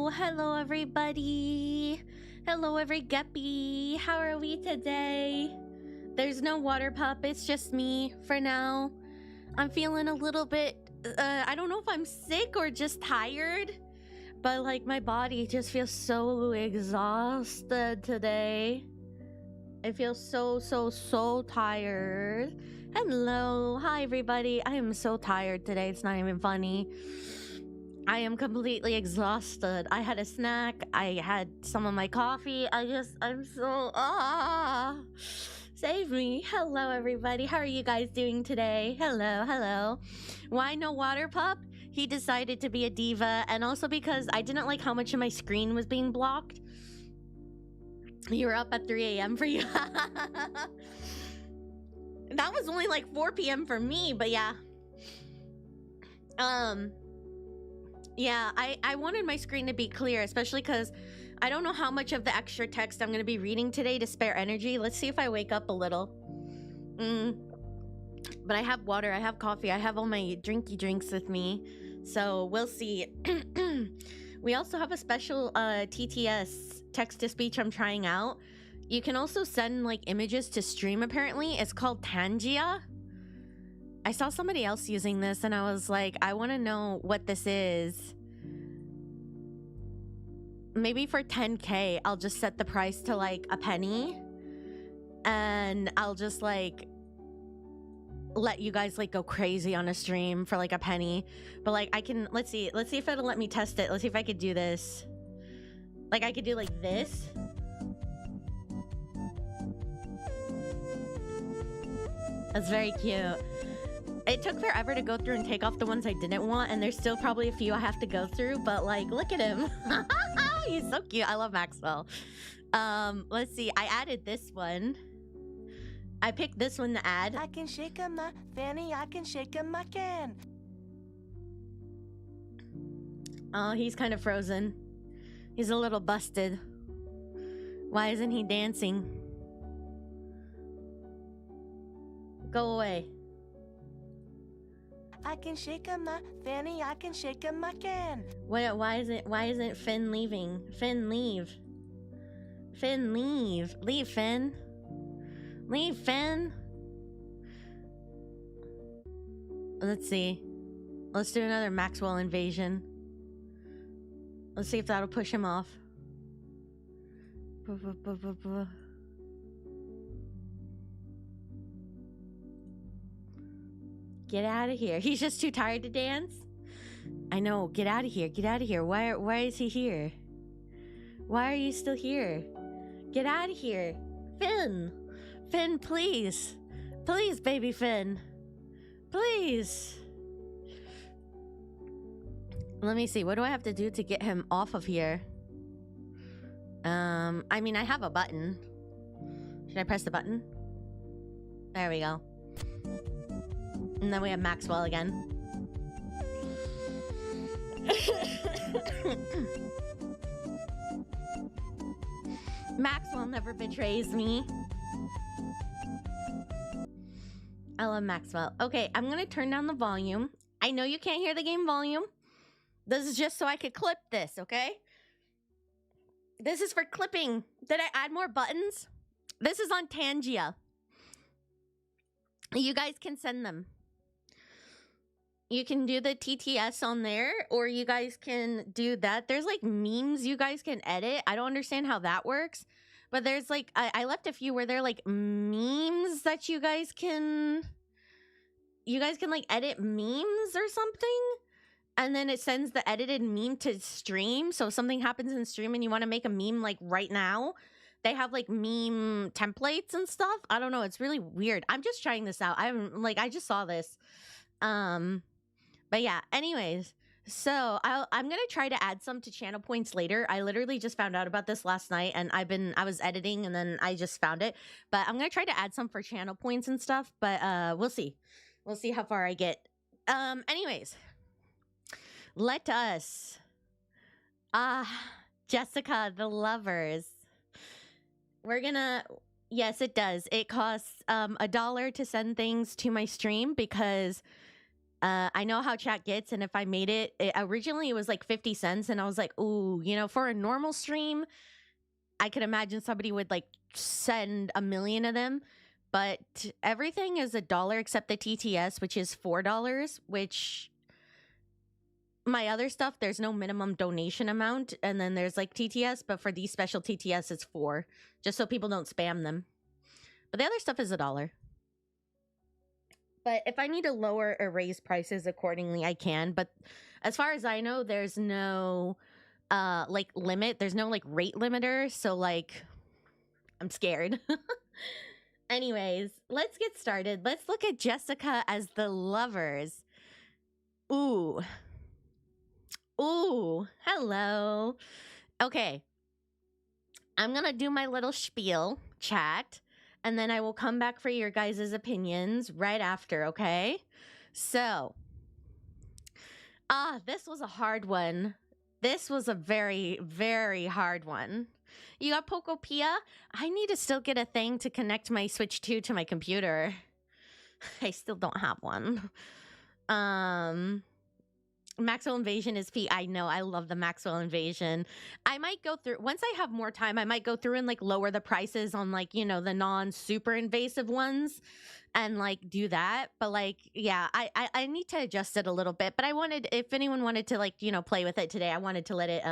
Hello everybody. Hello every guppy. How are we today? There's no water pup, it's just me for now. I'm feeling a little bit, I don't know if I'm sick or just tired, but like my body just feels so exhausted today. I feel so tired. Hello, hi everybody. I am so tired today, it's not even funny. I am completely exhausted. I had a snack, I had some of my coffee, I'm so, save me. Hello everybody, how are you guys doing today? Hello. Why no water pup? He decided to be a diva, and also because I didn't like how much of my screen was being blocked. You were up at 3 a.m. for you. That was only like 4 p.m. for me, but yeah. Yeah, I wanted my screen to be clear, especially because I don't know how much of the extra text I'm going to be reading today to spare energy. Let's see if I wake up a little. But I have water, I have coffee, I have all my drinky drinks with me. So we'll see. We also have a special TTS, text-to-speech, I'm trying out. You can also send like images to stream apparently. It's called Tangia. I saw somebody else using this and I was like, I want to know what this is. maybe for 10K, I'll just set the price to like a penny, and I'll just like let you guys like go crazy on a stream for like a penny. But like I can, let's see if it'll let me test it. Let's see if I could do this. Like I could do like this. That's very cute. It took forever to go through and take off the ones I didn't want, and there's still probably a few I have to go through, but like, look at him. He's so cute. I love Maxwell. Let's see. I added this one. I picked this one to add. I can shake a my fanny, I can shake a my can. Oh, he's kind of frozen. He's a little busted. Why isn't he dancing? Go away. I can shake a my fanny, I can shake a my can. Why isn't Finn leaving? Finn, leave. Finn, leave. Leave, Finn. Leave, Finn. Let's see. Let's do another Maxwell invasion. Let's see if that'll push him off. Get out of here. He's just too tired to dance? I know. Get out of here. Get out of here. Why is he here? Why are you still here? Get out of here. Finn. Finn, please. Please, baby Finn. Please. Let me see. What do I have to do to get him off of here? I mean, I have a button. Should I press the button? There we go. And then we have Maxwell again. Maxwell never betrays me. I love Maxwell. Okay, I'm gonna turn down the volume. I know you can't hear the game volume. This is just so I could clip this, okay? This is for clipping. Did I add more buttons? This is on Tangia. You guys can send them. You can do the TTS on there, or you guys can do that. There's like memes you guys can edit. I don't understand how that works, but there's like, I left a few where they're like memes that you guys can like edit memes or something. And then it sends the edited meme to stream. So if something happens in stream and you want to make a meme like right now, they have like meme templates and stuff. I don't know. It's really weird. I'm just trying this out. I just saw this. But yeah, anyways, so I'm going to try to add some to channel points later. I literally just found out about this last night, and I was editing and then I just found it, but I'm going to try to add some for channel points and stuff, but we'll see. We'll see how far I get. Anyways, let us, Jessica, the lovers. We're gonna, yes, it does. It costs $1 to send things to my stream because I know how chat gets, and if I made it, originally it was like 50 cents, and I was like, ooh, you know, for a normal stream, I could imagine somebody would like send 1 million of them, but everything is $1 except the TTS, which is $4, which my other stuff, there's no minimum donation amount, and then there's like TTS, but for these special TTS, it's $4, just so people don't spam them. But the other stuff is $1. But if I need to lower or raise prices accordingly, I can. But as far as I know, there's no like limit. There's no like rate limiter. So like, I'm scared. Anyways, let's get started. Let's look at Jessica as the lovers. Ooh. Ooh, hello. Okay. I'm going to do my little spiel, chat, and then I will come back for your guys' opinions right after, okay? So, this was a hard one. This was a very, very hard one. You got Pokopia? I need to still get a thing to connect my Switch 2 to my computer. I still don't have one. Maxwell Invasion is P. I know. I love the Maxwell Invasion. I might go through, once I have more time, I might go through and like lower the prices on like, you know, the non-super invasive ones and like do that. But like, yeah, I need to adjust it a little bit. But I wanted, if anyone wanted to like, you know, play with it today, I wanted to let it,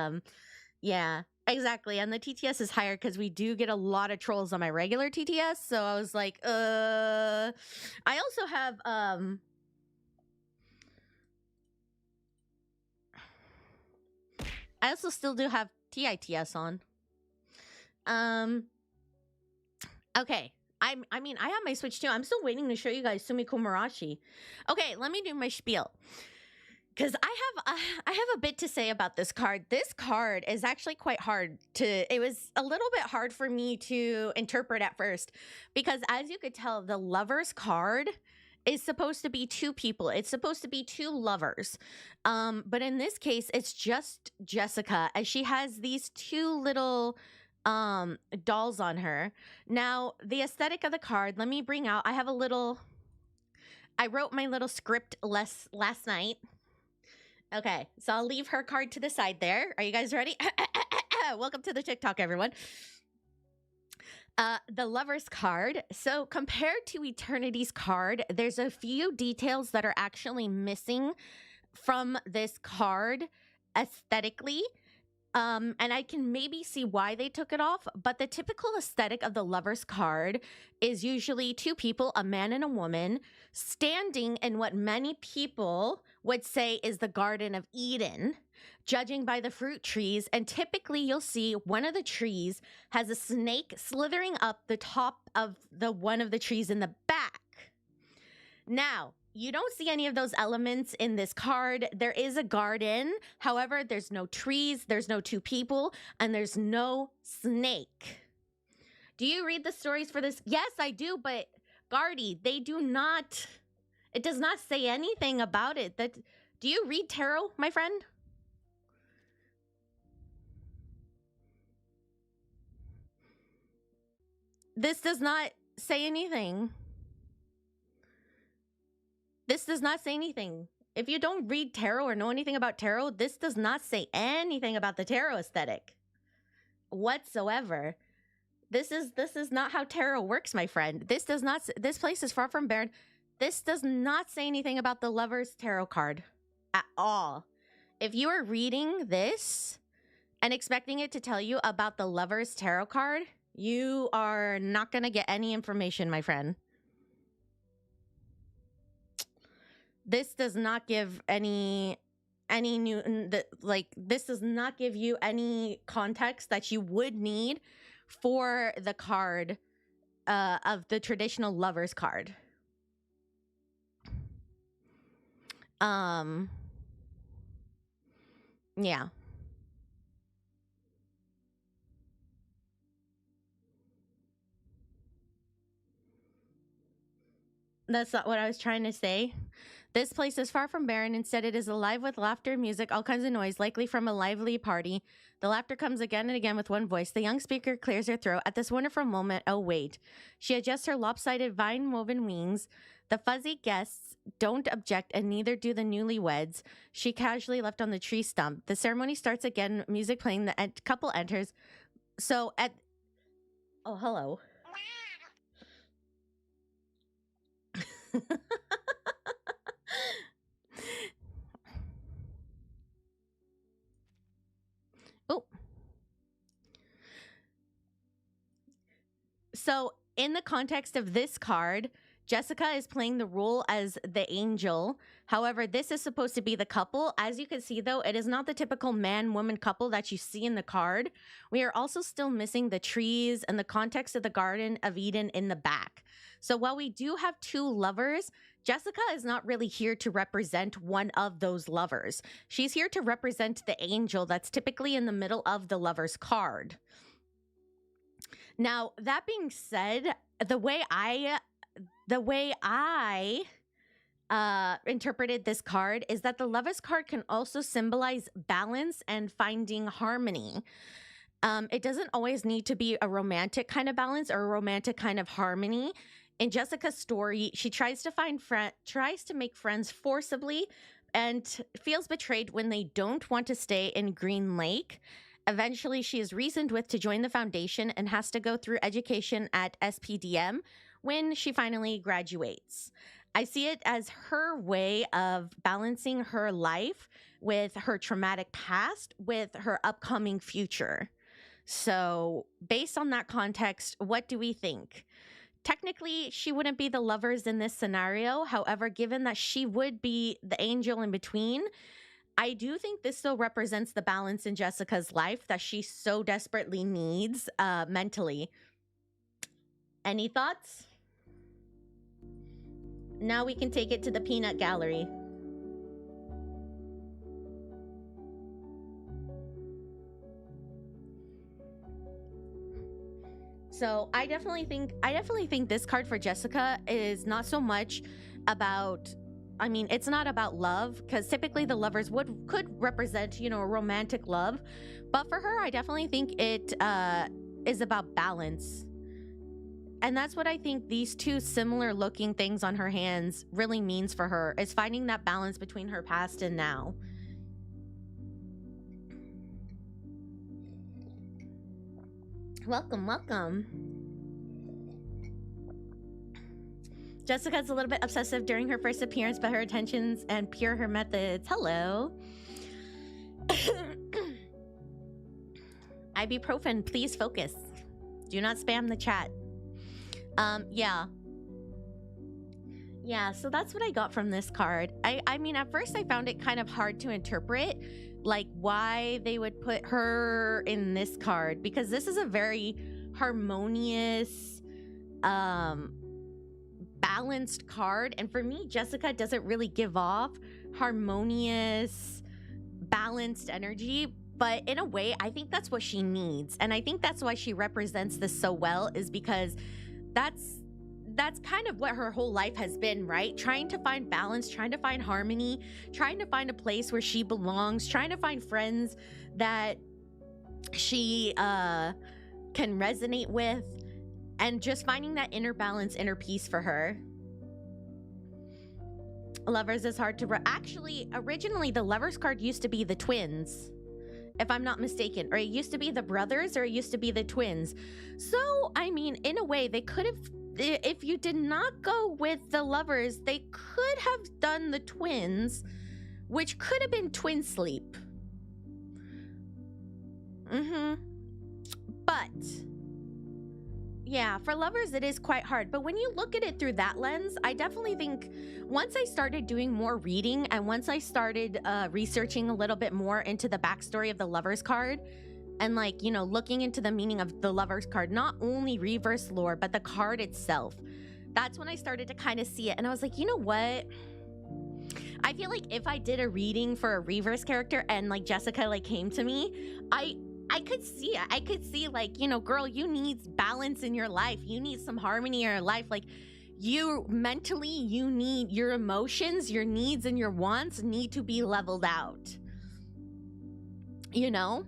yeah. Exactly. And the TTS is higher because we do get a lot of trolls on my regular TTS. So I was like, I also have I also still do have TITS on. Okay. I mean, I have my Switch too. I'm still waiting to show you guys Sumiko Murashi. Okay, let me do my spiel. Because I have a bit to say about this card. This card is actually quite hard to. It was a little bit hard for me to interpret at first, because as you could tell, the Lovers card is supposed to be two people. It's supposed to be two lovers, but in this case, it's just Jessica, as she has these two little dolls on her. Now, the aesthetic of the card. Let me bring out. I have a little. I wrote my little script last night. Okay, so I'll leave her card to the side there. Are you guys ready? Welcome to the TikTok, everyone. The Lover's card. So compared to Eternity's card, there's a few details that are actually missing from this card aesthetically. And I can maybe see why they took it off, but the typical aesthetic of the Lover's card is usually two people, a man and a woman, standing in what many people would say is the Garden of Eden, judging by the fruit trees. And typically you'll see one of the trees has a snake slithering up the top of the one of the trees in the back. Now, you don't see any of those elements in this card. There is a garden. However, there's no trees, there's no two people, and there's no snake. Do you read the stories for this? Yes, I do, but Guardy, they do not. It does not say anything about it. Do you read tarot, my friend? This does not say anything. This does not say anything. If you don't read tarot or know anything about tarot, this does not say anything about the tarot aesthetic whatsoever. This is not how tarot works, my friend. This place is far from barren. This does not say anything about the Lover's tarot card at all. If you are reading this and expecting it to tell you about the Lover's tarot card, you are not going to get any information, my friend. This does not give any new, like, this does not give you any context that you would need for the card of the traditional Lover's card. Yeah. That's not what I was trying to say. This place is far from barren. Instead, it is alive with laughter, music, all kinds of noise, likely from a lively party. The laughter comes again and again with one voice. The young speaker clears her throat. At this wonderful moment, oh, wait. She adjusts her lopsided vine-woven wings. The fuzzy guests don't object, and neither do the newlyweds. She casually left on the tree stump. The ceremony starts again, music playing. The couple enters. So at... Oh, hello. Oh. So in the context of this card, Jessica is playing the role as the angel. However, this is supposed to be the couple. As you can see, though, it is not the typical man-woman couple that you see in the card. We are also still missing the trees and the context of the Garden of Eden in the back. So while we do have two lovers, Jessica is not really here to represent one of those lovers. She's here to represent the angel that's typically in the middle of the lover's card. Now, that being said, the way I interpreted this card is that the Lover's card can also symbolize balance and finding harmony. It doesn't always need to be a romantic kind of balance or a romantic kind of harmony. In Jessica's story, she tries to make friends forcibly and feels betrayed when they don't want to stay in Green Lake. Eventually, she is reasoned with to join the foundation and has to go through education at SPDM when she finally graduates. I see it as her way of balancing her life with her traumatic past with her upcoming future. So, based on that context, what do we think? Technically, she wouldn't be the lovers in this scenario. However, given that she would be the angel in between, I do think this still represents the balance in Jessica's life that she so desperately needs mentally. Any thoughts? Now we can take it to the peanut gallery. So I definitely think this card for Jessica is not so much about, I mean, it's not about love, because typically the lovers could represent, you know, a romantic love. But for her, I definitely think it is about balance. And that's what I think these two similar looking things on her hands really means for her, is finding that balance between her past and now. Welcome, welcome. Jessica's a little bit obsessive during her first appearance, but her attentions and pure her methods. Hello. Ibuprofen, please focus. Do not spam the chat. Yeah, so that's what I got from this card. I mean, at first I found it kind of hard to interpret, like why they would put her in this card, because this is a very harmonious, balanced card. And for me, Jessica doesn't really give off harmonious, balanced energy. But in a way, I think that's what she needs. And I think that's why she represents this so well, is because that's kind of what her whole life has been, right? Trying to find balance, trying to find harmony, trying to find a place where she belongs, trying to find friends that she can resonate with, and just finding that inner balance, inner peace for her. Lovers is hard to... Actually, originally, the Lovers card used to be the twins, if I'm not mistaken. Or it used to be the brothers, or it used to be the twins. So, I mean, in a way, they could have... If you did not go with the Lovers, they could have done the twins, which could have been twin sleep. But... yeah, for Lovers, it is quite hard. But when you look at it through that lens, I definitely think once I started doing more reading, and once I started researching a little bit more into the backstory of the Lovers card, and like, you know, looking into the meaning of the Lovers card, not only reverse lore, but the card itself, that's when I started to kind of see it. And I was like, you know what? I feel like if I did a reading for a reverse character and like Jessica like came to me, I could see it. I could see, like, you know, girl, you need balance in your life. You need some harmony in your life. Like, you mentally, you need your emotions, your needs, and your wants need to be leveled out. You know?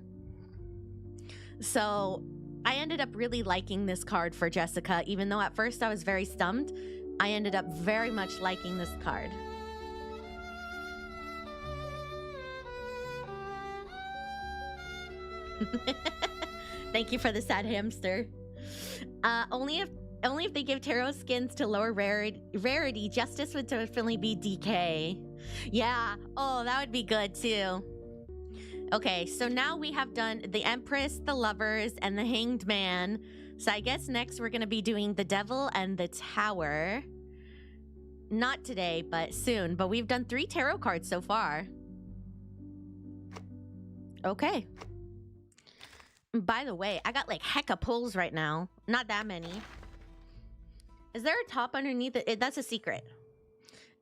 So, I ended up really liking this card for Jessica, even though at first I was very stumped. I ended up very much liking this card. Thank you for the sad hamster. Only if they give tarot skins to lower rarity, justice would definitely be DK. Yeah. Oh, that would be good too. Okay, so now we have done the Empress, the Lovers, and the Hanged Man. So I guess next we're gonna be doing the Devil and the Tower. Not today, but soon. But we've done 3 tarot cards so far. Okay. By the way, I got like hecka pulls right now. Not that many. Is there a top underneath it? That's a secret.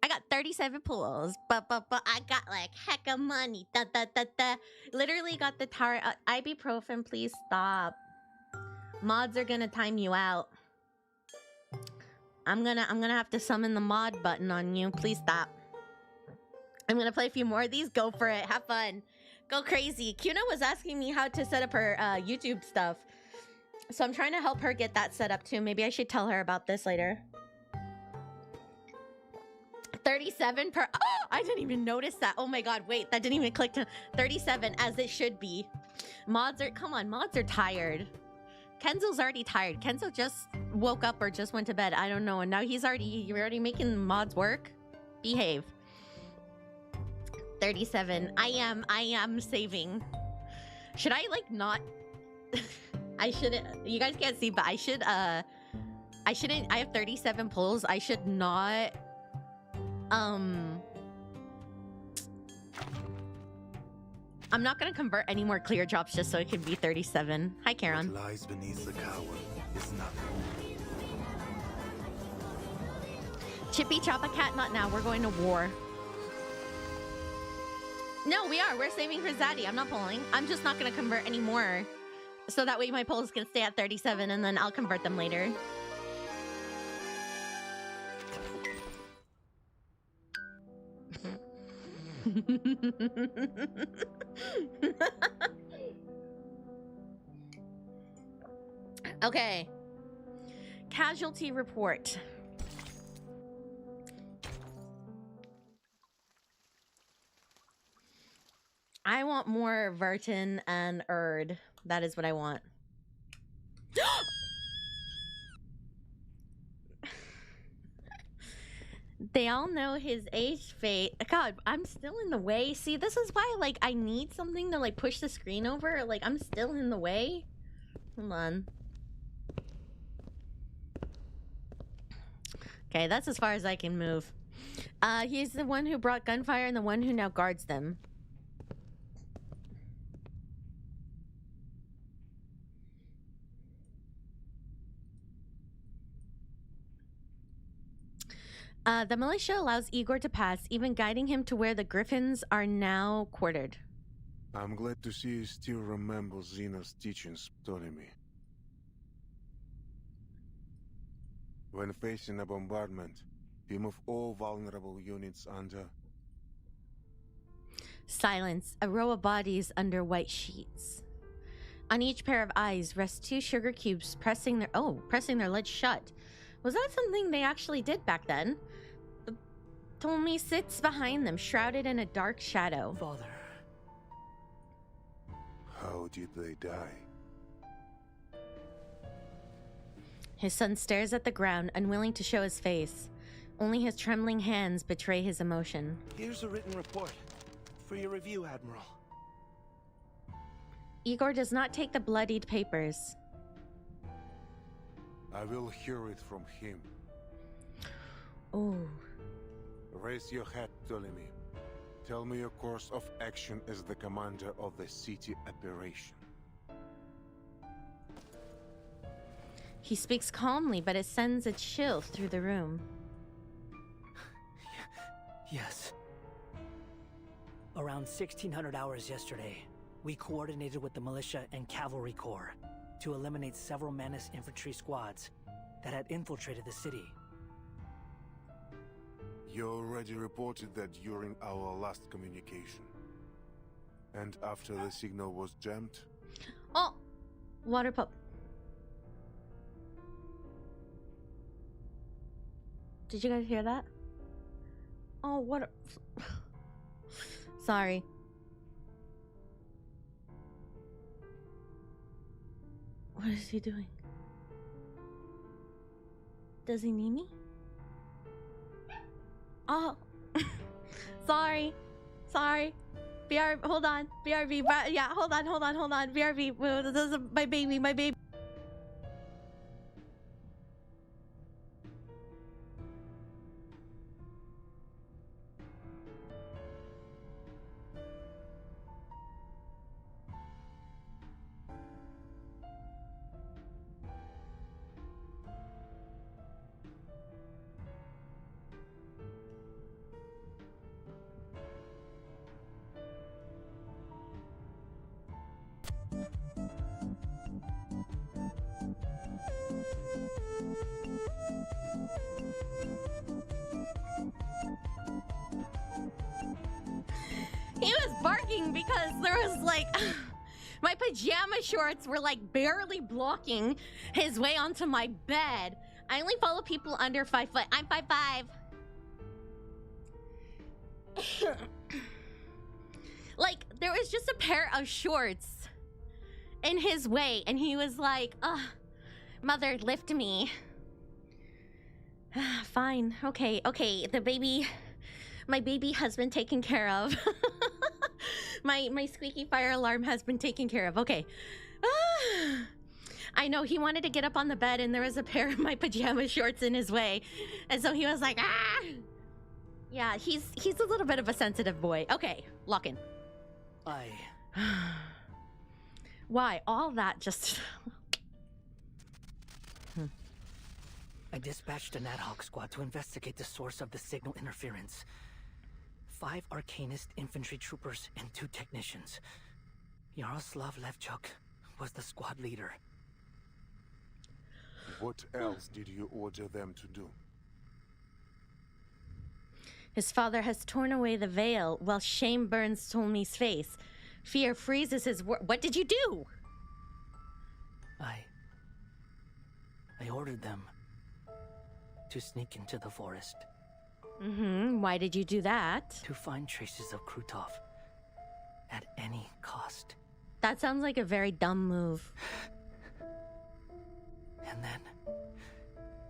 I got 37 pulls, but I got like hecka money. Literally got the tower. Ibuprofen, please stop. Mods are gonna time you out. I'm gonna have to summon the mod button on you. Please stop. I'm gonna play a few more of these. Go for it. Have fun. Go crazy. Kuna was asking me how to set up her YouTube stuff. So I'm trying to help her get that set up too. Maybe I should tell her about this later. 37 per... Oh, I didn't even notice that. Oh my god, wait. That didn't even click to 37 as it should be. Mods are... Come on, mods are tired. Kenzo's already tired. Kenzo just woke up or just went to bed. I don't know. And now you're already making mods work? Behave. 37. I am saving. Should I like not I shouldn't. You guys can't see, but I should. I shouldn't. I have 37 pulls. I should not. I'm not gonna convert any more clear drops just so it can be 37. Hi, Karen. What lies beneath the cowl is nothing. Chippy chop a cat, not now. We're going to war. No, we are. We're saving for Zaddy. I'm not pulling. I'm just not gonna convert any more. So that way my polls can stay at 37 and then I'll convert them later. Okay. Casualty report. I want more Vertin and Erd. That is what I want. They all know his age fate. God, I'm still in the way. See, this is why, like, I need something to, like, push the screen over. Like, I'm still in the way. Hold on. Okay, that's as far as I can move. He's the one who brought gunfire and the one who now guards them. The militia allows Igor to pass, even guiding him to where the Griffins are now quartered. I'm glad to see you still remember Xena's teachings, Ptolemy. When facing a bombardment, we move all vulnerable units under... Silence. A row of bodies under white sheets. On each pair of eyes rest 2 sugar cubes pressing their lids shut. Was that something they actually did back then? Ptolemy sits behind them, shrouded in a dark shadow. Father. How did they die? His son stares at the ground, unwilling to show his face. Only his trembling hands betray his emotion. Here's a written report for your review, Admiral. Igor does not take the bloodied papers. I will hear it from him. Oh. Raise your head, Ptolemy. Tell me your course of action as the commander of the city operation. He speaks calmly, but it sends a chill through the room. Yes. Around 1600 hours yesterday, we coordinated with the militia and cavalry corps to eliminate several Manus infantry squads that had infiltrated the city. You already reported that during our last communication. And after the signal was jammed? Oh! Water pup. Did you guys hear that? Oh, what a... Sorry. What is he doing? Does he need me? Oh. Sorry. Hold on. BRB. Yeah, hold on. BRB. This is my baby. He was barking because there was like my pajama shorts were like barely blocking his way onto my bed. I only follow people under 5 foot. I'm 5'5". Like there was just a pair of shorts in his way and he was like, mother, lift me. Fine. Okay. My baby has been taken care of. my squeaky fire alarm has been taken care of. Okay. I know he wanted to get up on the bed and there was a pair of my pajama shorts in his way. And so he was like, ah! Yeah, he's a little bit of a sensitive boy. Okay, lock in. Why? All that just... I dispatched an ad hoc squad to investigate the source of the signal interference. 5 Arcanist infantry troopers and 2 technicians. Yaroslav Levchuk was the squad leader. What else did you order them to do? His father has torn away the veil while shame burns Tolmi's face. Fear freezes his What did you do? I ordered them to sneak into the forest. Why did you do that? To find traces of Krutov at any cost. That sounds like a very dumb move. And then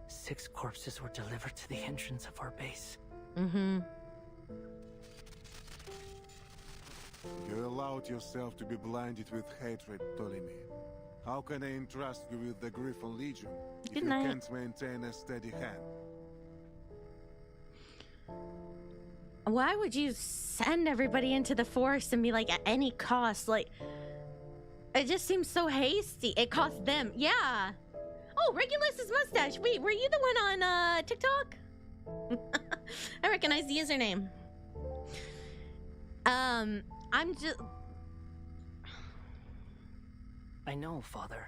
6 corpses were delivered to the entrance of our base. You allowed yourself to be blinded with hatred, Ptolemy. How can I entrust you with the Griffin Legion if you can't maintain a steady hand? Why would you send everybody into the forest and be like, at any cost? Like, it just seems so hasty. It cost them. Yeah. Oh, Regulus's mustache. Wait, were you the one on TikTok? I recognize the username. I'm just... I know, Father.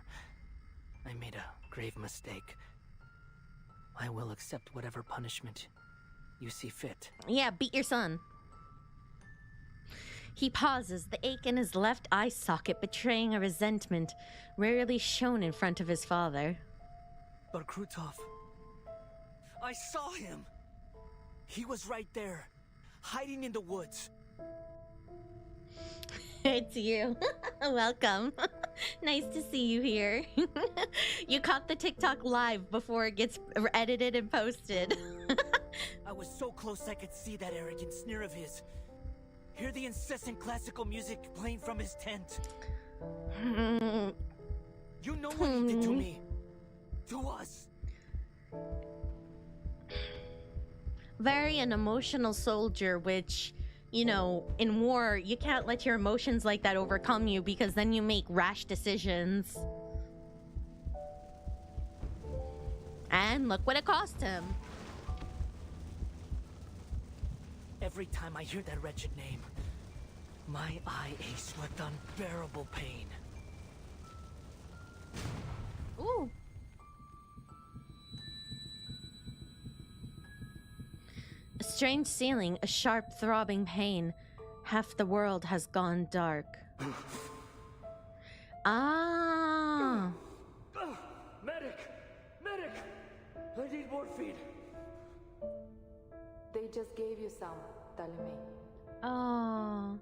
I made a grave mistake. I will accept whatever punishment you see fit. Yeah, beat your son. He pauses, the ache in his left eye socket betraying a resentment rarely shown in front of his father. But Krutov... I saw him! He was right there, hiding in the woods. It's you. Welcome. Nice to see you here. You caught the TikTok live before it gets edited and posted. I was so close I could see that arrogant sneer of his. Hear the incessant classical music playing from his tent. You know what he did to me. To us. Very an emotional soldier, which, you know, in war, you can't let your emotions like that overcome you because then you make rash decisions. And look what it cost him. Every time I hear that wretched name, my eye aches with unbearable pain. Ooh. A strange ceiling, a sharp throbbing pain. Half the world has gone dark. Ah. Medic! Medic! I need morphine. They just gave you some, Ptolemy. Oh.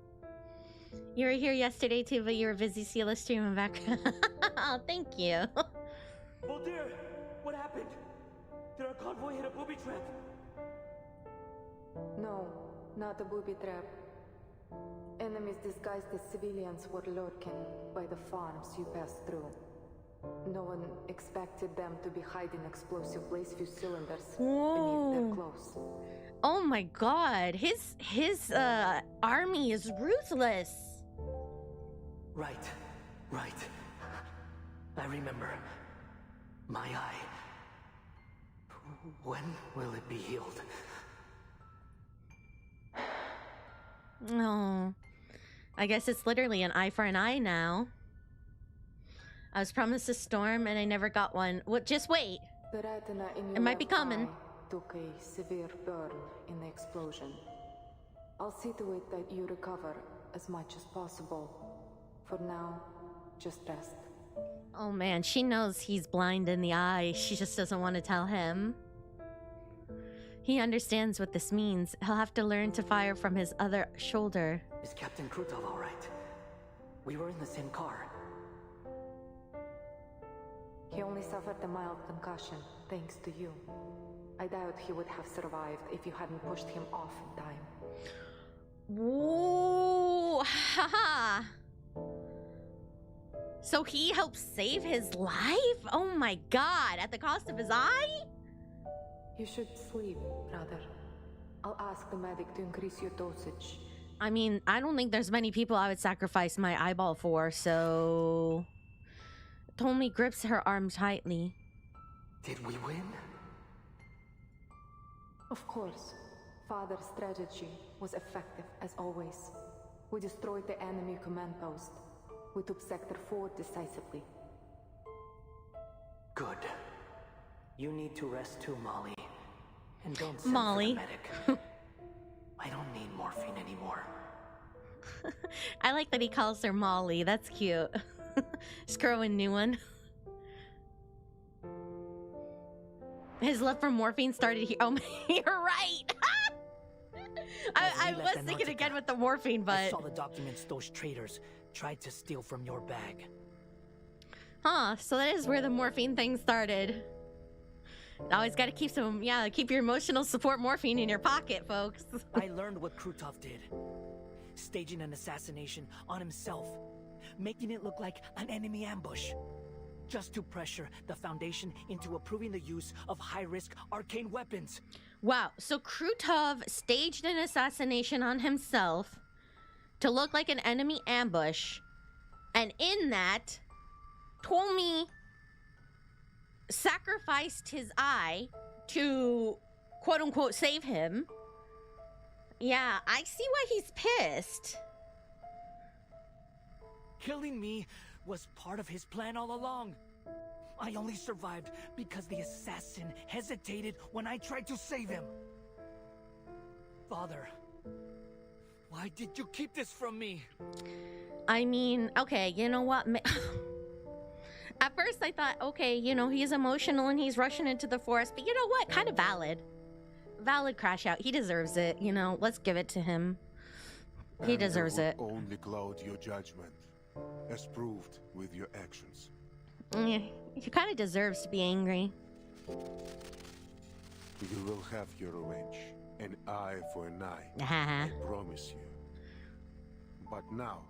You were here yesterday too, but you were busy. See a stream in background. Oh, thank you. Oh dear! What happened? Did our convoy hit a booby trap? No, not a booby trap. Enemies disguised as civilians were lurking by the farms you passed through. No one expected them to be hiding explosive blaze fuse cylinders beneath their clothes. Oh my god, his army is ruthless. Right. I remember. My eye. When will it be healed? Oh, I guess it's literally an eye for an eye now. I was promised a storm and I never got one. Well, just wait. The retina in your It might be left coming. eye took a severe burn in the explosion. I'll see to it that you recover as much as possible. For now, just rest. Oh man, she knows he's blind in the eye. She just doesn't want to tell him. He understands what this means. He'll have to learn to fire from his other shoulder. Is Captain Krutov all right? We were in the same car. He only suffered a mild concussion, thanks to you. I doubt he would have survived if you hadn't pushed him off in time. Whoa! Haha! So he helped save his life? Oh my god, at the cost of his eye? You should sleep, brother. I'll ask the medic to increase your dosage. I mean, I don't think there's many people I would sacrifice my eyeball for, so... Tomi grips her arm tightly. Did we win? Of course. Father's strategy was effective as always. We destroyed the enemy command post. We took Sector 4 decisively. Good. You need to rest too, Molly. And don't send Molly. for the medic. I don't need morphine anymore. I like that he calls her Molly. That's cute. Just grow a new one. His love for morphine started here. Oh, you're right. I was thinking again with the morphine, but... I saw the documents those traitors tried to steal from your bag. Huh, so that is where the morphine thing started. Always gotta keep some, keep your emotional support morphine in your pocket, folks. I learned what Krutov did. Staging an assassination on himself. Making it look like an enemy ambush. Just to pressure the Foundation into approving the use of high-risk arcane weapons. Wow, so Krutov staged an assassination on himself to look like an enemy ambush. And in that, Tomi sacrificed his eye to, quote-unquote, save him. Yeah, I see why he's pissed. Killing me was part of his plan all along. I only survived because the assassin hesitated when I tried to save him. Father, why did you keep this from me? I mean, okay, you know what? At first I thought, okay, you know, he's emotional and he's rushing into the forest, but you know what? Kind of valid. Valid crash out. He deserves it, you know. Let's give it to him. He deserves it. Only cloud your judgment, as proved with your actions. Yeah, he kind of deserves to be angry. You will have your revenge, an eye for an eye. I promise you. But now,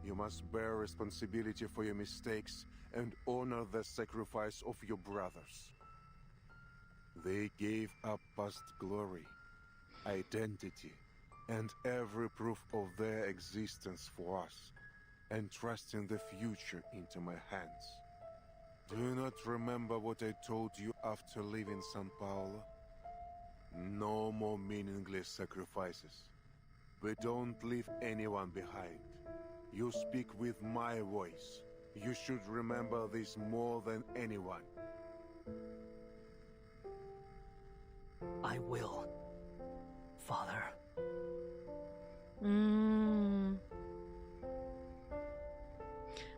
you must bear responsibility for your mistakes and honor the sacrifice of your brothers. They gave up past glory, identity, and every proof of their existence for us, entrusting the future into my hands. Do you not remember what I told you after leaving San Paulo? No more meaningless sacrifices. We don't leave anyone behind. You speak with my voice. You should remember this more than anyone. I will, Father.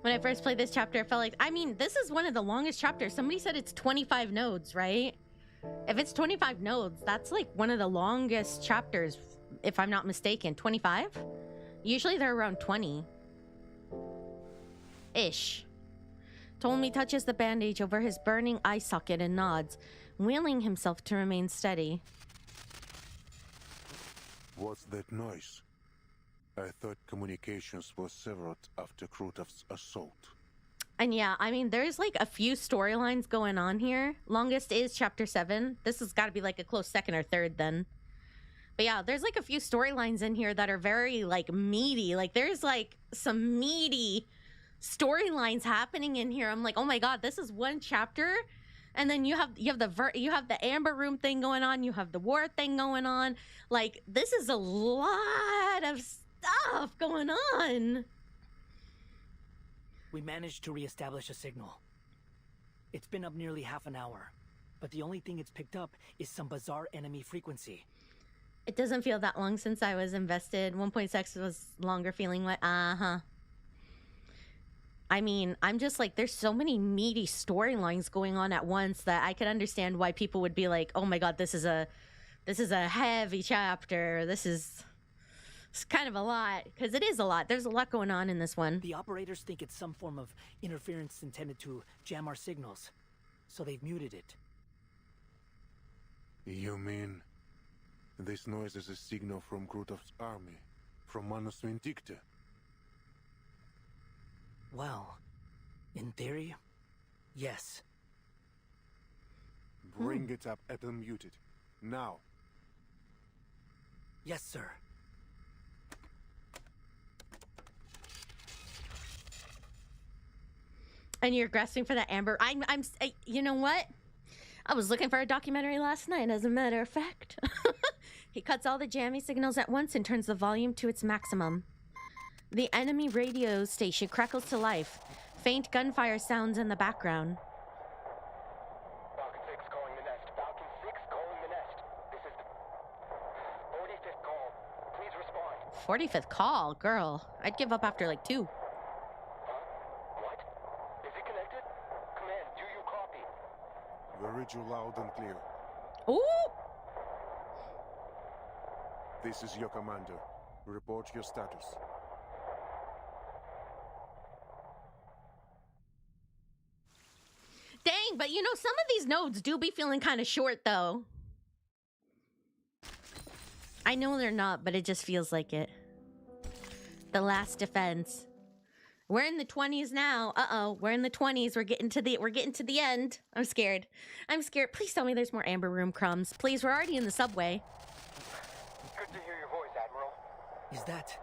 When I first played this chapter, I felt like, I mean, this is one of the longest chapters. Somebody said it's 25 nodes, right? If it's 25 nodes, that's like one of the longest chapters, if I'm not mistaken. 25? Usually they're around 20-ish. Tomi touches the bandage over his burning eye socket and nods, willing himself to remain steady. What's that noise? I thought communications was severed after Krutov's assault. And yeah, I mean, there's like a few storylines going on here. Longest is chapter 7. This has got to be like a close second or third then. But yeah, there's like a few storylines in here that are very like meaty. Like there's like some meaty storylines happening in here. I'm like, oh my god, this is one chapter, and then you have the Amber Room thing going on. You have the war thing going on. Like this is a lot of stuff going on. We managed to reestablish a signal. It's been up nearly half an hour, but the only thing it's picked up is some bizarre enemy frequency. It doesn't feel that long since I was invested. 1.6 was longer feeling what? I mean, I'm just like, there's so many meaty storylines going on at once that I could understand why people would be like, oh my god, this is a heavy chapter. It's kind of a lot, because it is a lot. There's a lot going on in this one. The operators think it's some form of interference intended to jam our signals, so they've muted it. You mean this noise is a signal from Krutov's army, from Manus Vindicta? Well, In theory, yes. Bring it up and unmute it. Now. Yes, sir. And you're grasping for that amber. You know what? I was looking for a documentary last night, as a matter of fact. He cuts all the jammy signals at once and turns the volume to its maximum. The enemy radio station crackles to life. Faint gunfire sounds in the background. Falcon 6 calling the nest. Falcon 6 calling the nest. This is the 45th call. Please respond. 45th call? Girl, I'd give up after like 2. What? Is it connected? Command, do you copy? We read you loud and clear. Ooh! This is your commander. Report your status. Dang, but you know, some of these nodes do be feeling kind of short, though. I know they're not, but it just feels like it. The last defense. We're in the 20s now. Uh-oh, we're in the 20s. We're getting to the end. I'm scared. I'm scared. Please tell me there's more amber room crumbs. Please, we're already in the subway. Good to hear your voice, Admiral. Is that...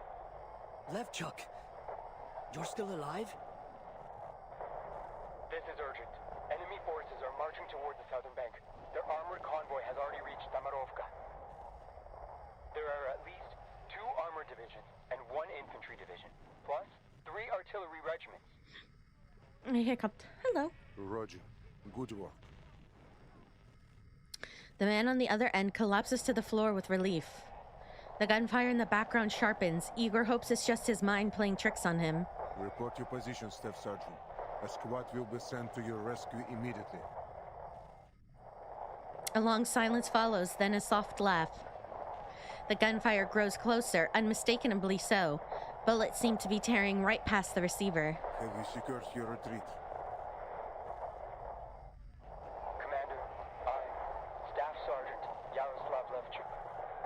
Levchuk? You're still alive? This is urgent. Enemy forces are marching toward the southern bank. Their armored convoy has already reached Tamarovka. There are at least 2 armored divisions and 1 infantry division, plus 3 artillery regiments. I hiccuped. Hello. Roger. Good work. The man on the other end collapses to the floor with relief. The gunfire in the background sharpens. Igor hopes it's just his mind playing tricks on him. Report your position, Staff Sergeant. A squad will be sent to your rescue immediately. A long silence follows, then a soft laugh. The gunfire grows closer, unmistakably so. Bullets seem to be tearing right past the receiver. Have you secured your retreat? Commander, I, Staff Sergeant Yaroslav Levchuk,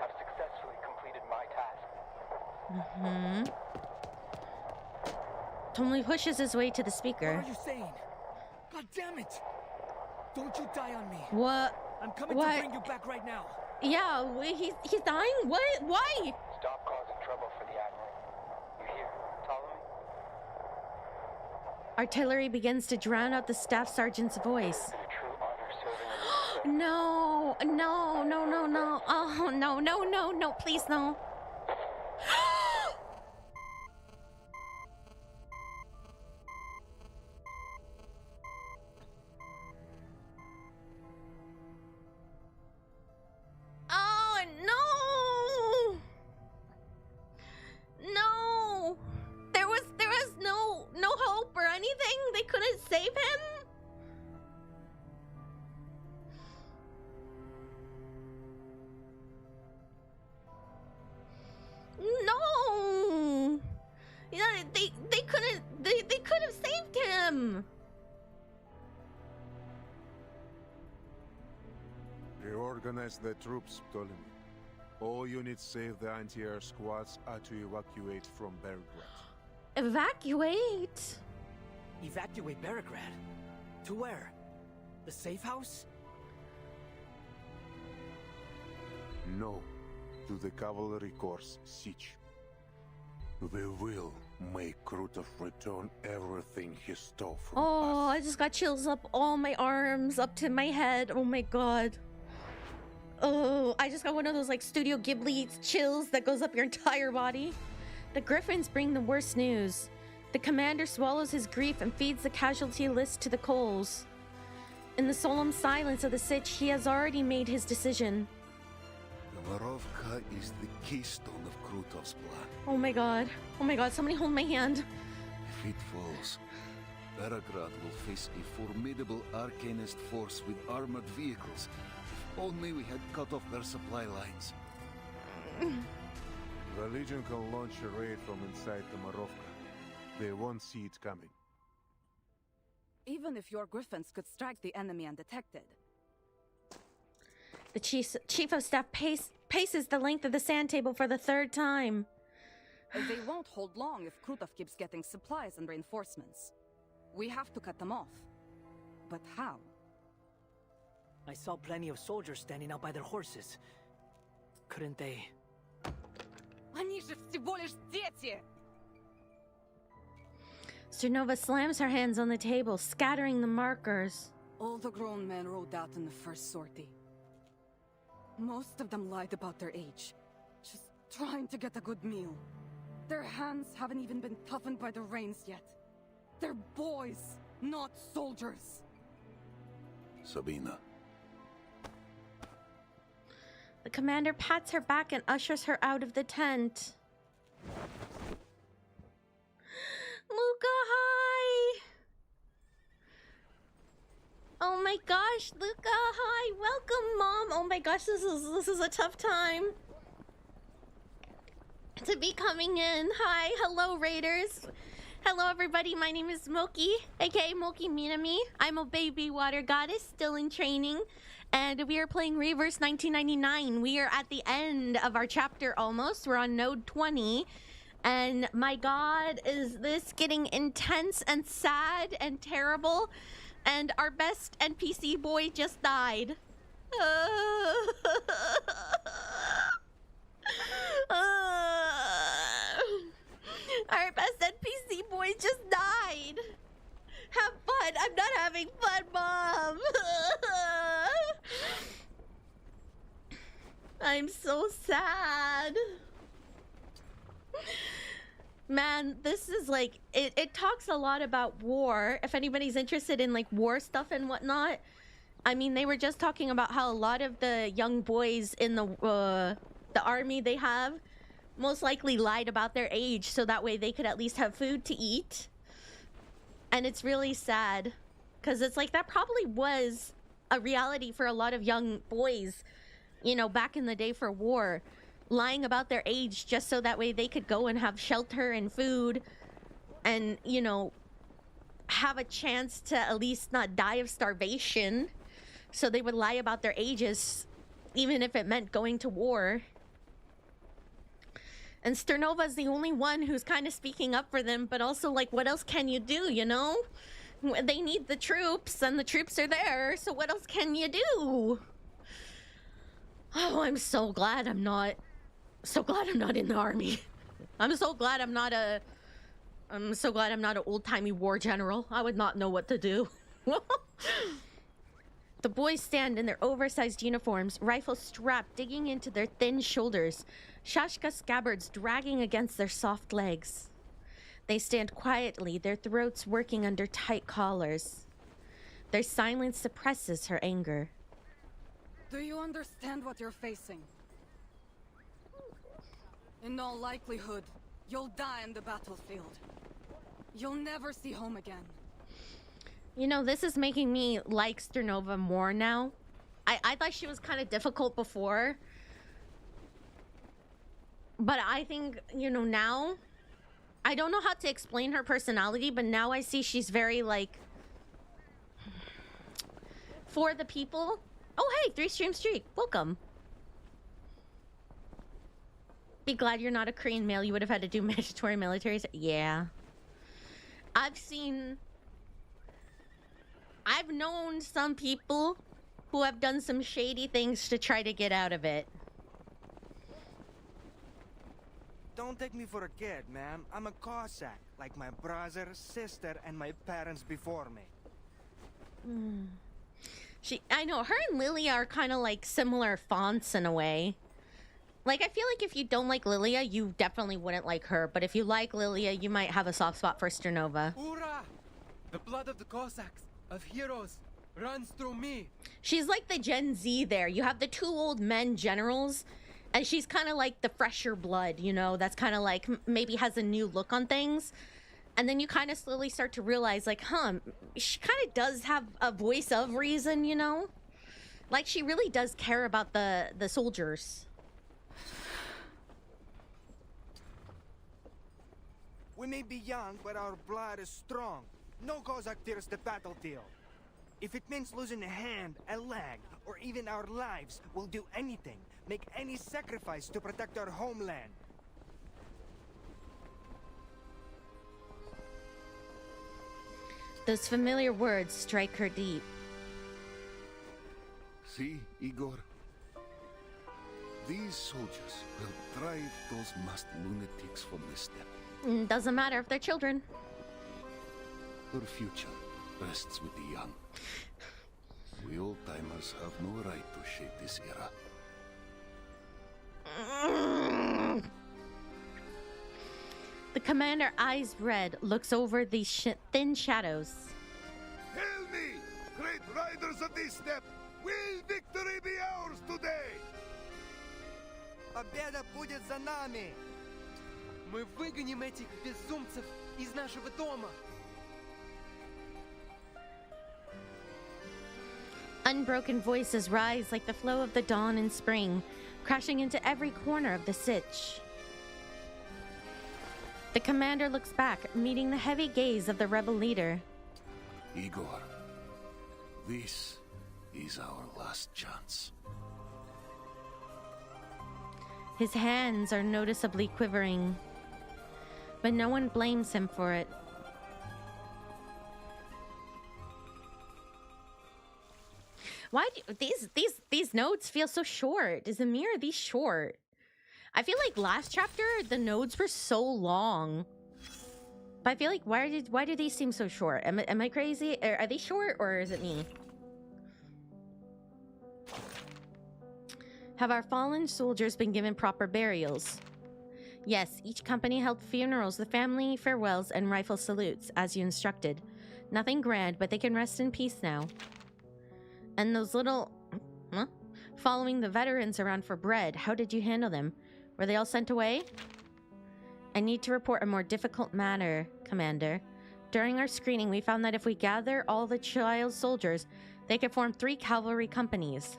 have successfully completed my task. Tommy pushes his way to the speaker. What are you saying? God damn it! Don't you die on me. What? I'm coming What? to bring you back right now. Yeah, he's dying? What? Why? Stop causing trouble for the Admiral. You hear, Ptolemy? Artillery begins to drown out the staff sergeant's voice. It's been a true honor serving under you, sir. No, no, no, no, no. Oh, no, no, no, no, please, no. Oh, no. No. There was no hope or anything. They couldn't save him. No. Yeah, they could have saved him. Reorganize the troops, Ptolemy. All units save the anti-air squads are to evacuate from Belgrade. Evacuate. Evacuate Belgrade? To where? The safe house? No, to the cavalry corps siege. We will make Krutov return everything he stole from Oh, us. I just got chills up all my arms, up to my head. Oh my god. Oh, I just got one of those like Studio Ghibli chills that goes up your entire body. The Griffins bring the worst news. The commander swallows his grief and feeds the casualty list to the coals. In the solemn silence of the siege, he has already made his decision. Tamarovka is the keystone of Krutov's plan. Oh my god. Oh my god, somebody hold my hand. If it falls, Belgrade will face a formidable Arcanist force with armored vehicles. If only we had cut off their supply lines. The Legion can launch a raid from inside Tamarovka. They won't see it coming. Even if your griffins could strike the enemy undetected. The chief of staff paces the length of the sand table for the 3rd time. They won't hold long if Krutov keeps getting supplies and reinforcements. We have to cut them off. But how? I saw plenty of soldiers standing out by their horses. Couldn't they... Они же всего лишь дети! Sternova slams her hands on the table, scattering the markers. All the grown men rode out in the first sortie. Most of them lied about their age, just trying to get a good meal. Their hands haven't even been toughened by the rains yet. They're boys, not soldiers. Sabina. The commander pats her back and ushers her out of the tent. Luca, hi! Oh my gosh, Luca, hi! Welcome, Mom! Oh my gosh, this is a tough time to be coming in. Hi, hello, Raiders. Hello, everybody. My name is Moki, aka Moki Minami. I'm a baby water goddess, still in training, and we are playing Reverse 1999. We are at the end of our chapter almost. We're on node 20. And my god, is this getting intense and sad and terrible? And our best NPC boy just died. Our best NPC boy just died. Have fun. I'm not having fun, Mom. I'm so sad. Man, this is like, it talks a lot about war. If anybody's interested in like war stuff and whatnot. I mean, they were just talking about how a lot of the young boys in the army they have most likely lied about their age so that way they could at least have food to eat. And it's really sad because it's like that probably was a reality for a lot of young boys, you know, back in the day for war, lying about their age just so that way they could go and have shelter and food and, you know, have a chance to at least not die of starvation. So they would lie about their ages even if it meant going to war. And Sternova's the only one who's kind of speaking up for them, but also, like, what else can you do, you know? They need the troops, and the troops are there, so what else can you do? Oh, I'm so glad I'm not in the army. I'm so glad I'm not an old-timey war general. I would not know what to do. The boys stand in their oversized uniforms, rifles strapped, digging into their thin shoulders, Shashka scabbards dragging against their soft legs. They stand quietly, their throats working under tight collars. Their silence suppresses her anger. Do you understand what you're facing? In all likelihood, you'll die in the battlefield. You'll never see home again. You know, this is making me like Sternova more now. I thought she was kind of difficult before. But I think, you know, now, I don't know how to explain her personality, but now I see she's very, like, for the people. Oh, hey, 3-stream streak. Welcome. Be glad you're not a Korean male. You would have had to do mandatory military. Yeah. I've known some people who have done some shady things to try to get out of it. Don't take me for a kid, ma'am. I'm a Cossack, like my brother, sister, and my parents before me. I know, her and Lilia are kind of like similar fonts in a way. Like, I feel like if you don't like Lilia, you definitely wouldn't like her. But if you like Lilia, you might have a soft spot for Sternova. Hoorah! The blood of the Cossacks, of heroes, runs through me. She's like the Gen Z there. You have the two old men generals, and she's kind of like the fresher blood, you know, that's kind of like maybe has a new look on things. And then you kind of slowly start to realize, like, she kind of does have a voice of reason, you know? Like, she really does care about the soldiers. We may be young, but our blood is strong. No Cossack fears the battlefield. If it means losing a hand, a leg, or even our lives, we'll do anything. Make any sacrifice to protect our homeland. Those familiar words strike her deep. See, Igor? These soldiers will drive those masked lunatics from the steppe. Doesn't matter if they're children. Her future rests with the young. We old-timers have no right to shape this era. The commander, eyes red, looks over these thin shadows. Hail me, great riders of this steppe! Will victory be ours today? Победа будет за нами! Мы выгоним этих безумцев из нашего дома! Unbroken voices rise like the flow of the dawn in spring, crashing into every corner of the sitch. The commander looks back, meeting the heavy gaze of the rebel leader. Igor, this is our last chance. His hands are noticeably quivering, but no one blames him for it. Why do these notes feel so short? Is Amir these short? I feel like last chapter the nodes were so long. But I feel like why do these seem so short? Am I crazy? Are they short or is it me? Have our fallen soldiers been given proper burials? Yes, each company held funerals with family farewells and rifle salutes, as you instructed. Nothing grand, but they can rest in peace now. And those little... Huh? Following the veterans around for bread, how did you handle them? Were they all sent away? I need to report a more difficult matter, Commander. During our screening, we found that if we gather all the child soldiers, they could form 3 cavalry companies.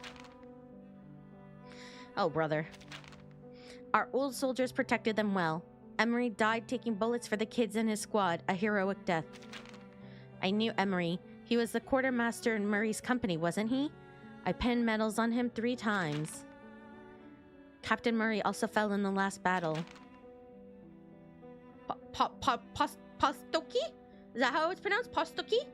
Oh, brother. Our old soldiers protected them well. Emery died taking bullets for the kids in his squad, a heroic death. I knew Emery. He was the quartermaster in Murray's company, wasn't he? I pinned medals on him 3 times. Captain Murray also fell in the last battle. Postoki? Is that how it's pronounced? Postoki?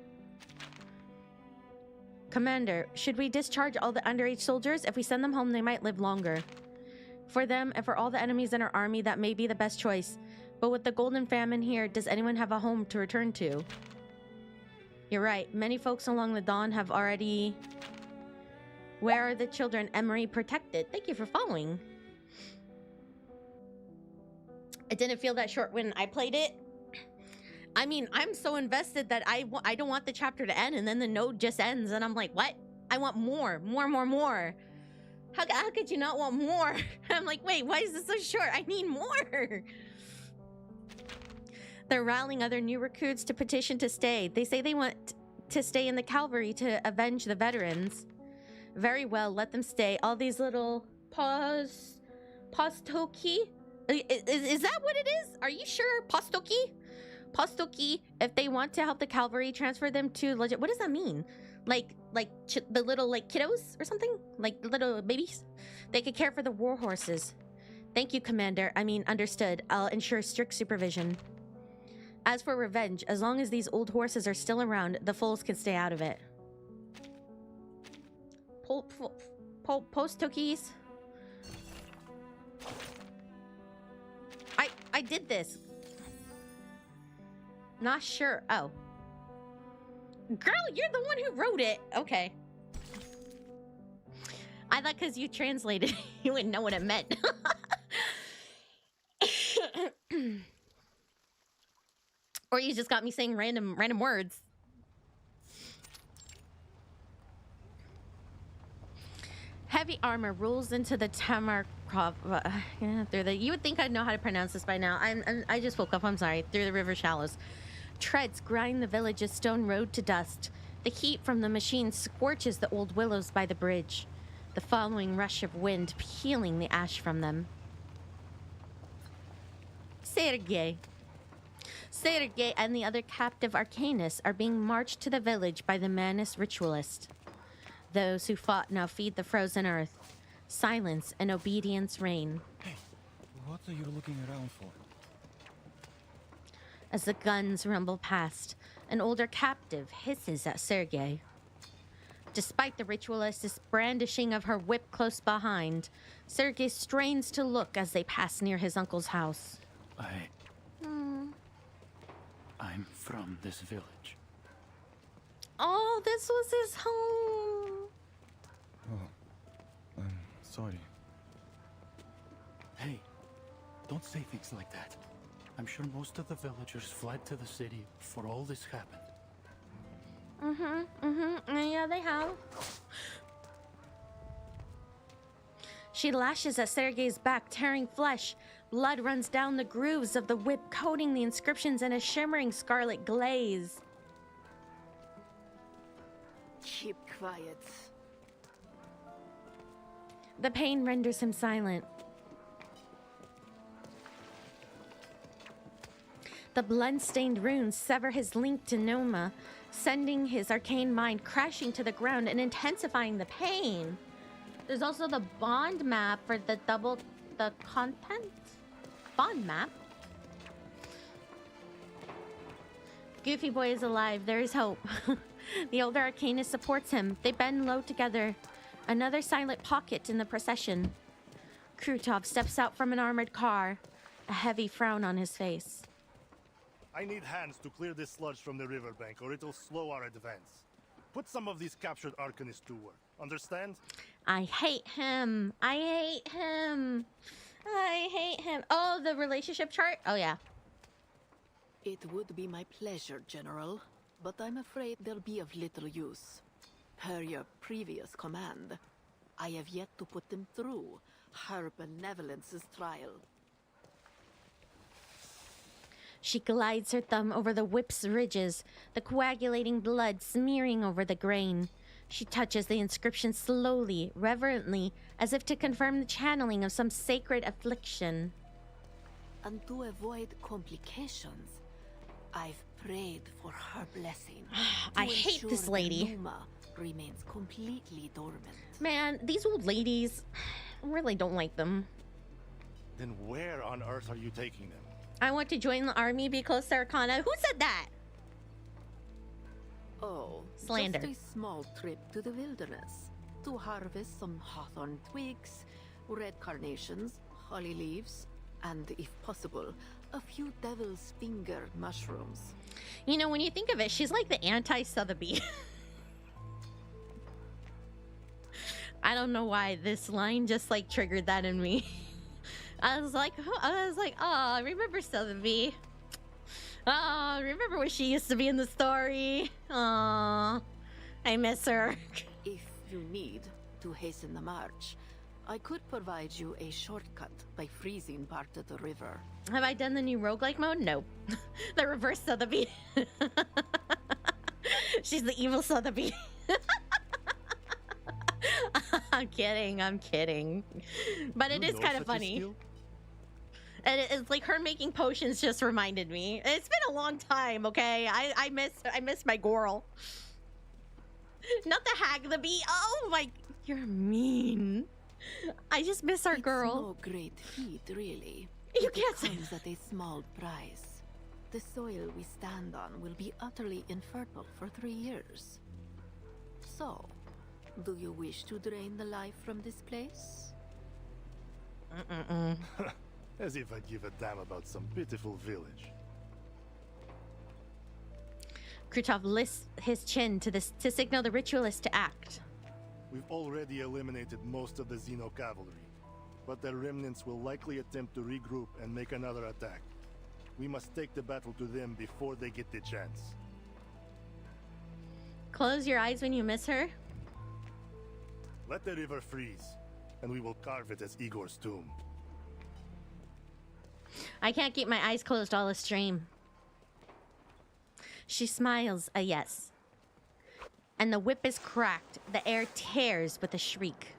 Commander, should we discharge all the underage soldiers? If we send them home, they might live longer. For them and for all the enemies in our army, that may be the best choice. But with the golden famine here, does anyone have a home to return to? You're right. Many folks along the Dawn have already... Where are the children Emery protected? Thank you for following. It didn't feel that short when I played it. I mean, I'm so invested that I don't want the chapter to end, and then the node just ends, and I'm like, what? I want more. More. How could you not want more? I'm like, wait, why is this so short? I need more. They're rallying other new recruits to petition to stay. They say they want to stay in the cavalry to avenge the veterans. Very well, let them stay. All these little Postoki? Is that what it is? Are you sure? Postoki? Postoki, if they want to help the cavalry, transfer them to legit. What does that mean? Like the little kiddos or something? Like little babies? They could care for the war horses. Thank you, Commander. I mean, understood. I'll ensure strict supervision. As for revenge, as long as these old horses are still around, the foals can stay out of it. Postokis? I did this. Not sure. Oh. Girl, you're the one who wrote it. Okay. I thought because you translated, you wouldn't know what it meant. Or you just got me saying random words. Heavy armor rolls into the Tamarovka. Through the. You would think I'd know how to pronounce this by now. I just woke up. I'm sorry. Through the river shallows. Treads grind the village's stone road to dust. The heat from the machine scorches the old willows by the bridge. The following rush of wind peeling the ash from them. Sergei and the other captive arcanists are being marched to the village by the Manus ritualist. Those who fought now feed the frozen earth. Silence and obedience reign. Hey, what are you looking around for? As the guns rumble past, An older captive hisses at Sergei. Despite the ritualist's brandishing of her whip close behind, Sergei strains to look as they pass near his uncle's house. I'm from this village. Oh, this was his home. Oh, I'm sorry. Hey, don't say things like that. I'm sure most of the villagers fled to the city before all this happened. Yeah, they have. She lashes at Sergei's back, tearing flesh. Blood runs down the grooves of the whip, coating the inscriptions in a shimmering scarlet glaze. Keep quiet. The pain renders him silent. The blood-stained runes sever his link to Noma, sending his arcane mind crashing to the ground and intensifying the pain. There's also the bond map for the content? Bond map? Goofy Boy is alive. There is hope. The older arcanist supports him. They bend low together. Another silent pocket in the procession. Krutov steps out from an armored car, a heavy frown on his face. I need hands to clear this sludge from the riverbank, or it'll slow our advance. Put some of these captured arcanists to work. Understand? I hate him. I hate him. I hate him. Oh, the relationship chart? Oh, yeah. It would be my pleasure, General, but I'm afraid they'll be of little use. Per your previous command, I have yet to put them through her benevolence's trial. She glides her thumb over the whip's ridges, the coagulating blood smearing over the grain. She touches the inscription slowly, reverently, as if to confirm the channeling of some sacred affliction. And to avoid complications, I've prayed for her blessing. I hate this lady. Numa remains completely dormant. Man, these old ladies, I really don't like them. Then where on earth are you taking them? I want to join the army, be close to Arcana. Who said that? Oh, slander. Just a small trip to the wilderness to harvest some hawthorn twigs, red carnations, holly leaves, and, if possible, a few devil's finger mushrooms. You know, when you think of it, she's like the anti-Sotheby. I don't know why this line just like triggered that in me. I was like, oh, remember Sotheby? Oh, remember what she used to be in the story? Oh, I miss her. If you need to hasten the march, I could provide you a shortcut by freezing part of the river. Have I done the new roguelike mode? Nope. The reverse Sotheby. She's the evil Sotheby. I'm kidding. But it is kind of funny. And it's like her making potions just reminded me. It's been a long time, okay? I miss my girl. Not the hag, the bee. Oh my, you're mean. I just miss our girl. It's no great feat, really. You can't say comes at a small price. The soil we stand on will be utterly infertile for 3 years. So, do you wish to drain the life from this place? As if I'd give a damn about some pitiful village. Krutov lifts his chin to signal the ritualist to act. We've already eliminated most of the Xeno cavalry, but their remnants will likely attempt to regroup and make another attack. We must take the battle to them before they get the chance. Close your eyes when you miss her. Let the river freeze, and we will carve it as Igor's tomb. I can't keep my eyes closed all the stream. She smiles a yes. And the whip is cracked. The air tears with a shriek.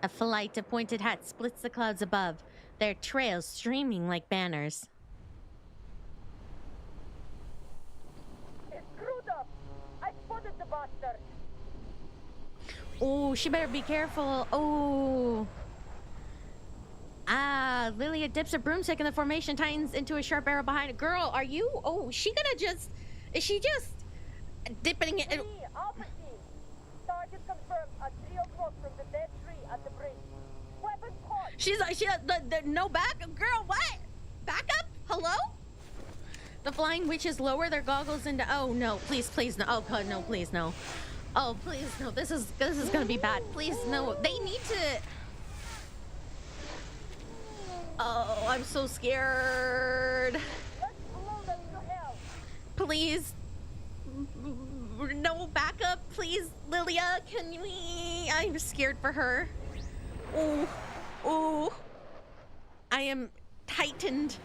A flight of pointed hats splits the clouds above, their trails streaming like banners. It's screwed up. I spotted the bastard. Oh, she better be careful. Oh. Ah, Lilia dips a broomstick in the formation, tightens into a sharp arrow behind it. Girl, are you? Oh, she gonna just... Is she just dipping it? Alpha team. Target confirmed at 3 o'clock from the dead tree at the bridge. Weapon caught. She no back, girl. What? Back up? Hello? The flying witches lower their goggles into. Oh no! Please, please no! Oh god, no! Please no! Oh please no! This is gonna be bad. Please no! They need to. Oh, I'm so scared. Let's blow them to hell. Please. No, back up, please, Lilia. Can we? I'm scared for her. Oh, oh. I am tightened.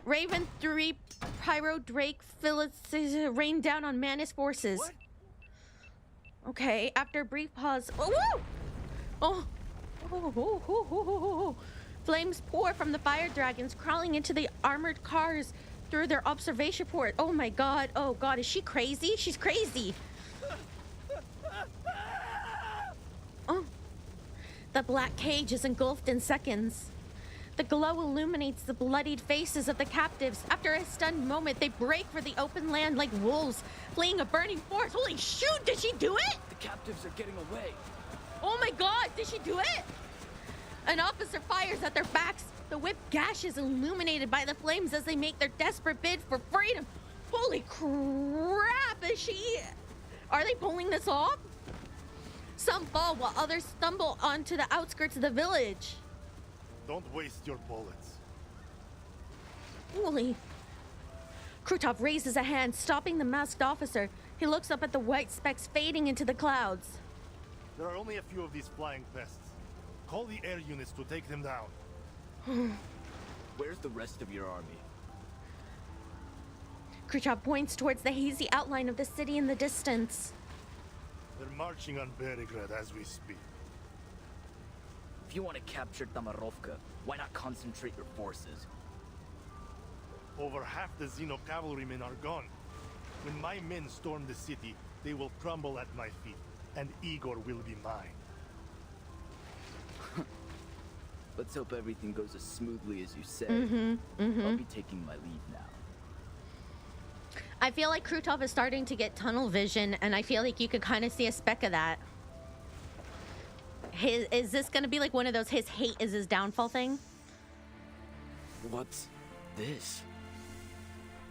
Raven 3, Pyro Drake, Phyllis rain down on Manus forces. What? Okay, after a brief pause. Oh, woo! Oh. Oh. Flames pour from the fire dragons, crawling into the armored cars through their observation port. Oh my god. Oh god, is she crazy? She's crazy. Oh. The black cage is engulfed in seconds. The glow illuminates the bloodied faces of the captives. After a stunned moment, they break for the open land like wolves, fleeing a burning forest. Holy shoot, did she do it? The captives are getting away. Oh my god, did she do it? An officer fires at their backs. The whip gashes illuminated by the flames as they make their desperate bid for freedom. Holy crap, is she... Are they pulling this off? Some fall while others stumble onto the outskirts of the village. Don't waste your bullets. Holy. Krutov raises a hand, stopping the masked officer. He looks up at the white specks fading into the clouds. There are only a few of these flying pests. Call the air units to take them down. Where's the rest of your army? Krutov points towards the hazy outline of the city in the distance. They're marching on Beregrad as we speak. If you want to capture Tamarovka, why not concentrate your forces? Over half the Xeno cavalrymen are gone. When my men storm the city, they will crumble at my feet, and Igor will be mine. Let's hope everything goes as smoothly as you say. Mm-hmm. I'll be taking my leave now. I feel like Krutov is starting to get tunnel vision, and I feel like you could kind of see a speck of that. Is this going to be like one of those his hate is his downfall thing? What's this?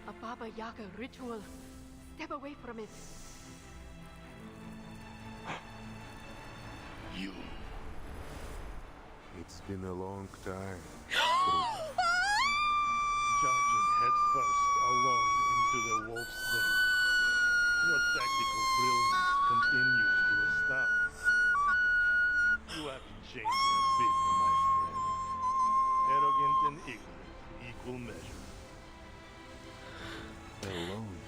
A Baba Yaga ritual. Step away from it. You. It's been a long time. Charging headfirst alone into the wolf's den. Your tactical brilliance continues to astound. You haven't changed a bit, my friend. Arrogant and ignorant, equal measure. Alone?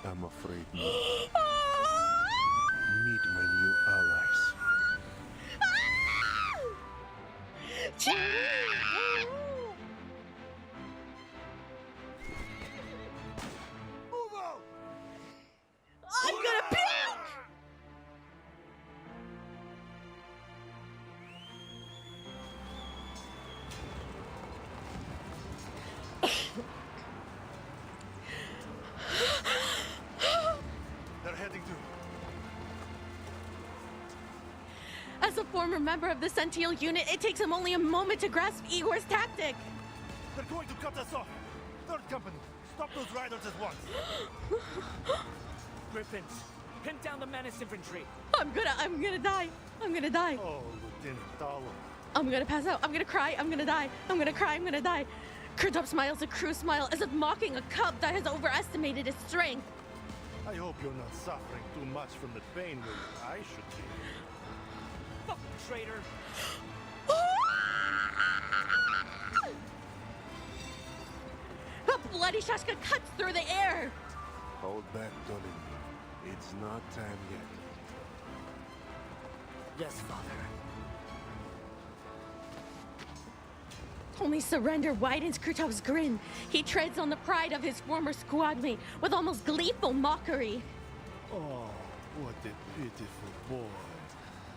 I'm afraid not. Meet my new allies. I'm gonna puke! They're heading to... As a former member of the Sentinel unit, it takes him only a moment to grasp Igor's tactic. They're going to cut us off! Third company, stop those riders at once! Griffins, pin down the Manus infantry. I'm gonna die. I'm gonna die. Oh, Lieutenant Talo. I'm gonna pass out. I'm gonna cry. I'm gonna die. I'm gonna cry. I'm gonna die. Krutov smiles a cruel smile as if mocking a cub that has overestimated its strength. I hope you're not suffering too much from the pain where I should be. Fuck, traitor! A bloody shashka cuts through the air. Hold back, Dolin. It's not time yet. Yes, Father. Only surrender widens Krutov's grin. He treads on the pride of his former squadmate with almost gleeful mockery. Oh, what a pitiful boy.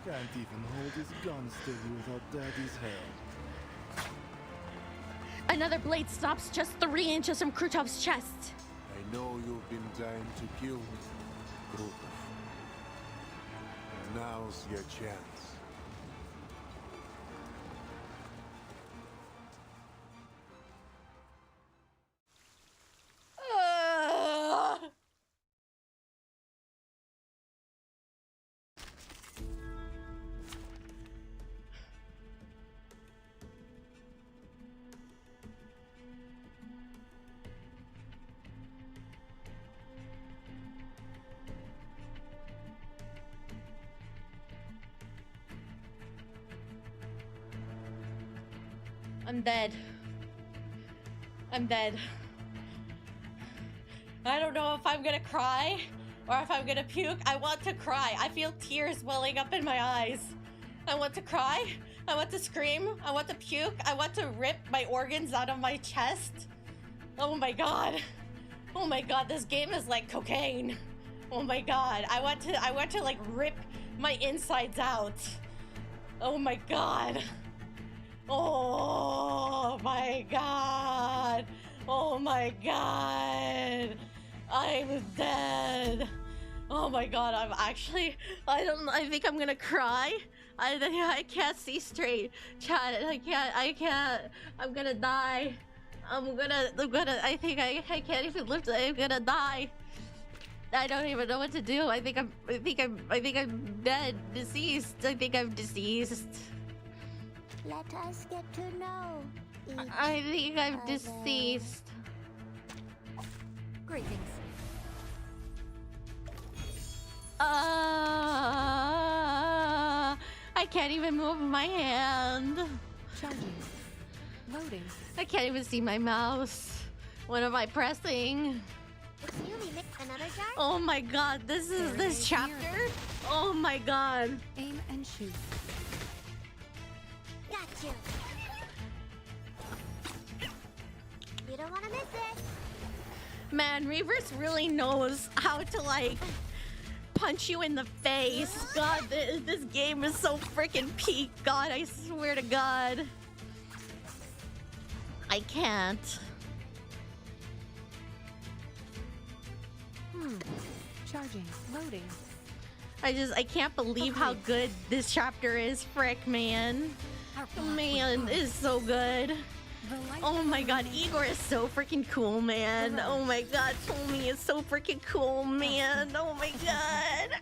Can't even hold his gun steady without Daddy's help. Another blade stops just 3 inches from Krutov's chest. I know you've been dying to kill me, Grupov. Now's your chance. I'm dead. I'm dead. I don't know if I'm gonna cry or if I'm gonna puke. I want to cry. I feel tears welling up in my eyes. I want to cry. I want to scream. I want to puke. I want to rip my organs out of my chest. Oh my god. Oh my god, this game is like cocaine. Oh my god. I want to like rip my insides out. Oh my god. Oh my god. Oh my god. I'm dead. Oh my god, I'm actually, I think I'm gonna cry. I can't see straight. Chat, I can't, I'm gonna die. I think I can't even lift, I'm gonna die. I don't even know what to do. I think I'm dead, deceased. I think I'm deceased. Let us get to know I think I'm deceased. Greetings. I can't even move my hand. Charging. Loading. I can't even see my mouse. What am I pressing? Another jar? Oh my god, this chapter? Oh my god. Aim and shoot. Got you. You don't want to miss it. Man, Reverse really knows how to like punch you in the face. God, this game is so freaking peak. God, I swear to God. I can't. Charging. Loading. I can't believe how good this chapter is, frick, man. Man, it's so good. Oh my god, Igor is so freaking cool, man. Oh my god, Tommy is so freaking cool, man. Oh my god.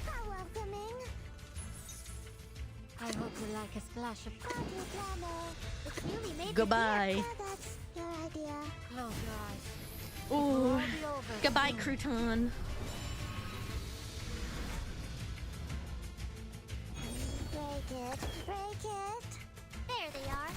How welcoming. I hope you like a splash of party glamour. It's newly made. Goodbye. That's your idea. Close your eyes. Ooh. Goodbye, crouton. Break it. Break it. There they are.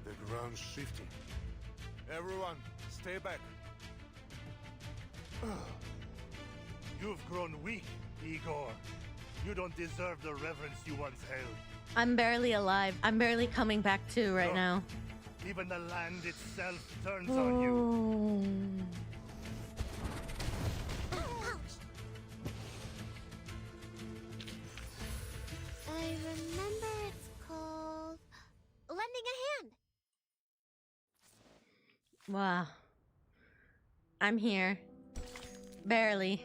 The ground's shifting. Everyone, stay back. You've grown weak, Igor. You don't deserve the reverence you once held. I'm barely alive. I'm barely coming back to right now. Even the land itself turns on you. I remember it's called lending a hand. Wow. I'm here. Barely.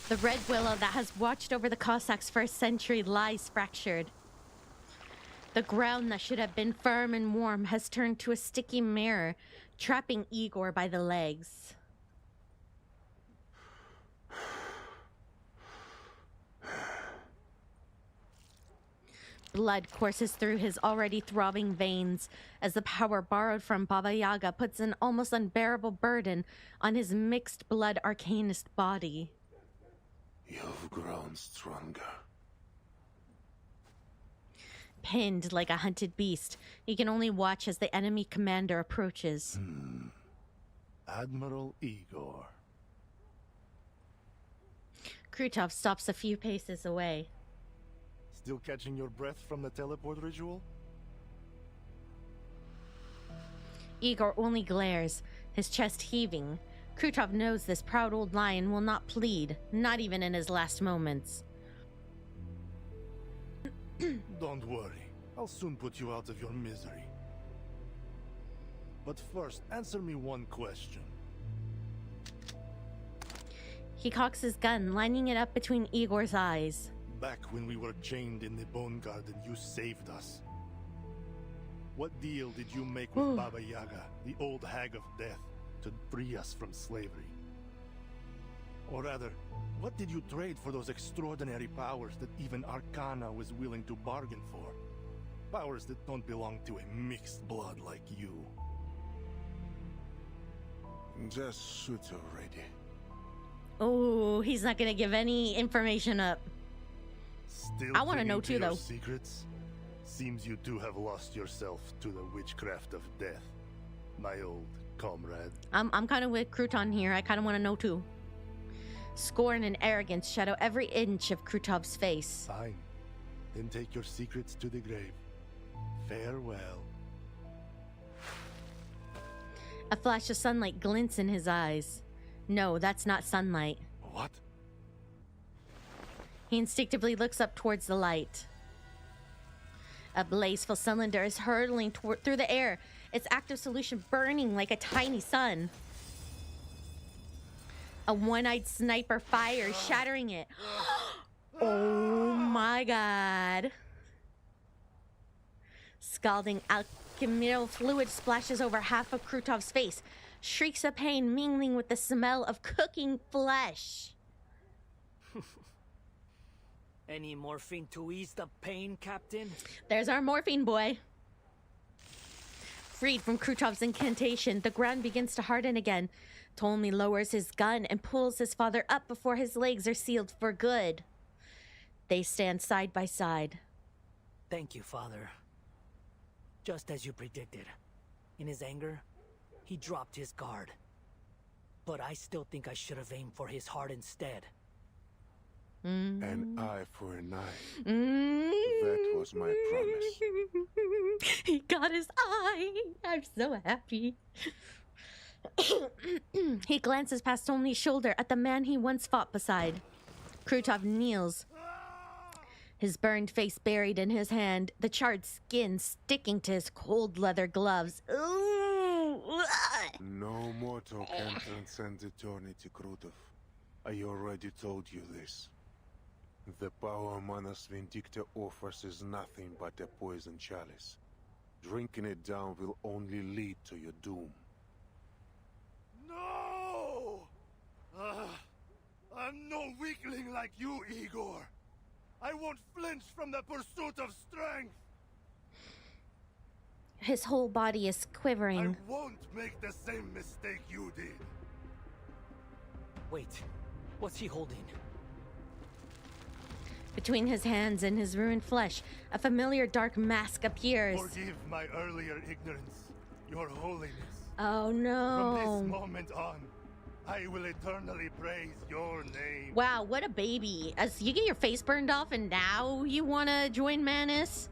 The red willow that has watched over the Cossacks for a century lies fractured. The ground that should have been firm and warm has turned to a sticky mirror, trapping Igor by the legs. Blood courses through his already throbbing veins as the power borrowed from Baba Yaga puts an almost unbearable burden on his mixed blood arcanist body. You've grown stronger. Pinned like a hunted beast, he can only watch as the enemy commander approaches. Admiral Igor. Krutov stops a few paces away. Still catching your breath from the teleport ritual? Igor only glares, his chest heaving. Krutov knows this proud old lion will not plead, not even in his last moments. Don't worry. I'll soon put you out of your misery. But first, answer me one question. He cocks his gun, lining it up between Igor's eyes. Back when we were chained in the Bone Garden, you saved us. What deal did you make with Baba Yaga, the old hag of death, to free us from slavery? Or rather, what did you trade for those extraordinary powers that even Arcana was willing to bargain for? Powers that don't belong to a mixed blood like you. Just shoot already. Oh, he's not gonna give any information up. Still I want to know clinging too, your though. Secrets? Seems you too have lost yourself to the witchcraft of death, my old comrade. I'm kind of with Crouton here. I kind of want to know too. Scorn and arrogance shadow every inch of Krutov's face. Fine. Then take your secrets to the grave. Farewell. A flash of sunlight glints in his eyes. No, that's not sunlight. What? He instinctively looks up towards the light. A blazeful cylinder is hurtling through the air, its active solution burning like a tiny sun. A one-eyed sniper fires, shattering it. Oh my god. Scalding alchemical fluid splashes over half of Krutov's face, shrieks of pain mingling with the smell of cooking flesh. Any morphine to ease the pain, Captain? There's our morphine boy. Freed from Krutov's incantation, the ground begins to harden again. Ptolemy lowers his gun and pulls his father up before his legs are sealed for good. They stand side by side. Thank you, Father. Just as you predicted. In his anger, he dropped his guard. But I still think I should have aimed for his heart instead. An eye for an eye. That was my promise. He got his eye. I'm so happy. He glances past Ptolemy's shoulder at the man he once fought beside. Krutov kneels, his burned face buried in his hand, the charred skin sticking to his cold leather gloves. No mortal can transcend eternity, Krutov. I already told you this. The power Manus Vindicta offers is nothing but a poison chalice. Drinking it down will only lead to your doom. No! I'm no weakling like you, Igor. I won't flinch from the pursuit of strength. His whole body is quivering. I won't make the same mistake you did. Wait, what's he holding? Between his hands and his ruined flesh, a familiar dark mask appears. Forgive my earlier ignorance, Your Holiness. Oh no. From this moment on, I will eternally praise your name. Wow, what a baby. As you get your face burned off and now you want to join Manus?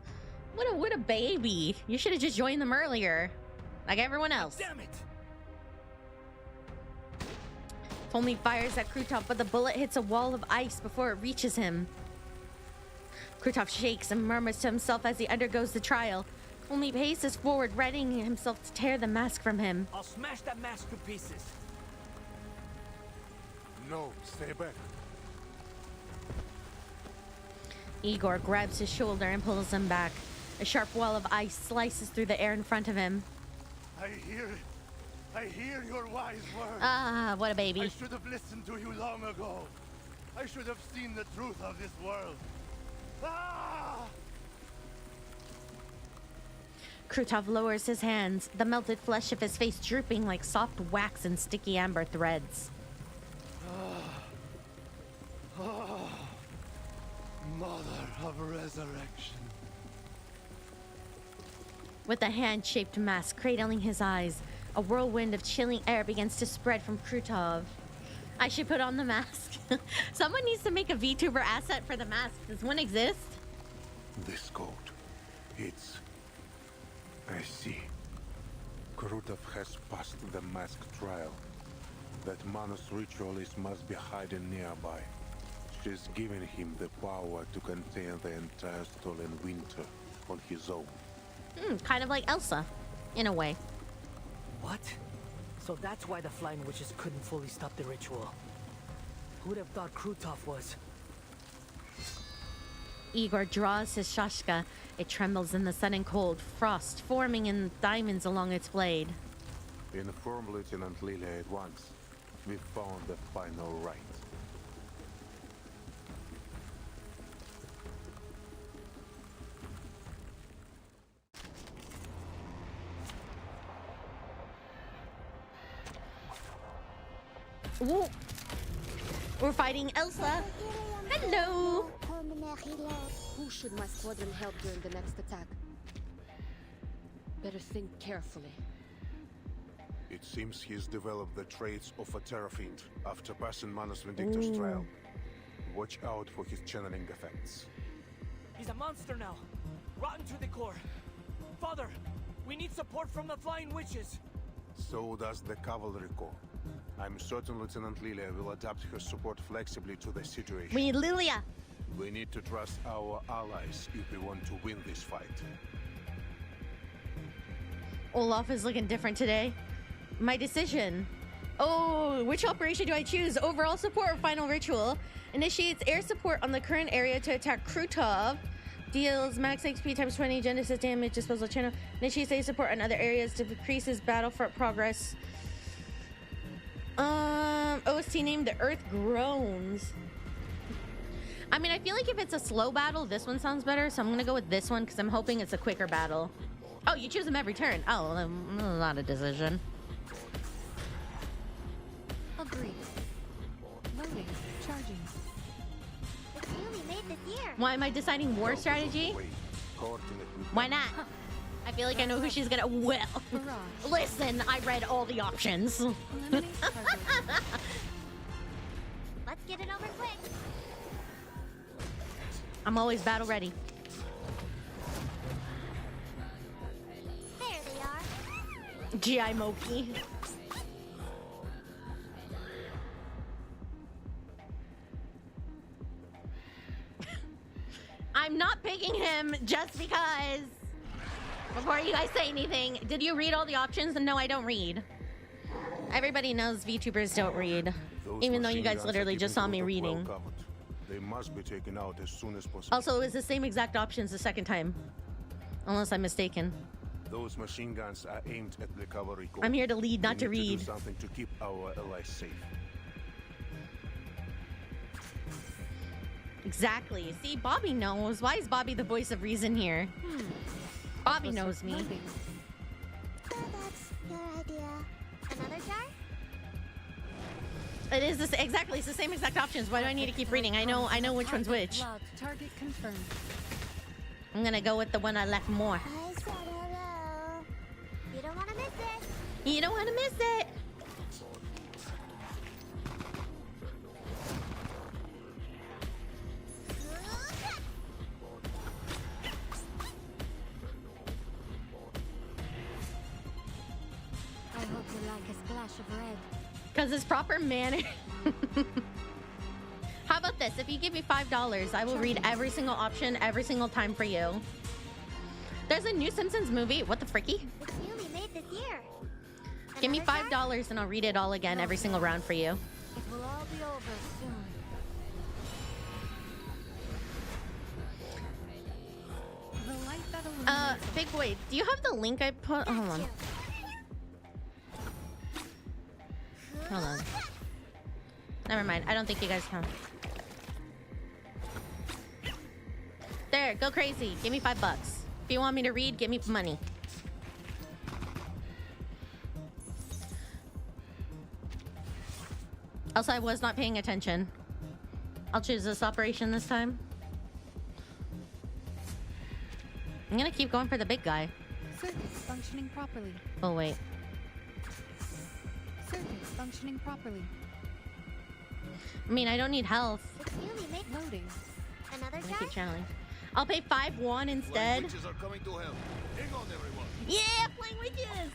What a baby. You should have just joined them earlier. Like everyone else. Damn it! Ptolemy fires at Krutov, but the bullet hits a wall of ice before it reaches him. Krutov shakes and murmurs to himself as he undergoes the trial. Ptolemy paces forward, readying himself to tear the mask from him. I'll smash that mask to pieces. No, stay back. Igor grabs his shoulder and pulls him back. A sharp wall of ice slices through the air in front of him. I hear it. I hear your wise words. Ah, what a baby. I should have listened to you long ago. I should have seen the truth of this world. Ah! Krutov lowers his hands, the melted flesh of his face drooping like soft wax and sticky amber threads. Mother of resurrection. With a hand-shaped mask cradling his eyes, a whirlwind of chilling air begins to spread from Krutov. I should put on the mask. Someone needs to make a VTuber asset for the mask. Does one exist? This code. It's... I see. Krutov has passed the mask trial. That Manos ritualist must be hiding nearby. She's given him the power to contain the entire stolen winter on his own. Kind of like Elsa, in a way. What? So that's why the Flying Witches couldn't fully stop the ritual. Who'd have thought Krutov was? Igor draws his shashka. It trembles in the sudden cold, frost forming in diamonds along its blade. Inform Lieutenant Lilia at once. We've found the final right. Ooh. We're fighting Elsa. Hello. Who should my squadron help during the next attack? Better think carefully. It seems he's developed the traits of a Terra Fiend after passing Manos Vindictor's trial. Watch out for his channeling effects. He's a monster now. Rotten to the core. Father, we need support from the Flying Witches. So does the Cavalry Corps. I'm certain Lieutenant Lilia will adapt her support flexibly to the situation. We need Lilia. We need to trust our allies if we want to win this fight. Olaf is looking different today. My decision. Oh, which operation do I choose? Overall support or final ritual? Initiates air support on the current area to attack Krutov. Deals max XP times 20 Genesis damage, disposal channel. Initiates air support on other areas to decrease his battlefront progress. OST name The Earth Groans. I mean, I feel like if it's a slow battle, this one sounds better, so I'm gonna go with this one because I'm hoping it's a quicker battle. Oh, you choose them every turn. Oh, not a decision. Agreed. Loading. Charging. It's newly made this year. Why am I deciding war strategy? Why not? I feel like I know who she's gonna... Well, listen, I read all the options. Let's get it over quick. I'm always battle ready. There they are. G.I. Moki. I'm not picking him just because. Before you guys say anything, did you read all the options? No, I don't read. Everybody knows VTubers don't read. Even though you guys literally just saw me reading. They must be taken out as soon as possible. Also, it was the same exact options the second time. Unless I'm mistaken. Those machine guns are aimed at the cavalry corps. I'm here to lead, not to read. Do something to keep our allies safe. Exactly. See, Bobby knows. Why is Bobby the voice of reason here? Bobby knows me. So that's your idea. Another jar? It is this exactly. It's the same exact options. Why do I need to keep reading? I know which one's which. Target confirmed. I'm gonna go with the one I left more. I said hello. You don't want to miss it. You don't want to miss it. I hope you like a splash of red. Because it's proper manner. How about this? If you give me $5, I will read every single option every single time for you. There's a new Simpsons movie. What the freaky? It's newly made this year. Give me $5 and I'll read it all again every single round for you. It will all be over soon. The light that Big Boy, do you have the link I put? Hold on. Hold on. Never mind. I don't think you guys can. There, go crazy. Give me $5. If you want me to read, give me money. Also, I was not paying attention. I'll choose this operation this time. I'm gonna keep going for the big guy. Circuits functioning properly. Oh, wait. Circuits functioning properly. I mean, I don't need health. Loading. Another Let me jar? keep channeling. I'll pay 5-1 instead. Witches are coming to help. Hang on, everyone. Yeah, playing witches.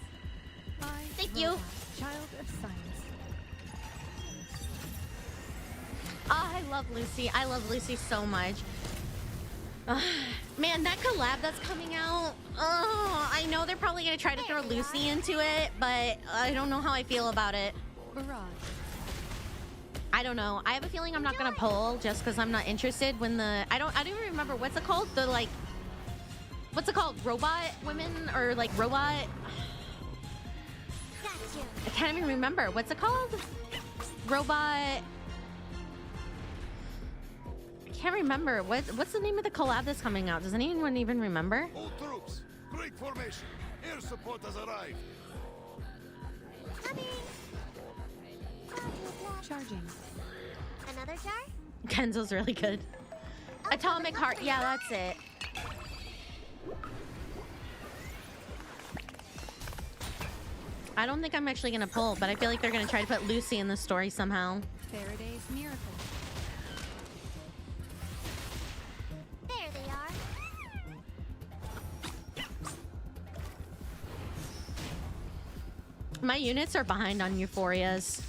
Thank you. Child of science. Oh, I love Lucy. I love Lucy so much. Man, that collab that's coming out. Oh, I know they're probably gonna try to throw Lucy into it, but I don't know how I feel about it. Barrage. I don't know. I have a feeling I'm not gonna pull just because I'm not interested. When the I don't even remember what's it called. The like, what's it called? Robot women or like robot? I can't even remember. What's it called? Robot. I can't remember. What's the name of the collab that's coming out? Does anyone even remember? All troops, break formation. Air support has arrived. Charging. Another jar? Kenzo's really good. Atomic Heart. Yeah, that's it. I don't think I'm actually gonna pull, but I feel like they're gonna try to put Lucy in the story somehow. Faraday's miracle. There they are. My units are behind on Euphorias.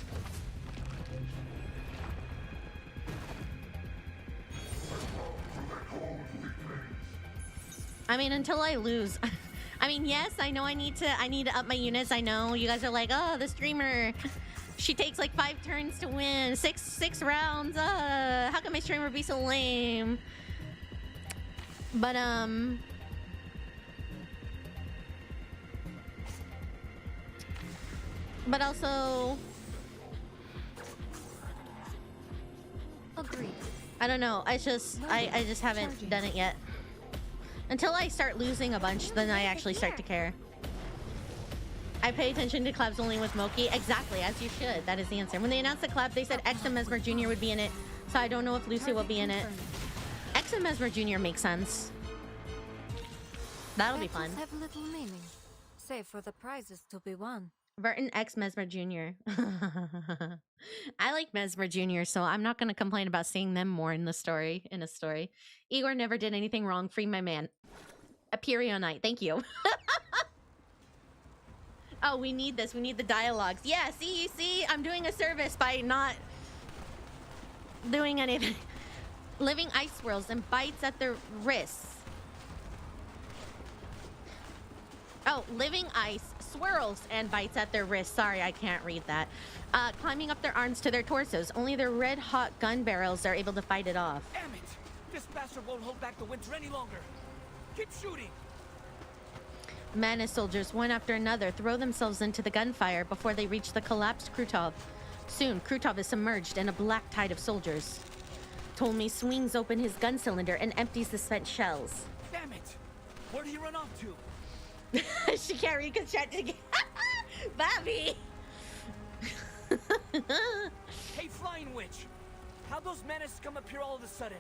I mean, until I lose. I mean, yes, I know I need to up my units. I know you guys are like, oh, the streamer, she takes like 5 turns to win, six rounds. How can my streamer be so lame? But also, Agreed. I don't know. I just haven't done it yet. Until I start losing a bunch, then I actually start to care. I pay attention to collabs only with Moki. Exactly, as you should. That is the answer. When they announced the collab, they said X and Mesmer Jr. would be in it. So I don't know if Lucy will be in it. X and Mesmer Jr. makes sense. That'll be fun. Have little meaning, save for the prizes to be won. Burton X Mesmer Jr. I like Mesmer Jr., so I'm not going to complain about seeing them more in a story. Igor never did anything wrong. Free my man. Apirionite. Thank you. Oh, we need this. We need the dialogues. Yeah, see? I'm doing a service by not doing anything. Living ice swirls and bites at their wrists. Oh, living ice swirls and bites at their wrists. Sorry, I can't read that. Climbing up their arms to their torsos. Only their red-hot gun barrels are able to fight it off. Damn it! This bastard won't hold back the winter any longer. Keep shooting! Men as soldiers, one after another, throw themselves into the gunfire before they reach the collapsed Krutov. Soon, Krutov is submerged in a black tide of soldiers. Ptolemy swings open his gun cylinder and empties the spent shells. Damn it! Where'd he run off to? Shikari constructed. Bobby! Hey, Flying Witch! How'd those menaces come up here all of a sudden?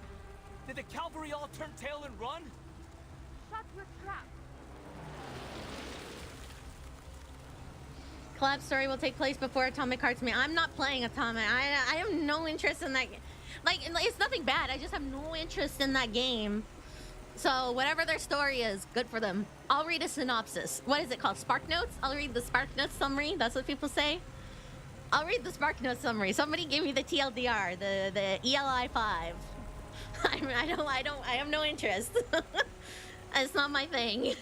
Did the cavalry all turn tail and run? Shut your trap. Collab story will take place before Atomic Hearts Me. I'm not playing Atomic. I have no interest in that. Like, it's nothing bad. I just have no interest in that game. So whatever their story is, good for them. I'll read a synopsis. What is it called? Spark Notes? I'll read the Spark Notes summary. That's what people say. I'll read the Spark Notes summary. Somebody give me the TLDR, the ELI 5. I have no interest. It's not my thing.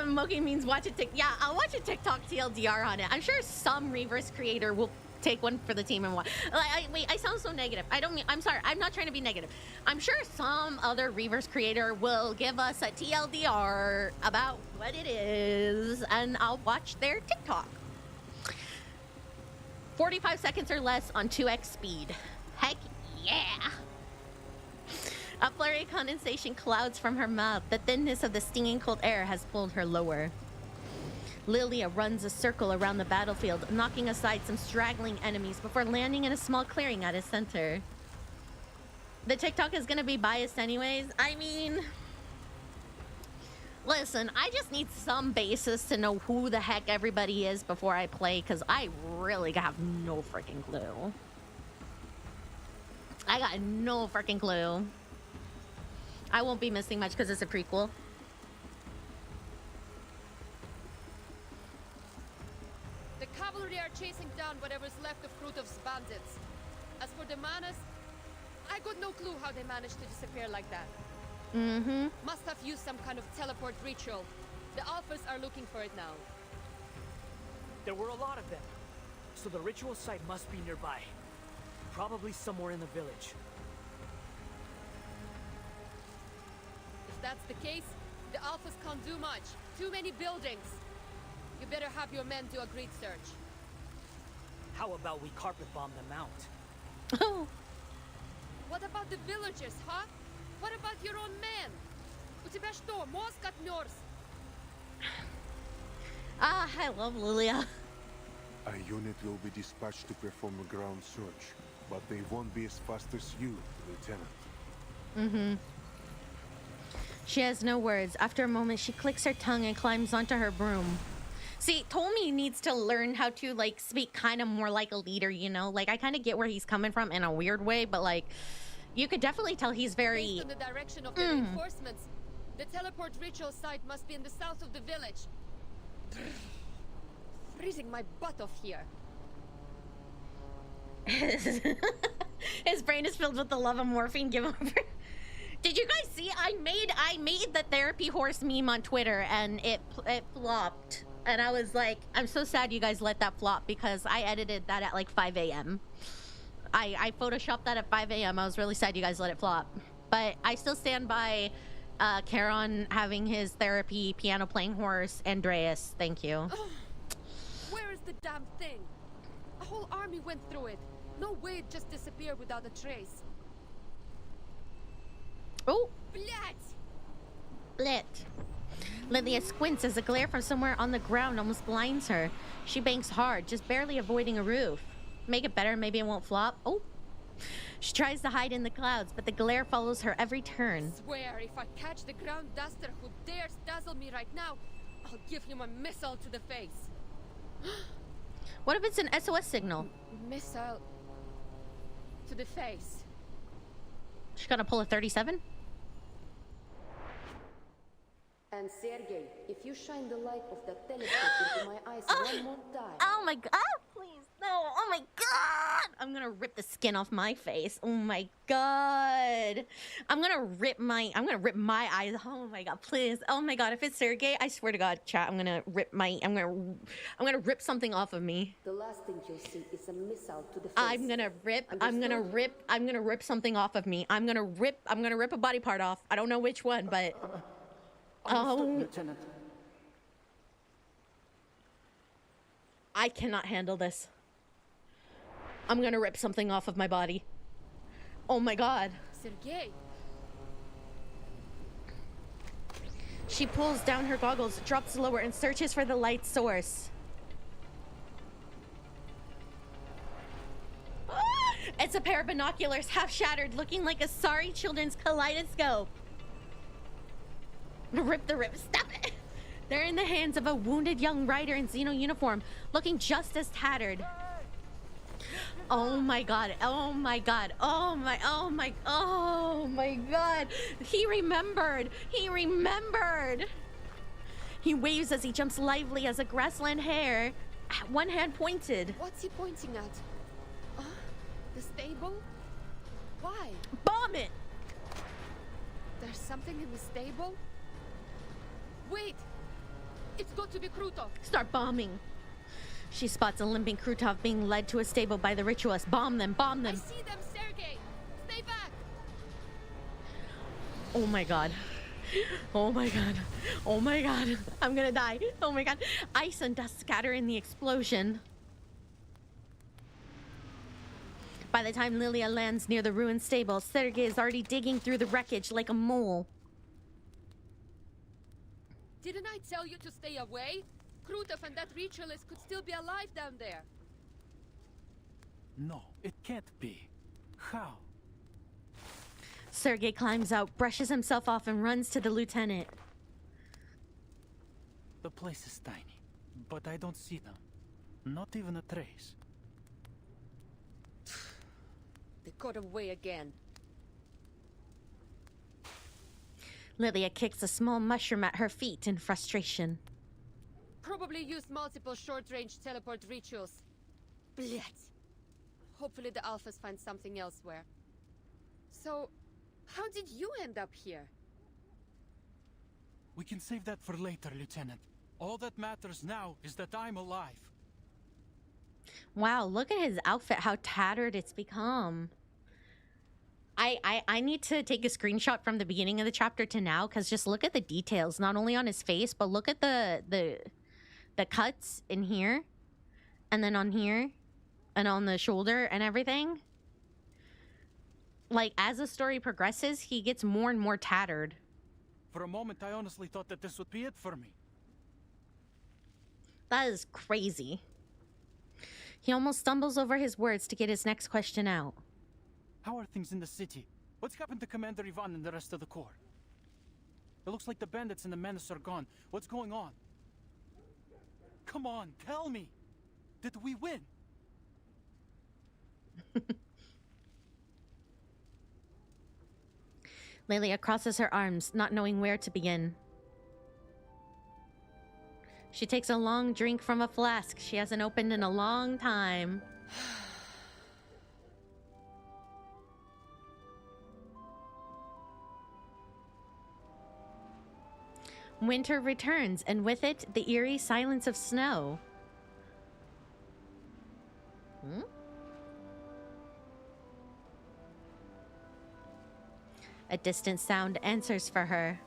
Moki means watch a TikTok. Yeah, I'll watch a TikTok TLDR on it. I'm sure some Reverse creator will take one for the team and watch. Wait, I sound so negative. I'm sorry. I'm not trying to be negative. I'm sure some other Reverse creator will give us a TLDR about what it is, and I'll watch their TikTok. 45 seconds or less on 2x speed. Heck yeah! A flurry of condensation clouds from her mouth. The thinness of the stinging cold air has pulled her lower. Lilia runs a circle around the battlefield, knocking aside some straggling enemies before landing in a small clearing at its center. The TikTok is gonna be biased anyways. I mean, Listen, I just need some basis to know who the heck everybody is before I play, because I really have no freaking clue. I got no freaking clue. I won't be missing much because it's a prequel. The cavalry are chasing down whatever's left of Krutov's bandits. As for the Manas, I got no clue how they managed to disappear like that. Mm-hmm. Must have used some kind of teleport ritual. The Alphas are looking for it now. There were a lot of them, so the ritual site must be nearby. Probably somewhere in the village. If that's the case, the Alphas can't do much. Too many buildings. You better have your men do a grid search. How about we carpet bomb them out? Oh. What about the villagers, huh? What about your own men? У тебя что, мозг отмёрз? Ah, I love Lilia. A unit will be dispatched to perform a ground search, but they won't be as fast as you, Lieutenant. Mm-hmm. She has no words. After a moment, she clicks her tongue and climbs onto her broom. See, Tomi needs to learn how to, like, speak kind of more like a leader, you know? Like, I kind of get where he's coming from in a weird way, but, like, you could definitely tell he's very... Based on the direction of the reinforcements, the teleport ritual site must be in the south of the village. Freezing my butt off here. His brain is filled with the love of morphine. Give him. Did you guys see? I made the therapy horse meme on Twitter, and it flopped. And I was like, I'm so sad you guys let that flop because I edited that at like 5 a.m. I photoshopped that at 5 a.m. I was really sad you guys let it flop. But I still stand by Charon having his therapy piano playing horse. Andreas, thank you. Where is the damn thing? A whole army went through it. No way it just disappeared without a trace. Oh! Blять! Blit. Lilia squints as a glare from somewhere on the ground almost blinds her. She banks hard, just barely avoiding a roof. Make it better, maybe it won't flop. Oh! She tries to hide in the clouds, but the glare follows her every turn. I swear, if I catch the ground duster who dares dazzle me right now, I'll give him a missile to the face. What if it's an SOS signal? Missile to the face. She's gonna pull a 37? And Sergei, if you shine the light of that telescope into my eyes one more time. Oh my god, please, no, oh my god! I'm gonna rip the skin off my face. Oh my god. I'm gonna rip my eyes. Oh my god, please. Oh my god, if it's Sergei, I swear to god, chat, I'm gonna rip something off of me. The last thing you'll see is a missile to the face. I'm gonna rip something off of me. I'm gonna rip a body part off. I don't know which one, but Lieutenant. I cannot handle this. I'm gonna rip something off of my body. Oh my god. Sergei. She pulls down her goggles, drops lower, and searches for the light source. It's a pair of binoculars, half shattered, looking like a sorry children's kaleidoscope. Rip the rip. Stop it. They're in the hands of a wounded young rider in Xeno uniform, looking just as tattered. Oh my god. Oh my god. Oh my god. He remembered. He remembered. He waves as he jumps lively as a grassland hare, one hand pointed. What's he pointing at? The stable? Why? Bomb it! There's something in the stable? Wait! It's got to be Krutov! Start bombing. She spots a limping Krutov being led to a stable by the ritualist. Bomb them, bomb them. I see them, Sergei! Stay back! Oh my god. Oh my god. Oh my god. I'm gonna die. Oh my god. Ice and dust scatter in the explosion. By the time Lilia lands near the ruined stable, Sergei is already digging through the wreckage like a mole. Didn't I tell you to stay away? Krutov and that ritualist could still be alive down there. No, it can't be. How? Sergei climbs out, brushes himself off, and runs to the lieutenant. The place is tiny, but I don't see them. Not even a trace. They got away again. Lilia kicks a small mushroom at her feet in frustration. Probably used multiple short-range teleport rituals. Blech. Hopefully the Alphas find something elsewhere. So, how did you end up here? We can save that for later, Lieutenant. All that matters now is that I'm alive. Wow, look at his outfit, how tattered it's become. I need to take a screenshot from the beginning of the chapter to now, because just look at the details, not only on his face, but look at the cuts in here, and then on here, and on the shoulder and everything. Like, as the story progresses, he gets more and more tattered. For a moment, I honestly thought that this would be it for me. That is crazy. He almost stumbles over his words to get his next question out. How are things in the city? What's happened to Commander Ivan and the rest of the Corps? It looks like the bandits and the menace are gone. What's going on? Come on, tell me! Did we win? Lilia crosses her arms, not knowing where to begin. She takes a long drink from a flask she hasn't opened in a long time. Winter returns, and with it, the eerie silence of snow. A distant sound answers for her.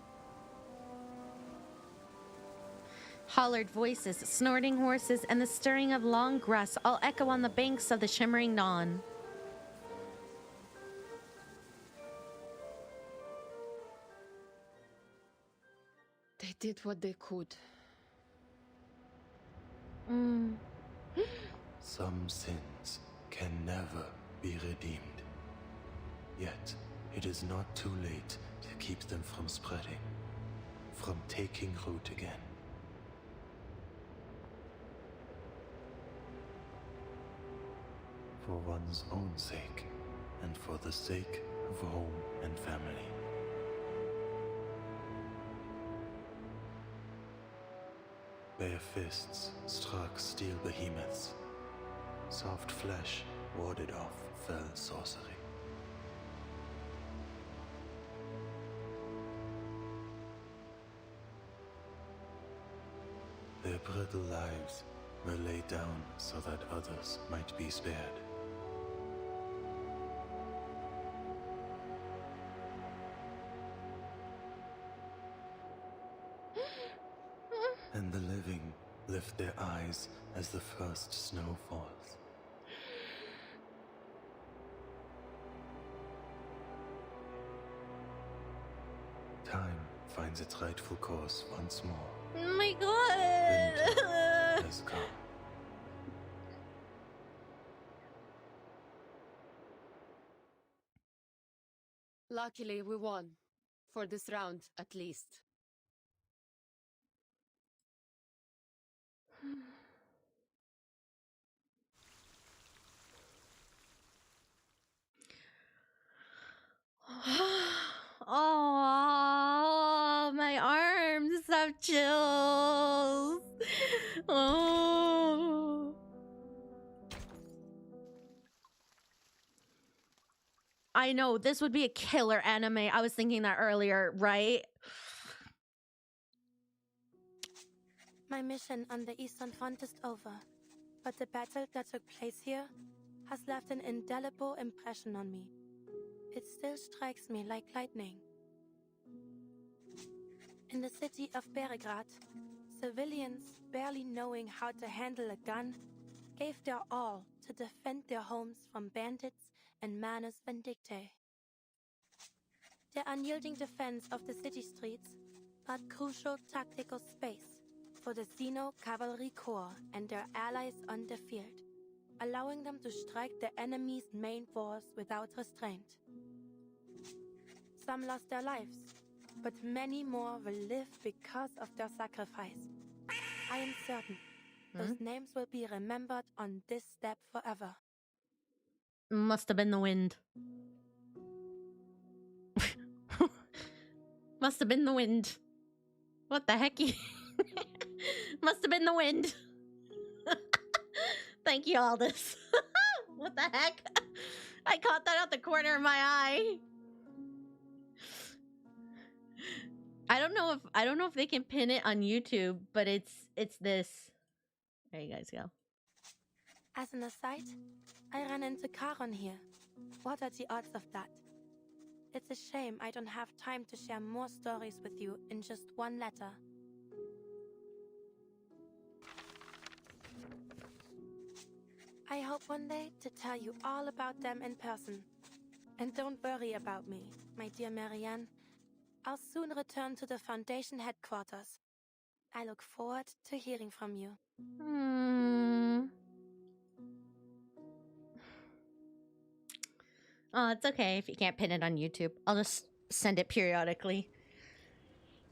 Hollered voices, snorting horses, and the stirring of long grass all echo on the banks of the shimmering dawn. They did what they could. Some sins can never be redeemed. Yet, it is not too late to keep them from spreading, from taking root again. For one's own sake, and for the sake of home and family. Bare fists struck steel behemoths. Soft flesh warded off fell sorcery. Their brittle lives were laid down so that others might be spared. And the living lift their eyes as the first snow falls. Time finds its rightful course once more. Oh my god! Winter has come. Luckily, we won. For this round, at least. Oh, my arms have chills. Oh. I know, this would be a killer anime. I was thinking that earlier, right? My mission on the Eastern Front is over, but the battle that took place here has left an indelible impression on me. It still strikes me like lightning. In the city of Beregrad, civilians, barely knowing how to handle a gun, gave their all to defend their homes from bandits and Manus Vindictae. Their unyielding defense of the city streets brought crucial tactical space for the Xeno Cavalry Corps and their allies on the field, allowing them to strike the enemy's main force without restraint. Some lost their lives, but many more will live because of their sacrifice. I am certain those names will be remembered on this step forever. Must have been the wind. Must have been the wind. What the heck? Must have been the wind. Thank you, Aldous. What the heck? I caught that out the corner of my eye. I don't know if they can pin it on YouTube, but it's this. There you guys go. As an aside, I ran into Charon here. What are the odds of that? It's a shame I don't have time to share more stories with you in just one letter. I hope one day to tell you all about them in person. And don't worry about me, my dear Marianne. I'll soon return to the Foundation headquarters. I look forward to hearing from you. Oh, it's okay if you can't pin it on YouTube. I'll just send it periodically.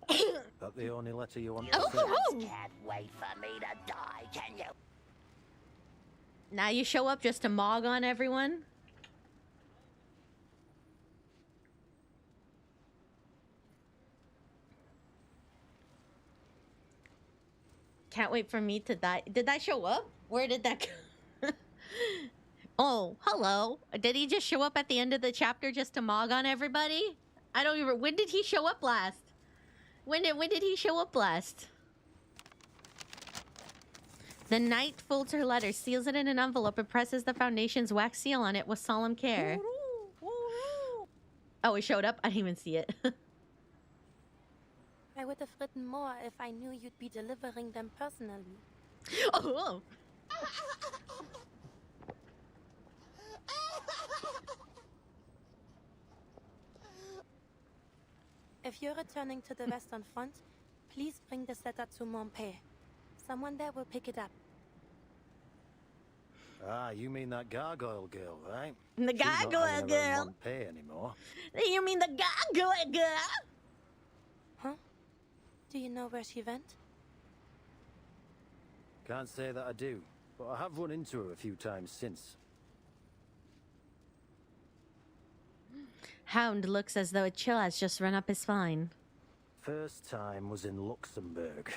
That the only letter you want? You just can't wait for me to die, can you? Now you show up just to mog on everyone? Can't wait for me to die. Did that show up? Where did that go? Oh, hello. Did he just show up at the end of the chapter just to mog on everybody? I don't even... When did he show up last? When did he show up last? The knight folds her letter, seals it in an envelope, and presses the Foundation's wax seal on it with solemn care. Oh, it showed up? I didn't even see it. I would have written more if I knew you'd be delivering them personally. Oh! If you're returning to the Western Front, please bring this letter to Montpellier. Someone there will pick it up. Ah, you mean that gargoyle girl, right? The gargoyle girl. Won't pay anymore. You mean the gargoyle girl? Huh? Do you know where she went? Can't say that I do, but I have run into her a few times since. Hound looks as though a chill has just run up his spine. First time was in Luxembourg.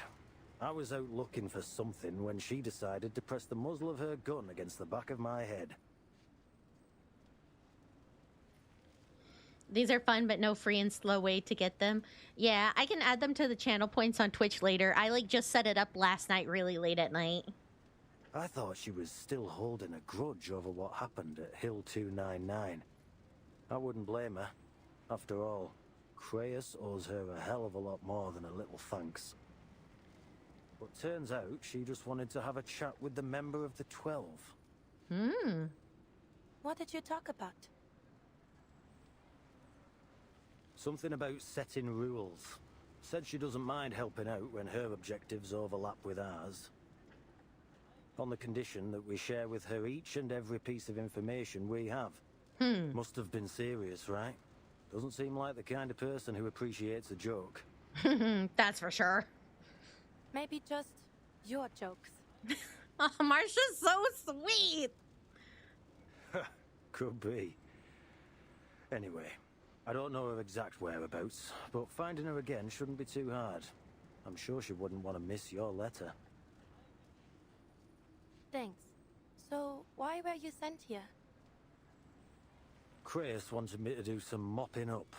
I was out looking for something when she decided to press the muzzle of her gun against the back of my head. These are fun, but no free and slow way to get them. Yeah, I can add them to the channel points on Twitch later. I just set it up last night really late at night. I thought she was still holding a grudge over what happened at Hill 299. I wouldn't blame her. After all, Creus owes her a hell of a lot more than a little thanks. But turns out she just wanted to have a chat with the member of the 12. What did you talk about? Something about setting rules. Said she doesn't mind helping out when her objectives overlap with ours. On the condition that we share with her each and every piece of information we have. Must have been serious, right? Doesn't seem like the kind of person who appreciates a joke. That's for sure. Maybe just your jokes. Oh, Marsha's so sweet. Could be. Anyway, I don't know her exact whereabouts, but finding her again shouldn't be too hard. I'm sure she wouldn't want to miss your letter. Thanks. So, why were you sent here? Creus wanted me to do some mopping up.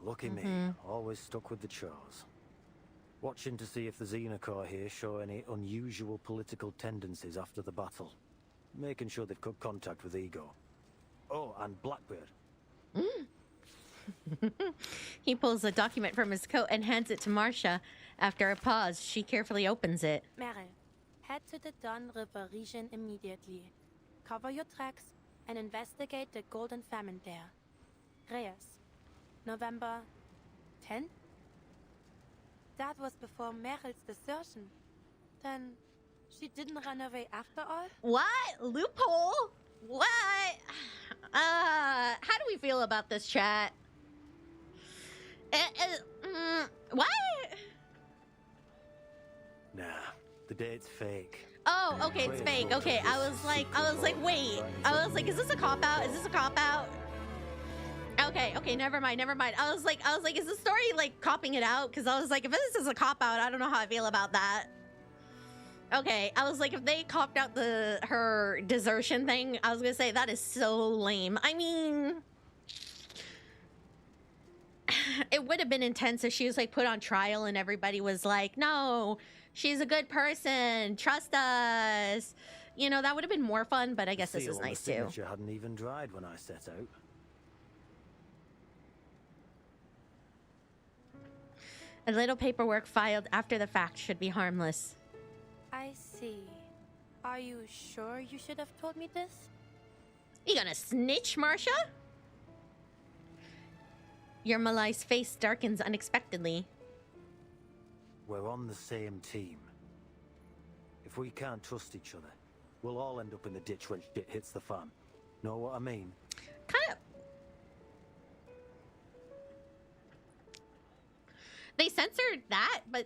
Lucky me, always stuck with the chores. Watching to see if the Xenocore here show any unusual political tendencies after the battle. Making sure they've cut contact with Ego. Oh, and Blackbird. He pulls a document from his coat and hands it to Marcia. After a pause, she carefully opens it. Meryl, head to the Don River region immediately. Cover your tracks and investigate the Golden Famine there. Reyes, November 10th? That was before Meryl's desertion. Then she didn't run away after all? What? Loophole? What? How do we feel about this, chat? What? Nah, The date's fake. Oh, okay, it's fake. Okay, I was like, wait. I was like, is this a cop-out? Is this a cop-out? Okay, never mind. I was like, is the story like copping it out? Because I was like, if this is a cop-out, I don't know how I feel about that. Okay, I was like, if they copped out her desertion thing, I was gonna say that is so lame. I mean, it would have been intense if she was like put on trial and everybody was like, no, she's a good person, trust us. You know, that would have been more fun, but I guess this is nice too. The signature hadn't even dried when I set out. A little paperwork filed after the fact should be harmless. I see. Are you sure you should have told me this? You gonna snitch, Marcia? Your Malai's face darkens unexpectedly. We're on the same team. If we can't trust each other, we'll all end up in the ditch when shit hits the fan. Know what I mean? Kind of. They censored that, but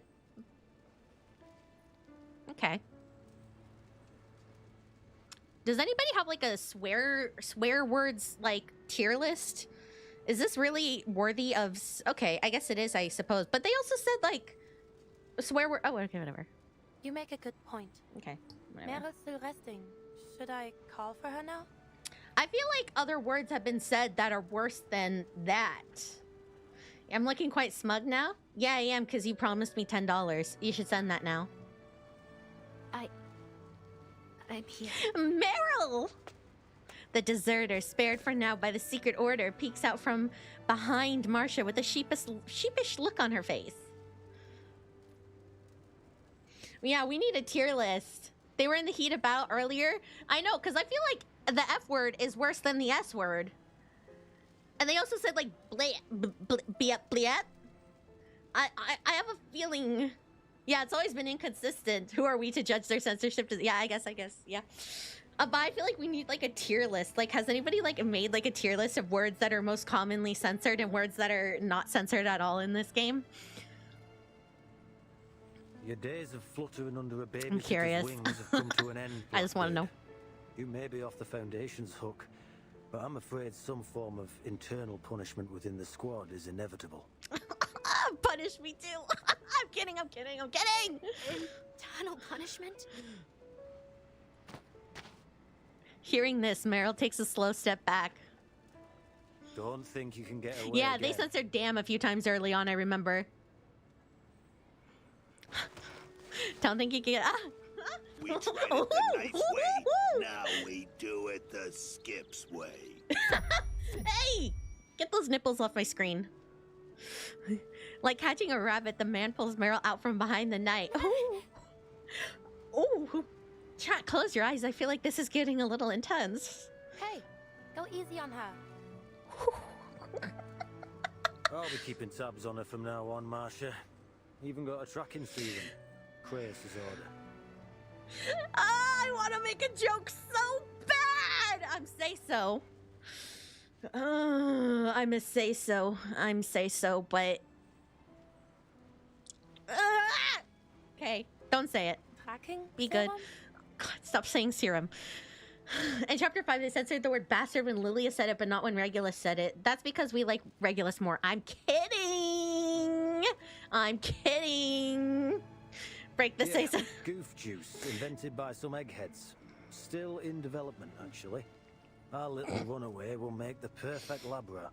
okay. Does anybody have like a swear words like tier list? Is this really worthy of? Okay, I guess it is, I suppose. But they also said like swear word. Oh, okay, whatever. You make a good point. Okay, whatever. Meryl's still resting. Should I call for her now? I feel like other words have been said that are worse than that. I'm looking quite smug now. Yeah, I am, because you promised me $10. You should send that now. I'm here. Meryl! The deserter, spared for now by the secret order, peeks out from behind Marcia with a sheepish look on her face. Yeah, we need a tier list. They were in the heat of battle earlier. I know, because I feel like the F word is worse than the S word. And they also said like bliat. I have a feeling. Yeah, it's always been inconsistent. Who are we to judge their censorship? Yeah, I guess, yeah. But I feel like we need like a tier list. Like, has anybody like made like a tier list of words that are most commonly censored and words that are not censored at all in this game? Your days of fluttering under a baby's wings have come to an end. I just want to know. You may be off the Foundation's hook, but I'm afraid some form of internal punishment within the squad is inevitable. Punish me too. I'm kidding. Internal punishment? Hearing this, Meryl takes a slow step back. Don't think you can get away Yeah, again. they censored damn a few times early on, I remember. Don't think you can get... We tried it the nice way. Now we do it the Skip's way. Hey! Get those nipples off my screen. Like catching a rabbit, the man pulls Meryl out from behind the night. Ooh. Chat, close your eyes. I feel like this is getting a little intense. Hey, go easy on her. I'll be keeping tabs on her from now on, Marcia. Even got a tracking season. Kratos' order. I want to make a joke so bad. I'm say so. I'm a say so. I'm say so, but okay, don't say it. Tracking? Be good. God, stop saying serum. In chapter 5, they censored the word bastard when Lilia said it, but not when Regulus said it. That's because we like Regulus more. I'm kidding. Break the say so. Goof juice, invented by some eggheads. Still in development, actually. Our little runaway will make the perfect lab rat.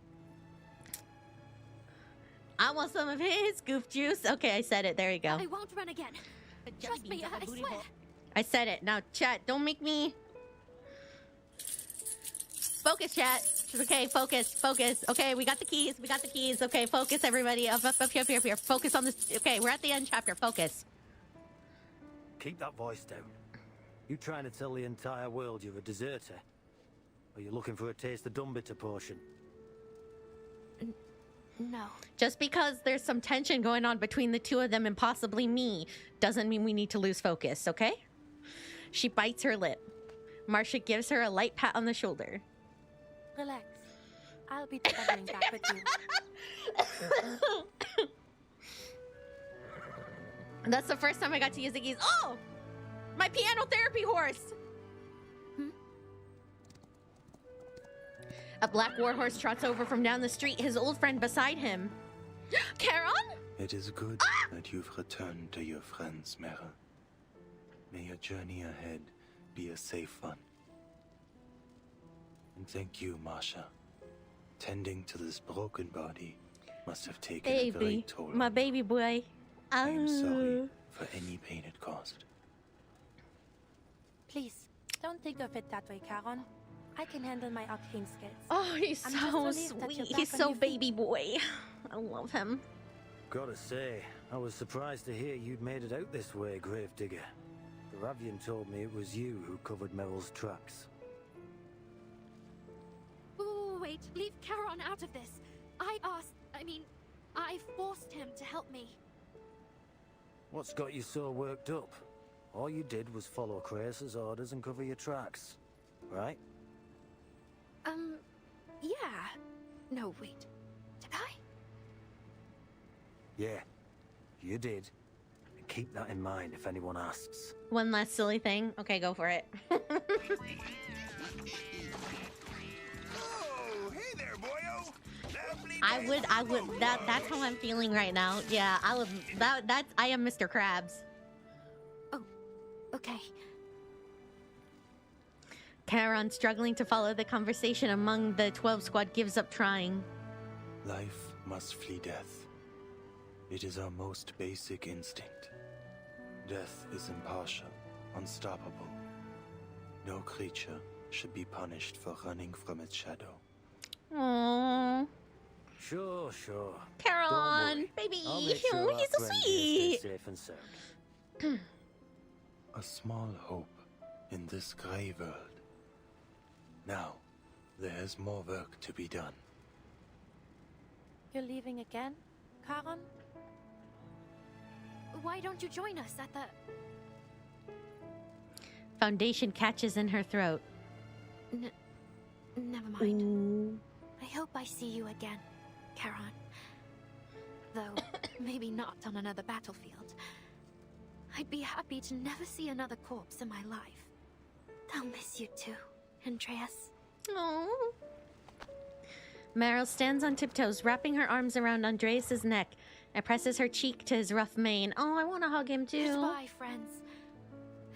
I want some of his goof juice. Okay, I said it. There you go. I won't run again. Trust me, I swear. I said it. Now, chat, don't make me... Focus, chat. Okay, focus. Okay, we got the keys. Okay, focus, everybody. Up here. Focus on this. Okay, we're at the end chapter. Focus. Keep that voice down. You trying to tell the entire world you're a deserter? Or you looking for a taste of Dumbitter portion? No. Just because there's some tension going on between the two of them and possibly me doesn't mean we need to lose focus, okay? She bites her lip. Marcia gives her a light pat on the shoulder. Relax. I'll be traveling back with you. That's the first time I got to use the keys. Oh! My piano therapy horse! A black warhorse trots over from down the street, his old friend beside him. Charon? It is good that you've returned to your friends, Mera. May your journey ahead be a safe one. And thank you, Masha. Tending to this broken body must have taken a very toll. My baby boy. I am sorry for any pain it caused. Please, don't think of it that way, Charon. I can handle my arcane skills. Oh, he's I'm so just relieved that you're sweet. back He's on so your feet. baby boy. I love him. Gotta say, I was surprised to hear you'd made it out this way, Gravedigger. The Ravian told me it was you who covered Meryl's tracks. Ooh, wait, leave Charon out of this. I forced him to help me. What's got you so worked up? All you did was follow Krasus' orders and cover your tracks, right? Yeah. No, wait. Did I? Yeah, you did. And keep that in mind if anyone asks. One last silly thing. Okay, go for it. Oh, hey there, boyo. I would, that's how I'm feeling right now. Yeah, I would, I am Mr. Krabs. Okay. Charon, struggling to follow the conversation among the 12 squad, gives up trying. Life must flee death. It is our most basic instinct. Death is impartial, unstoppable. No creature should be punished for running from its shadow. Aww. Sure. Charon, baby. I'll make sure He's so our friend here sweet. stays safe and sound. A small hope in this grey world. Now, there's more work to be done. You're leaving again, Charon? Why don't you join us at the... Foundation catches in her throat. Never mind. I hope I see you again, Charon. Though, maybe not on another battlefield. I'd be happy to never see another corpse in my life. I'll miss you too, Andreas. Aww. Meryl stands on tiptoes, wrapping her arms around Andreas' neck and presses her cheek to his rough mane. Oh, I want to hug him too. Goodbye, friends.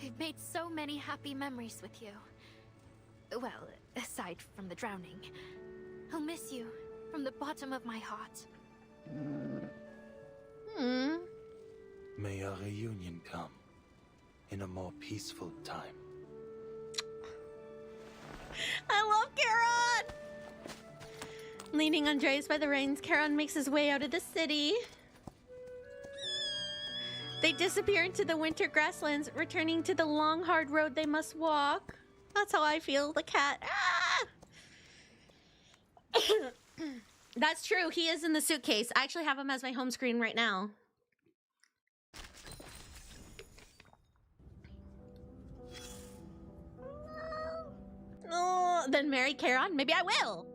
I've made so many happy memories with you. Well, aside from the drowning. I'll miss you from the bottom of my heart. May our reunion come in a more peaceful time. I love Charon! Leaning Andreas by the reins, Charon makes his way out of the city. They disappear into the winter grasslands, returning to the long, hard road they must walk. That's how I feel, the cat. Ah! That's true, he is in the suitcase. I actually have him as my home screen right now. Oh, then marry Charon? Maybe I will.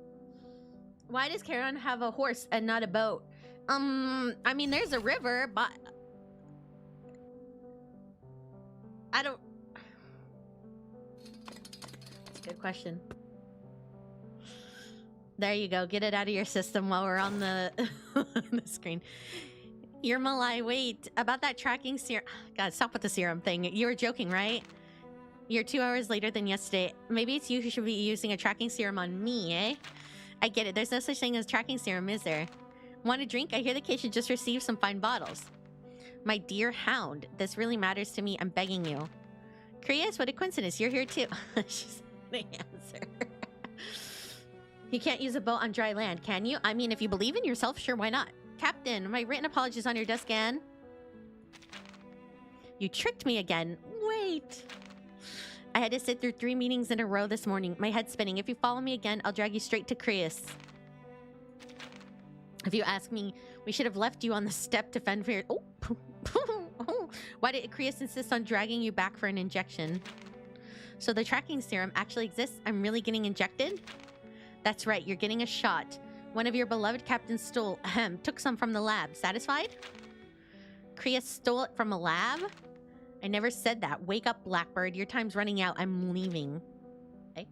Why does Charon have a horse and not a boat? I mean, there's a river, but... I don't... That's a good question. There you go. Get it out of your system while we're on the, the screen. You're Malai. Wait, about that tracking serum... God, stop with the serum thing. You were joking, right? You're 2 hours later than yesterday. Maybe it's you who should be using a tracking serum on me, eh? I get it. There's no such thing as tracking serum, is there? Want a drink? I hear the kid should just receive some fine bottles. My dear hound, this really matters to me. I'm begging you. Krias, what a coincidence. You're here too. She's the answer. You can't use a boat on dry land, can you? I mean, if you believe in yourself, sure, why not? Captain, my written apologies on your desk, Anne. You tricked me again. Wait. I had to sit through 3 meetings in a row this morning. My head's spinning. If you follow me again, I'll drag you straight to Krias. If you ask me, we should have left you on the step to fend for your... Oh. Why did Krias insist on dragging you back for an injection? So the tracking serum actually exists? I'm really getting injected? That's right, you're getting a shot. One of your beloved captains took some from the lab. Satisfied? Krias stole it from a lab? I never said that. Wake up, Blackbird. Your time's running out. I'm leaving. Okay.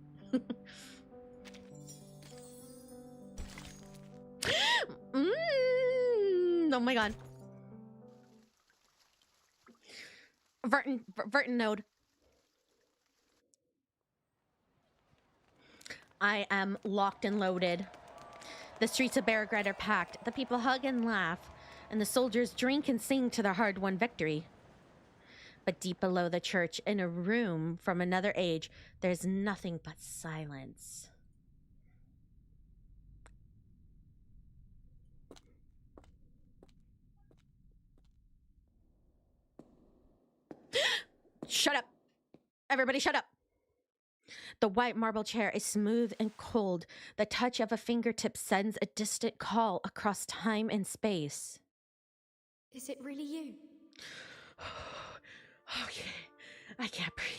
Oh my god. Verton node. I am locked and loaded. The streets of Beregrad are packed. The people hug and laugh, and the soldiers drink and sing to their hard-won victory. But deep below the church, in a room from another age, there's nothing but silence. Shut up! Everybody shut up! The white marble chair is smooth and cold. The touch of a fingertip sends a distant call across time and space. Is it really you? Okay. I can't breathe.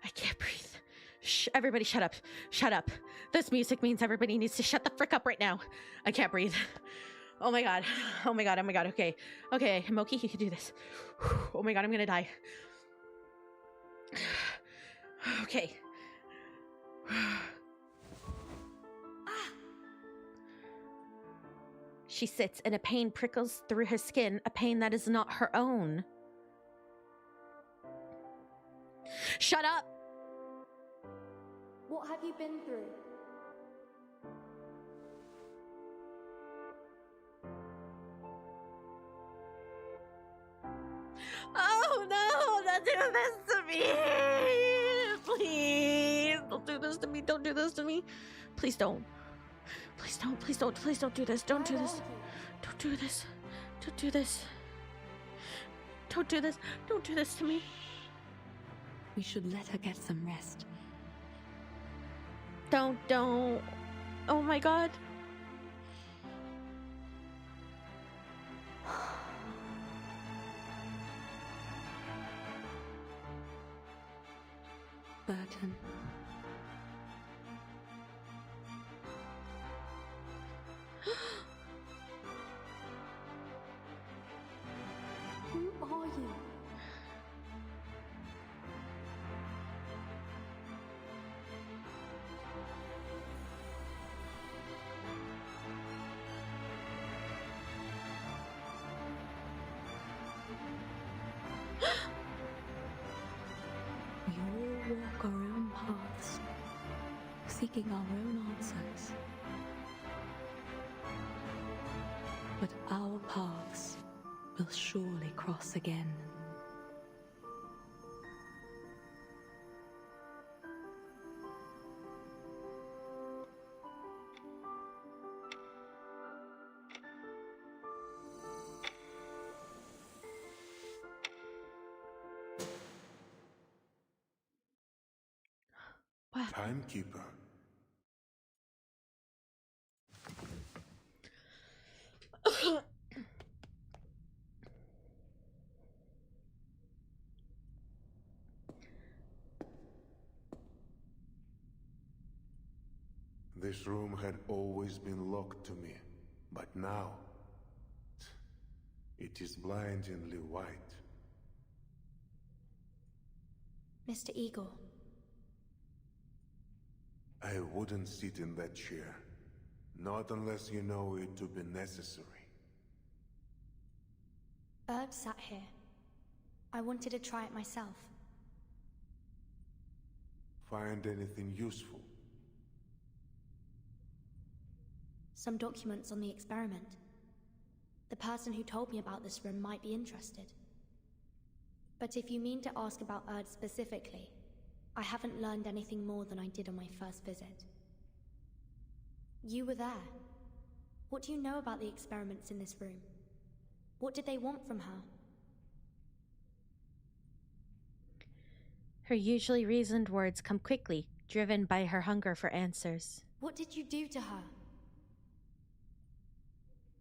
I can't breathe. Shh, everybody shut up. Shut up. This music means everybody needs to shut the frick up right now. I can't breathe. Oh my god. Oh my god. Oh my god. Okay. Okay, Moki, you can do this. Oh my god, I'm gonna die. Okay. She sits and a pain prickles through her skin, a pain that is not her own. Shut up! What have you been through? Oh no! Don't do this to me! Please! Don't do this to me! Don't do this to me! Please don't. Please don't. Please don't. Please don't do this. Don't do this. Don't do this. Don't do this. Don't do this. Don't do this to me. We should let her get some rest. Don't. Oh my god. Burton. Who are you? We all walk our own paths, seeking our own answers. But our paths will surely cross again. Timekeeper. This room had always been locked to me, but now it is blindingly white. Mr. Eagle. I wouldn't sit in that chair, not unless you know it to be necessary. Erd sat here. I wanted to try it myself. Find anything useful? Some documents on the experiment. The person who told me about this room might be interested. But if you mean to ask about Erd specifically, I haven't learned anything more than I did on my first visit. You were there. What do you know about the experiments in this room? What did they want from her? Her usually reasoned words come quickly, driven by her hunger for answers. What did you do to her?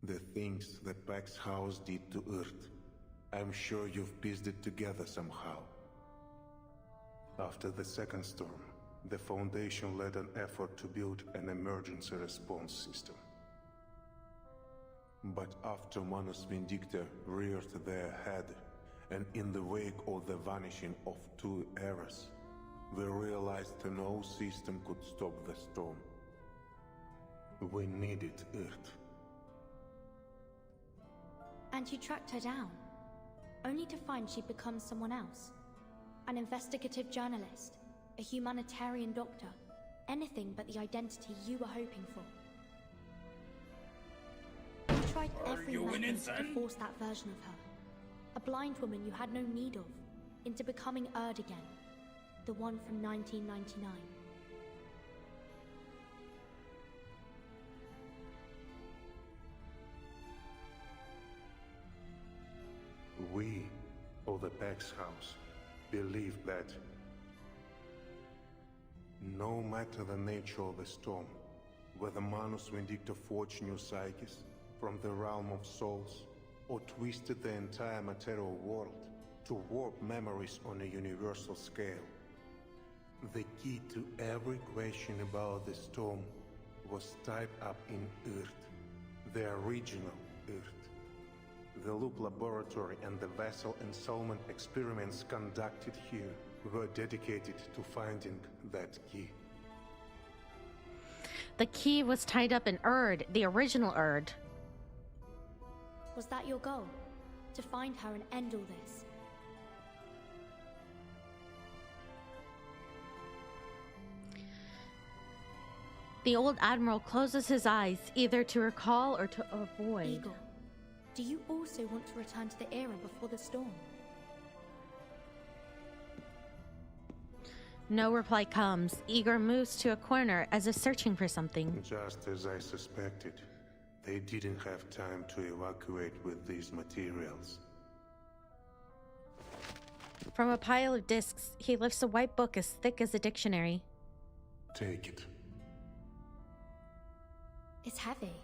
The things that Pax House did to Earth. I'm sure you've pieced it together somehow. After the second storm, the Foundation led an effort to build an emergency response system. But after Manus Vindicta reared their head And in the wake of the vanishing of 2 eras, we realized no system could stop the storm. We needed Earth. And you tracked her down, only to find she'd become someone else. An investigative journalist, a humanitarian doctor, anything but the identity you were hoping for. You tried every method to force that version of her, a blind woman you had no need of, into becoming Erd again, the one from 1999. We, of the Pax House, believe that no matter the nature of the storm, whether Manus Vindicta forged new psyches from the realm of souls, or twisted the entire material world to warp memories on a universal scale, the key to every question about the storm was tied up in Earth, the original Earth. The Loop Laboratory and the vessel ensoulment experiments conducted here were dedicated to finding that key. The key was tied up in Erd, the original Erd. Was that your goal? To find her and end all this? The old admiral closes his eyes, either to recall or to avoid. Igor, do you also want to return to the era before the storm? No reply comes. Igor moves to a corner as if searching for something. Just as I suspected, they didn't have time to evacuate with these materials. From a pile of discs, he lifts a white book as thick as a dictionary. Take it. It's heavy.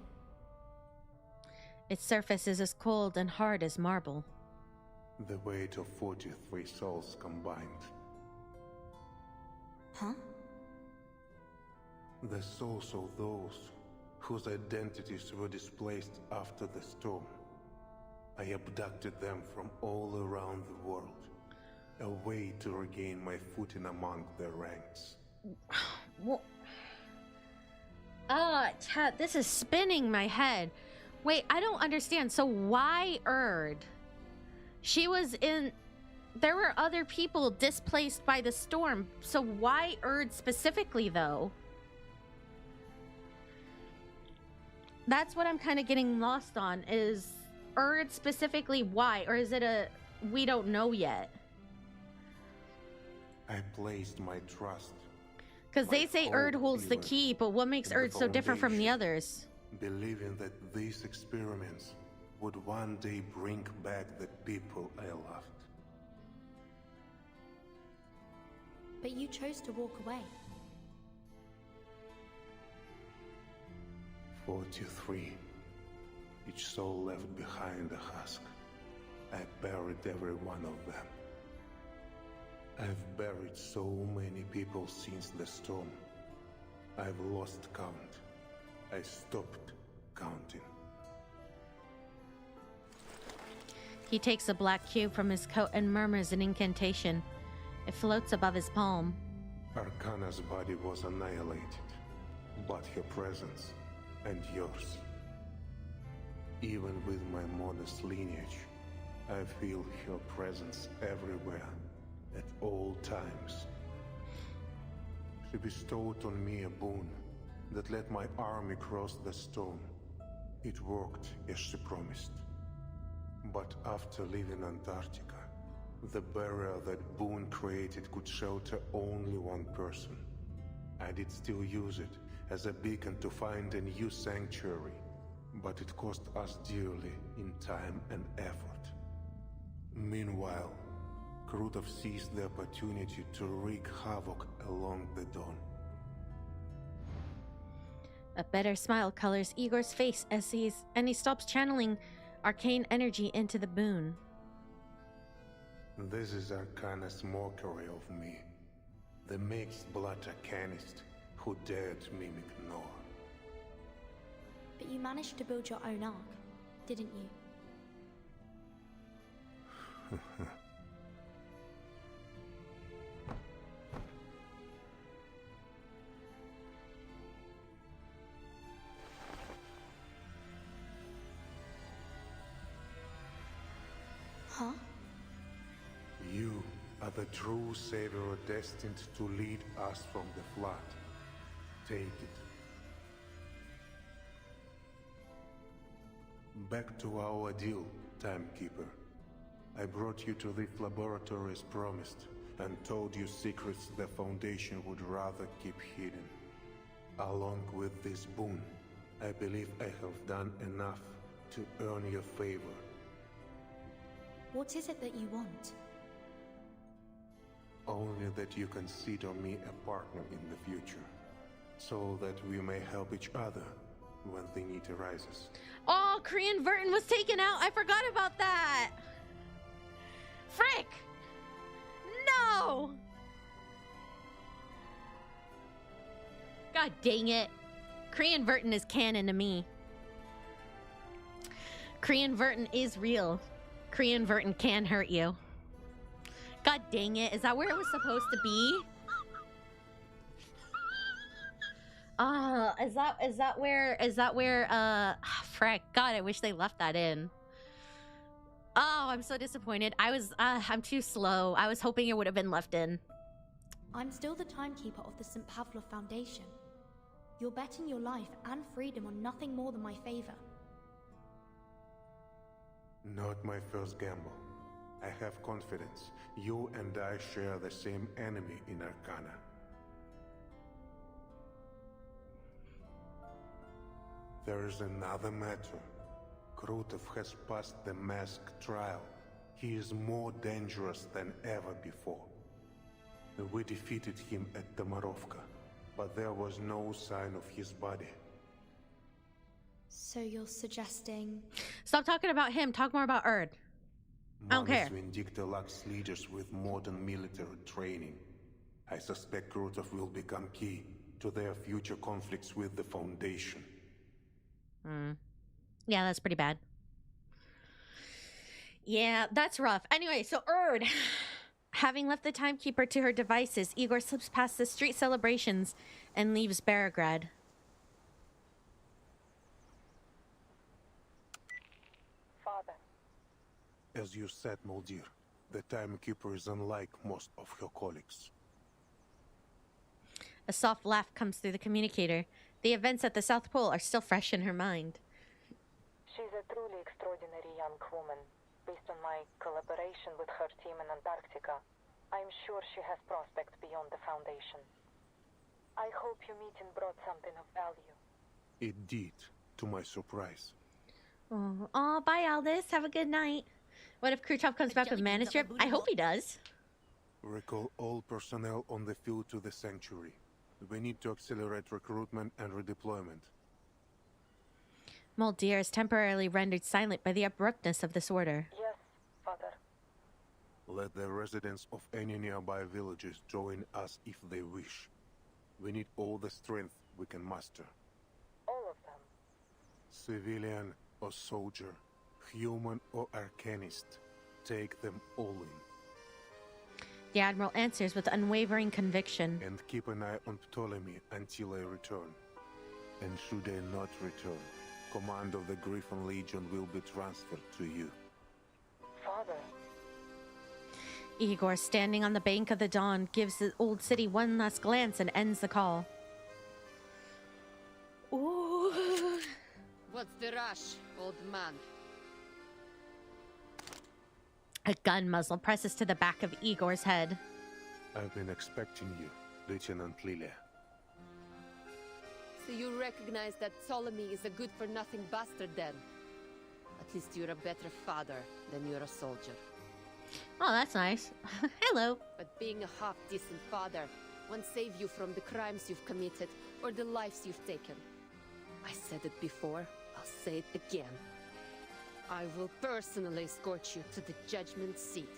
Its surface is as cold and hard as marble. The weight of 43 souls combined. Huh? The souls of those whose identities were displaced after the storm. I abducted them from all around the world, a way to regain my footing among the ranks. What? Chat, this is spinning my head. Wait, I don't understand. So why Erd? She was in... There were other people displaced by the storm, so why Erd specifically, though? That's what I'm kind of getting lost on, is Erd specifically why? Or is it a we don't know yet? I placed my trust. Because they say Erd holds the key, but what makes Erd so different from the others? Believing that these experiments would one day bring back the people I loved. But you chose to walk away. 43. Each soul left behind a husk. I buried every one of them. I've buried so many people since the storm. I've lost count. I stopped counting. He takes a black cube from his coat and murmurs an incantation. It floats above his palm. Arcana's body was annihilated, but her presence and yours. Even with my modest lineage, I feel her presence everywhere, at all times. She bestowed on me a boon that let my army cross the storm. It worked as she promised. But after leaving Antarctica, the barrier that boon created could shelter only one person. I did still use it as a beacon to find a new sanctuary, but it cost us dearly in time and effort. Meanwhile, Krutov seized the opportunity to wreak havoc along the dawn. A better smile colors Igor's face as he stops channeling arcane energy into the boon. This is Arcana's mockery of me, the mixed-blood arcanist who dared mimic Noah. But you managed to build your own arc, didn't you? Huh? You are the true savior destined to lead us from the flood. Take it. Back to our deal, Timekeeper. I brought you to this laboratory as promised, and told you secrets the Foundation would rather keep hidden. Along with this boon, I believe I have done enough to earn your favor. What is it that you want? Only that you consider me a partner in the future, so that we may help each other when the need arises. Oh, Korean Verton was taken out. I forgot about that. Frick! No! God dang it. Korean Verton is canon to me. Korean Verton is real. Korean Verton can hurt you. God dang it. Is that where it was supposed to be? Is that where frick. God, I wish they left that in. Oh, I'm so disappointed. I'm too slow. I was hoping it would have been left in. I'm still the timekeeper of the St. Pavlov Foundation. You're betting your life and freedom on nothing more than my favor. Not my first gamble. I have confidence. You and I share the same enemy in Arcana. There is another matter. Krutov has passed the mask trial. He is more dangerous than ever before. We defeated him at Tamarovka, but there was no sign of his body. So you're suggesting... Stop talking about him. Talk more about Erd. I don't care. Vindicta lacks leaders with modern military training. I suspect Krutov will become key to their future conflicts with the Foundation. Yeah, that's pretty bad. Yeah, that's rough. Anyway, so Erd. Having left the Timekeeper to her devices, Igor slips past the street celebrations and leaves Beregrad. Father. As you said, Moldir, the Timekeeper is unlike most of her colleagues. A soft laugh comes through the communicator. The events at the South Pole are still fresh in her mind. She's a truly extraordinary young woman. Based on my collaboration with her team in Antarctica, I'm sure she has prospects beyond the Foundation. I hope your meeting brought something of value. It did, to my surprise. Oh, bye, Aldous. Have a good night. What if Krutov comes back with manuscript? I hope he does. Recall all personnel on the field to the Sanctuary. We need to accelerate recruitment and redeployment. Moldir is temporarily rendered silent by the abruptness of this order. Yes, Father. Let the residents of any nearby villages join us if they wish. We need all the strength we can muster. All of them? Civilian or soldier, human or arcanist, take them all in. The Admiral answers with unwavering conviction. And keep an eye on Ptolemy until I return. And should I not return, command of the Griffin Legion will be transferred to you. Father. Igor, standing on the bank of the Don, gives the old city one last glance and ends the call. Ooh. What's the rush, old man? A gun muzzle presses to the back of Igor's head. I've been expecting you, Lieutenant Lilia. So you recognize that Ptolemy is a good-for-nothing bastard then? At least you're a better father than you're a soldier. Oh, that's nice. Hello. But being a half-decent father won't save you from the crimes you've committed or the lives you've taken. I said it before, I'll say it again. I will personally escort you to the judgment seat.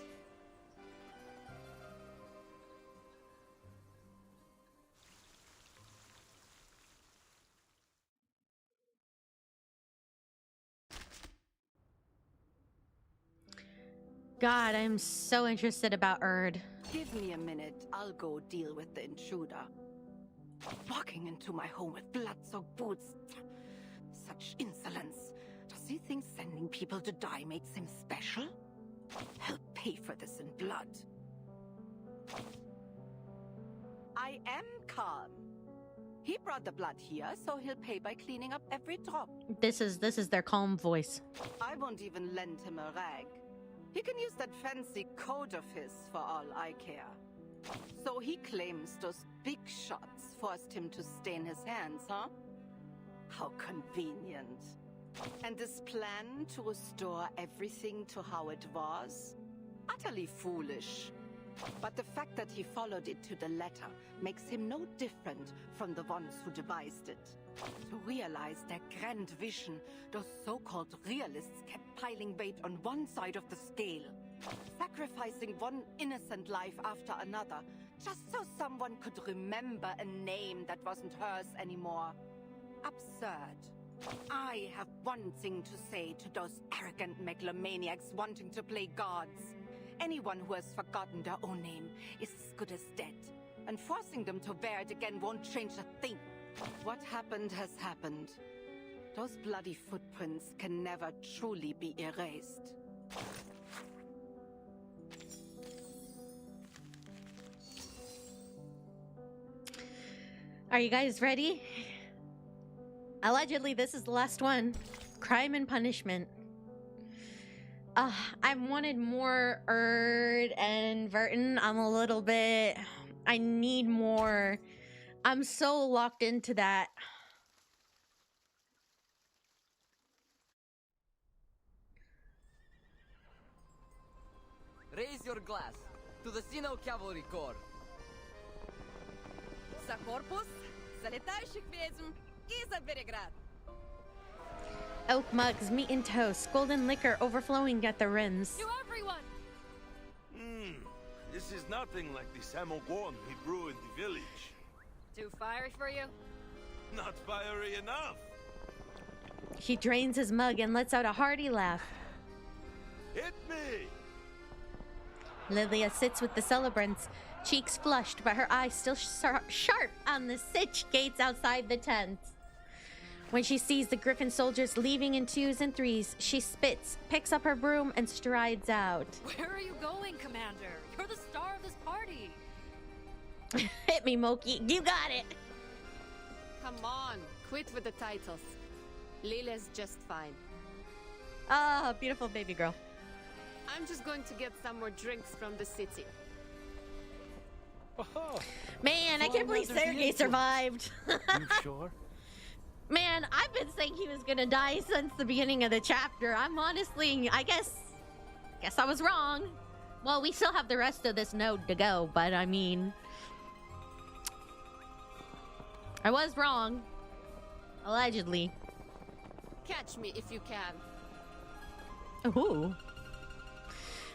God, I'm so interested about Erd. Give me a minute. I'll go deal with the intruder. Walking into my home with blood-soaked boots. Such insolence. Does he think sending people to die makes him special? He'll pay for this in blood. I am calm. He brought the blood here, so he'll pay by cleaning up every drop. This is their calm voice. I won't even lend him a rag. He can use that fancy coat of his for all I care. So he claims those big shots forced him to stain his hands, huh? How convenient. And this plan to restore everything to how it was? Utterly foolish. But the fact that he followed it to the letter makes him no different from the ones who devised it. To realize their grand vision, those so-called realists kept piling weight on one side of the scale, sacrificing one innocent life after another, just so someone could remember a name that wasn't hers anymore. Absurd. I have one thing to say to those arrogant megalomaniacs wanting to play gods. Anyone who has forgotten their own name is as good as dead, and forcing them to wear it again won't change a thing. What happened has happened. Those bloody footprints can never truly be erased. Are you guys ready? Allegedly, this is the last one. Crime and Punishment. I wanted more Erd and Verton. I need more. I'm so locked into that. Raise your glass to the Sino Cavalry Corps. За корпус, за летающих ведьм и за Береград. Oak mugs, meat and toast, golden liquor overflowing at the rims. To everyone! This is nothing like the samogon we brew in the village. Too fiery for you? Not fiery enough. He drains his mug and lets out a hearty laugh. Hit me! Lilia sits with the celebrants, cheeks flushed, but her eyes still sharp on the sitch gates outside the tent. When she sees the Griffin soldiers leaving in twos and threes, she spits, picks up her broom, and strides out. Where are you going, Commander? You're the star of this party. Hit me, Moki. You got it. Come on, quit with the titles. Lilia's just fine. Ah, beautiful baby girl. I'm just going to get some more drinks from the city. Man, I can't believe Sergei survived. You sure? Man, I've been saying he was gonna die since the beginning of the chapter. I'm honestly, I guess I was wrong. Well, we still have the rest of this node to go, but I mean, I was wrong. Allegedly. Catch me if you can. Ooh.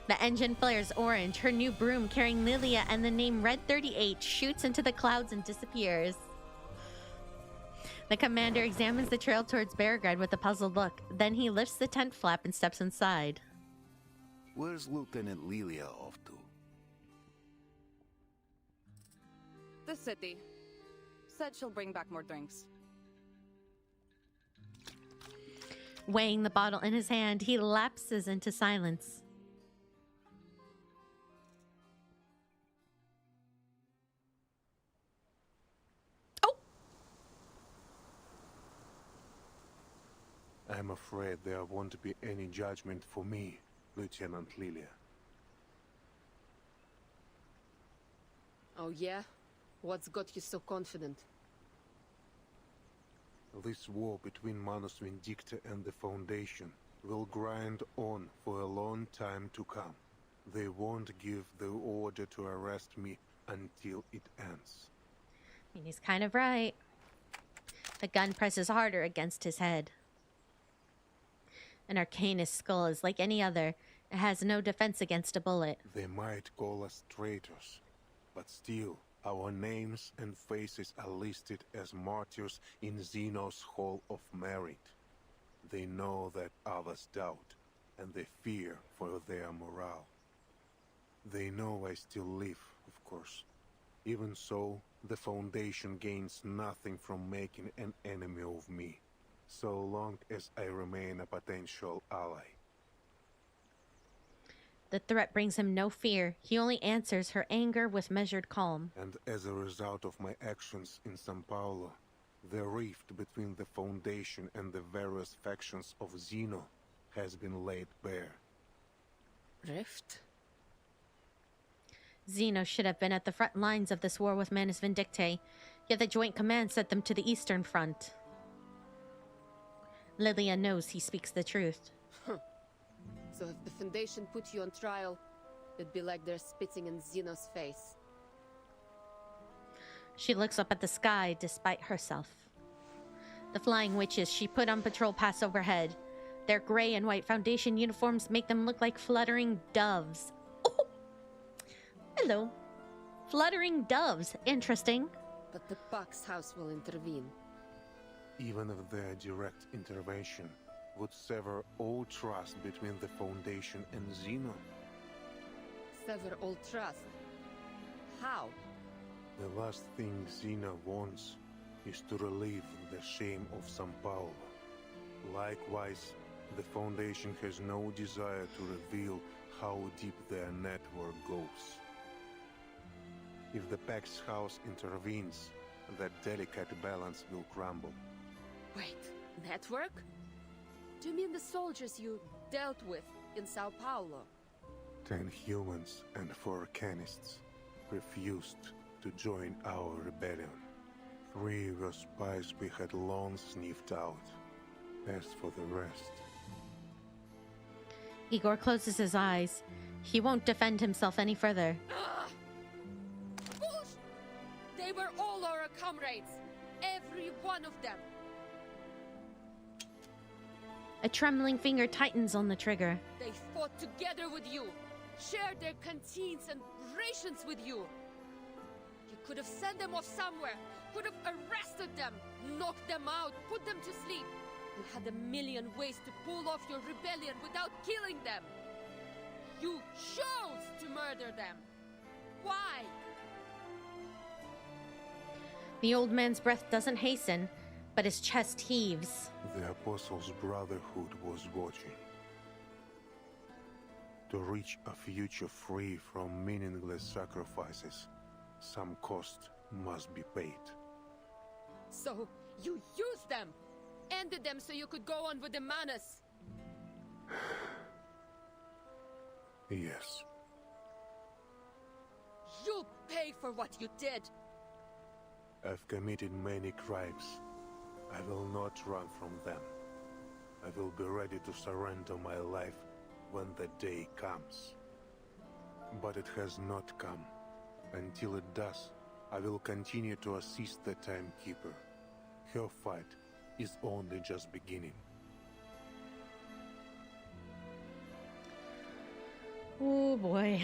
The engine flares orange. Her new broom carrying Lilia and the name Red 38 shoots into the clouds and disappears. The commander examines the trail towards Beargrad with a puzzled look. Then he lifts the tent flap and steps inside. Where's Lieutenant Lilia off to? The city. Said she'll bring back more drinks. Weighing the bottle in his hand, he lapses into silence. I'm afraid there won't be any judgment for me, Lieutenant Lilia. Oh yeah? What's got you so confident? This war between Manus Vindicta and the Foundation will grind on for a long time to come. They won't give the order to arrest me until it ends. He's kind of right. The gun presses harder against his head. An Arcanist skull is like any other. It has no defense against a bullet. They might call us traitors, but still, our names and faces are listed as martyrs in Zeno's Hall of Merit. They know that others doubt, and they fear for their morale. They know I still live, of course. Even so, the Foundation gains nothing from making an enemy of me, so long as I remain a potential ally. The threat brings him no fear. He only answers her anger with measured calm. And as a result of my actions in São Paulo, the rift between the Foundation and the various factions of Zeno has been laid bare. Rift? Zeno should have been at the front lines of this war with Manus Vindictae, yet the Joint Command sent them to the Eastern Front. Lilia knows he speaks the truth. So if the Foundation put you on trial, it'd be like they're spitting in Zeno's face. She looks up at the sky despite herself. The flying witches she put on patrol pass overhead. Their gray and white Foundation uniforms make them look like fluttering doves. Oh! Hello. Fluttering doves. Interesting. But the Buck's house will intervene. Even if their direct intervention would sever all trust between the Foundation and Zeno. Sever all trust? How? The last thing Zeno wants is to relieve the shame of São Paulo. Likewise, the Foundation has no desire to reveal how deep their network goes. If the Pax House intervenes, that delicate balance will crumble. Wait, network? Do you mean the soldiers you dealt with in Sao Paulo? 10 humans and 4 Arcanists refused to join our rebellion. 3 were spies we had long sniffed out. As for the rest... Igor closes his eyes. He won't defend himself any further. Bullshit! They were all our comrades. Every one of them. A trembling finger tightens on the trigger. They fought together with you, shared their canteens and rations with you. You could have sent them off somewhere, could have arrested them, knocked them out, put them to sleep. You had a million ways to pull off your rebellion without killing them. You chose to murder them. Why? The old man's breath doesn't hasten, but his chest heaves. The Apostles' Brotherhood was watching. To reach a future free from meaningless sacrifices, some cost must be paid. So, you used them! Ended them so you could go on with the Manus! Yes. You'll pay for what you did! I've committed many crimes. I will not run from them. I will be ready to surrender my life when the day comes. But it has not come. Until it does, I will continue to assist the Timekeeper. Her fight is only just beginning. Oh boy.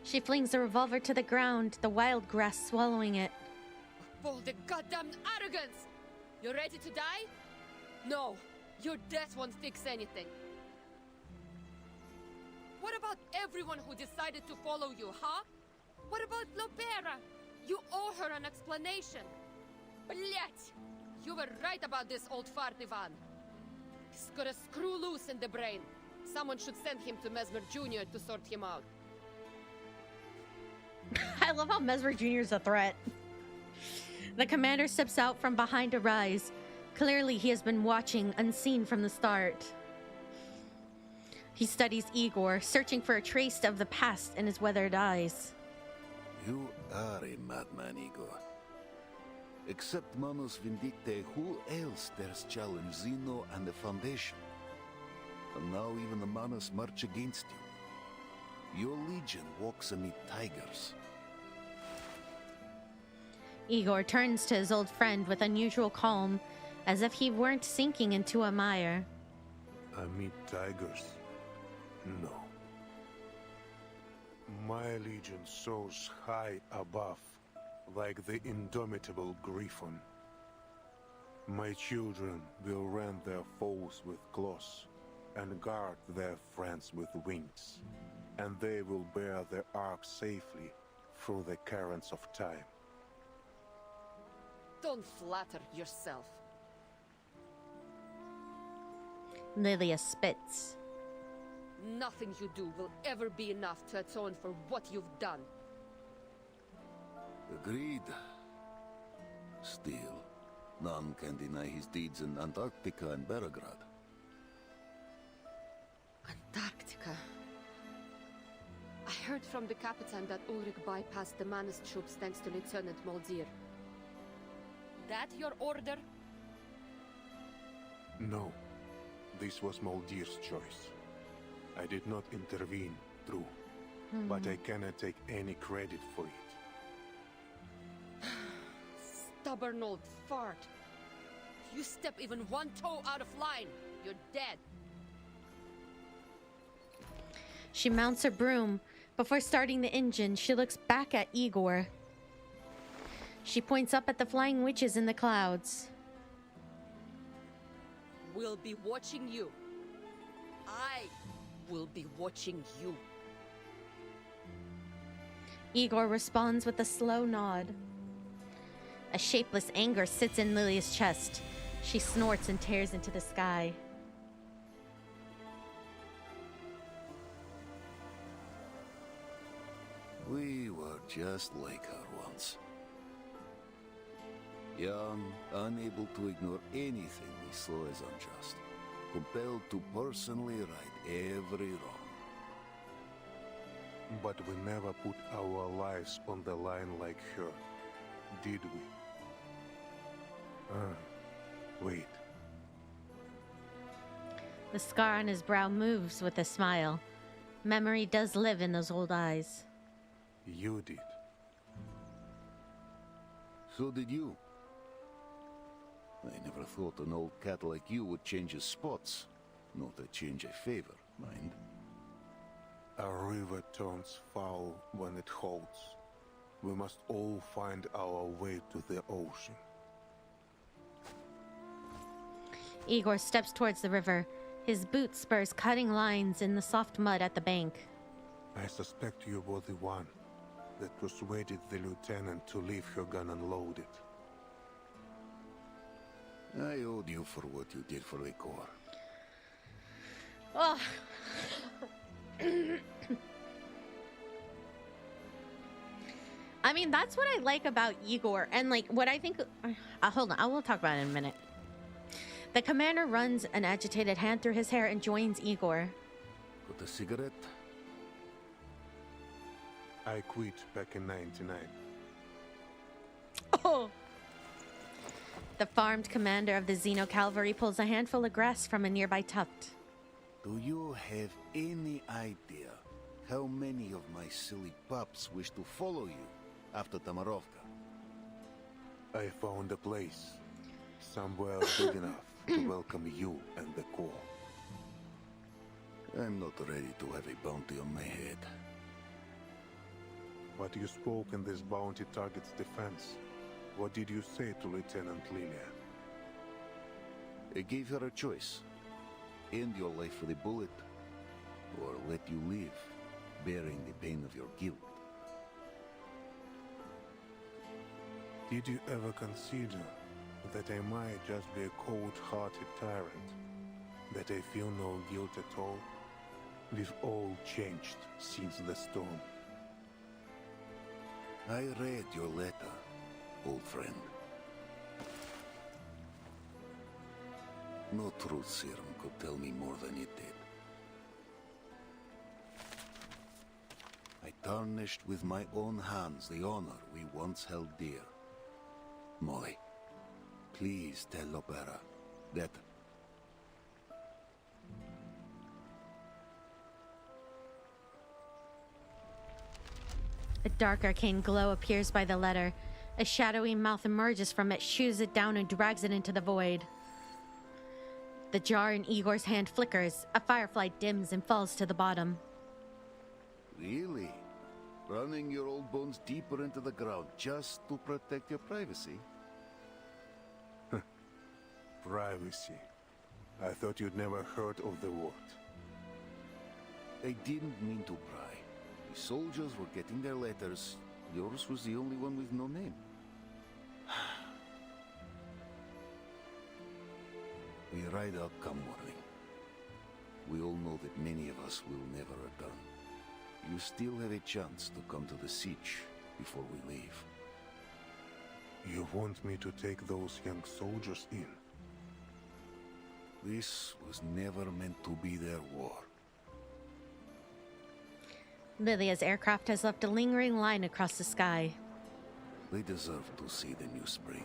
She flings the revolver to the ground, the wild grass swallowing it. All the goddamn arrogance! You ready to die? No, your death won't fix anything. What about everyone who decided to follow you, huh? What about Lopera? You owe her an explanation. Blять! You were right about this old fart Ivan. He's got a screw loose in the brain. Someone should send him to Mesmer Jr. to sort him out. I love how Mesmer Jr. is a threat. The commander steps out from behind a rise. Clearly, he has been watching unseen from the start. He studies Igor, searching for a trace of the past in his weathered eyes. You are a madman, Igor. Except Manus Vindictae, who else dares challenge Zeno and the Foundation? And now even the Manus march against you. Your legion walks amid tigers. Igor turns to his old friend with unusual calm, as if he weren't sinking into a mire. Amid tigers? No. My legion soars high above, like the indomitable griffon. My children will rend their foes with claws and guard their friends with wings, and they will bear their ark safely through the currents of time. Don't flatter yourself. Lilia spits. Nothing you do will ever be enough to atone for what you've done. Agreed. Still, none can deny his deeds in Antarctica and Belgrade. Antarctica. I heard from the Capitan that Ulrich bypassed the Manus troops thanks to Lieutenant Moldir. That your order? No. This was Moldir's choice. I did not intervene, true. But I cannot take any credit for it. Stubborn old fart. If you step even one toe out of line, you're dead. She mounts her broom. Before starting the engine, she looks back at Igor. She points up at the flying witches in the clouds. We'll be watching you. I will be watching you. Igor responds with a slow nod. A shapeless anger sits in Lilia's chest. She snorts and tears into the sky. We were just like her once. Young, unable to ignore anything we saw as unjust. Compelled to personally right every wrong. But we never put our lives on the line like her, did we? Wait. The scar on his brow moves with a smile. Memory does live in those old eyes. You did. So did you. I never thought an old cat like you would change his spots. Not a change I favor, mind. A river turns foul when it holds. We must all find our way to the ocean. Igor steps towards the river, his boot spurs cutting lines in the soft mud at the bank. I suspect you were the one that persuaded the lieutenant to leave her gun unloaded. I owed you for what you did for the Corps. Oh. I mean, that's what I like about Igor. And, like, what I think... hold on, I will talk about it in a minute. The commander runs an agitated hand through his hair and joins Igor. Got a cigarette? I quit back in '99. Oh! The farmed commander of the Xeno Cavalry pulls a handful of grass from a nearby tuft. Do you have any idea how many of my silly pups wish to follow you after Tamarovka? I found a place. Somewhere big enough to welcome you and the Corps. I'm not ready to have a bounty on my head. But you spoke in this bounty target's defense. What did you say to Lieutenant Lilia? I gave her a choice. End your life with a bullet, or let you live, bearing the pain of your guilt. Did you ever consider that I might just be a cold-hearted tyrant? That I feel no guilt at all? We've all changed since the storm. I read your letter, old friend. No truth serum could tell me more than it did. I tarnished with my own hands the honor we once held dear. Molly, please tell Lopera that... A dark arcane glow appears by the letter. A shadowy mouth emerges from it, shoos it down, and drags it into the void. The jar in Igor's hand flickers. A firefly dims and falls to the bottom. Really? Running your old bones deeper into the ground just to protect your privacy? Privacy. I thought you'd never heard of the word. I didn't mean to pry. The soldiers were getting their letters. Yours was the only one with no name. We ride out come morning. We all know that many of us will never return. You still have a chance to come to the siege before we leave. You want me to take those young soldiers in? This was never meant to be their war. Lylia's aircraft has left a lingering line across the sky. They deserve to see the new spring.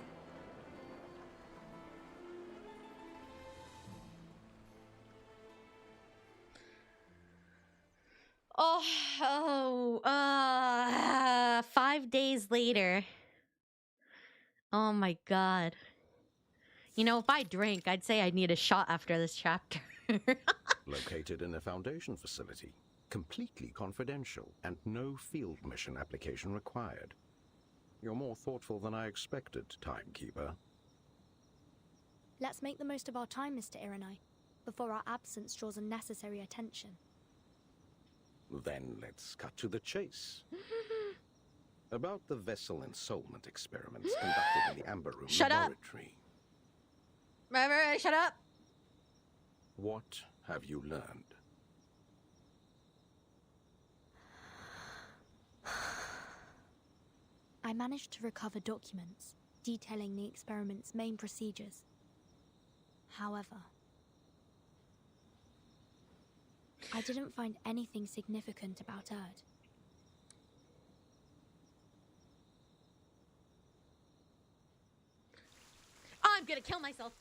Oh, 5 days later. Oh my god. You know, if I drank, I'd say I need a shot after this chapter. Located in a Foundation facility. Completely confidential and no field mission application required. You're more thoughtful than I expected, Timekeeper. Let's make the most of our time, Mr. Iranai, before our absence draws unnecessary attention. Then let's cut to the chase. About the vessel ensoulment experiments conducted in the Amber Room laboratory. Shut up! What have you learned? I managed to recover documents detailing the experiment's main procedures. However, I didn't find anything significant about Erd. I'm gonna kill myself.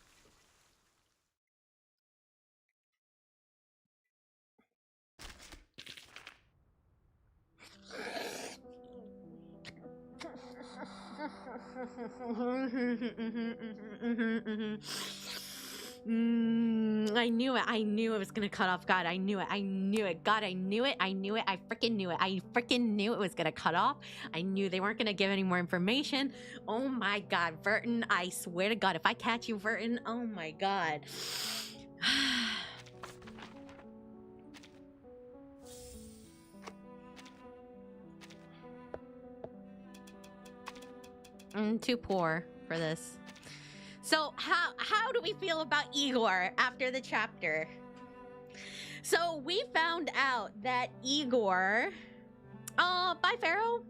I knew it. I knew it was gonna cut off. God, I knew it. I knew it. God, I knew it. I knew it. I freaking knew it. I freaking knew it was gonna cut off. I knew they weren't gonna give any more information. Oh my God, Vertin, I swear to God, if I catch you, Vertin, oh my God. I'm too poor for this. So how do we feel about Igor after the chapter? So we found out that Igor... Oh, bye, Pharaoh.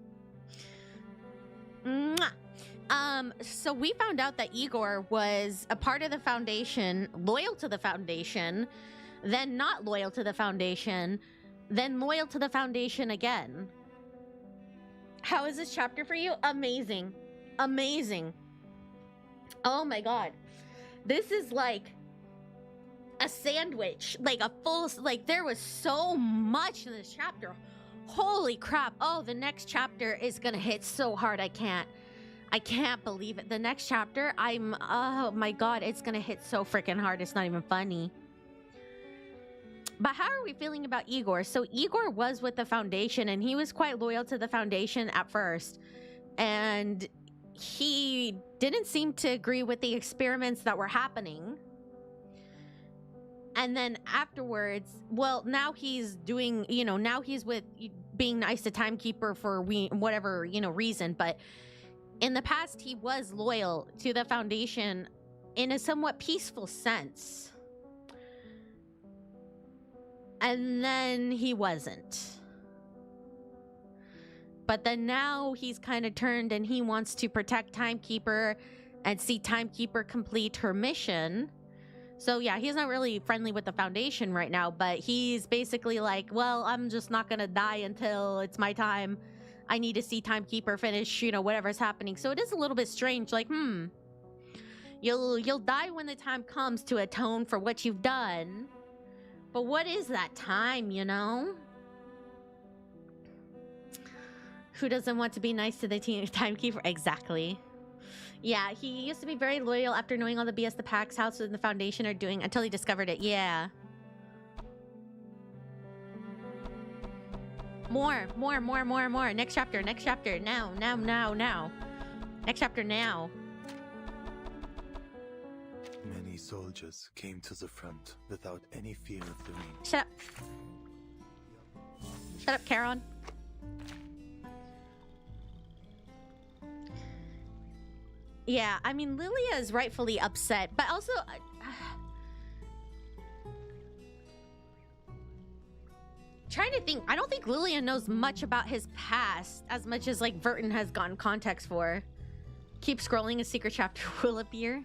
Mwah. So we found out that Igor was a part of the Foundation, loyal to the Foundation, then not loyal to the Foundation, then loyal to the Foundation again. How is this chapter for you? Amazing. Amazing. Oh my God. This is like a sandwich, like a full, like there was so much in this chapter. Holy crap. Oh, the next chapter is gonna hit so hard. I can't believe it. The next chapter, oh my God, it's gonna hit so freaking hard. It's not even funny. But how are we feeling about Igor? So Igor was with the Foundation and he was quite loyal to the Foundation at first. And he didn't seem to agree with the experiments that were happening. And then afterwards, well, now he's doing, you know, now he's with being nice to Timekeeper for whatever, you know, reason. But in the past, he was loyal to the Foundation in a somewhat peaceful sense. And then he wasn't. But then now he's kind of turned and he wants to protect Timekeeper and see Timekeeper complete her mission. So yeah, he's not really friendly with the Foundation right now, but he's basically like, well, I'm just not gonna die until it's my time. I need to see Timekeeper finish, you know, whatever's happening. So it is a little bit strange, like, you'll die when the time comes to atone for what you've done. But what is that time, you know? Who doesn't want to be nice to the Timekeeper? Exactly. Yeah, he used to be very loyal after knowing all the BS the Pax House and the Foundation are doing until he discovered it. Yeah. More. Next chapter. Now. Next chapter now. Many soldiers came to the front without any fear of the rain. Shut up, Charon. Yeah, I mean, Lilia is rightfully upset, but also... trying to think, I don't think Lilia knows much about his past as much as, like, Verton has gotten context for. Keep scrolling, a secret chapter will appear.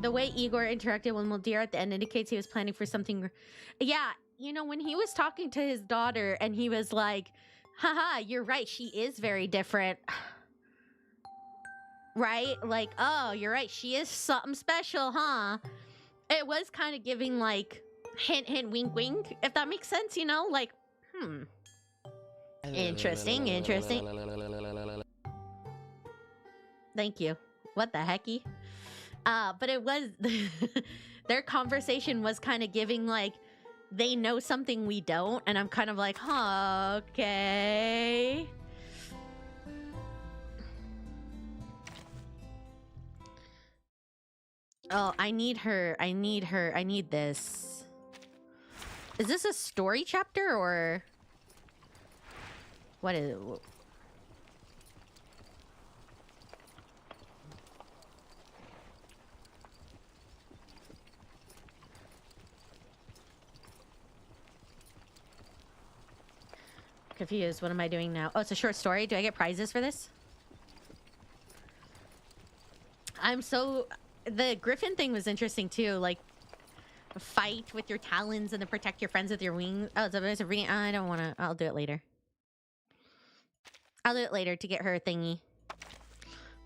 The way Igor interacted with Muldir at the end indicates he was planning for something... Yeah, you know, when he was talking to his daughter and he was like, haha, you're right, she is very different. Right? Like, oh, you're right, she is something special, huh? It was kind of giving, like, hint, wink, wink, if that makes sense, you know? Like, Interesting. Thank you. What the hecky? But it was... their conversation was kind of giving, like, they know something we don't, and I'm kind of like, huh, okay. Oh, I need her. I need this. Is this a story chapter, or... what is it? Confused. What am I doing now? Oh, it's a short story. Do I get prizes for this? I'm so... The griffin thing was interesting too. Like, fight with your talons and then protect your friends with your wings. Oh, it's a ring. I don't want to. I'll do it later. I'll do it later to get her thingy.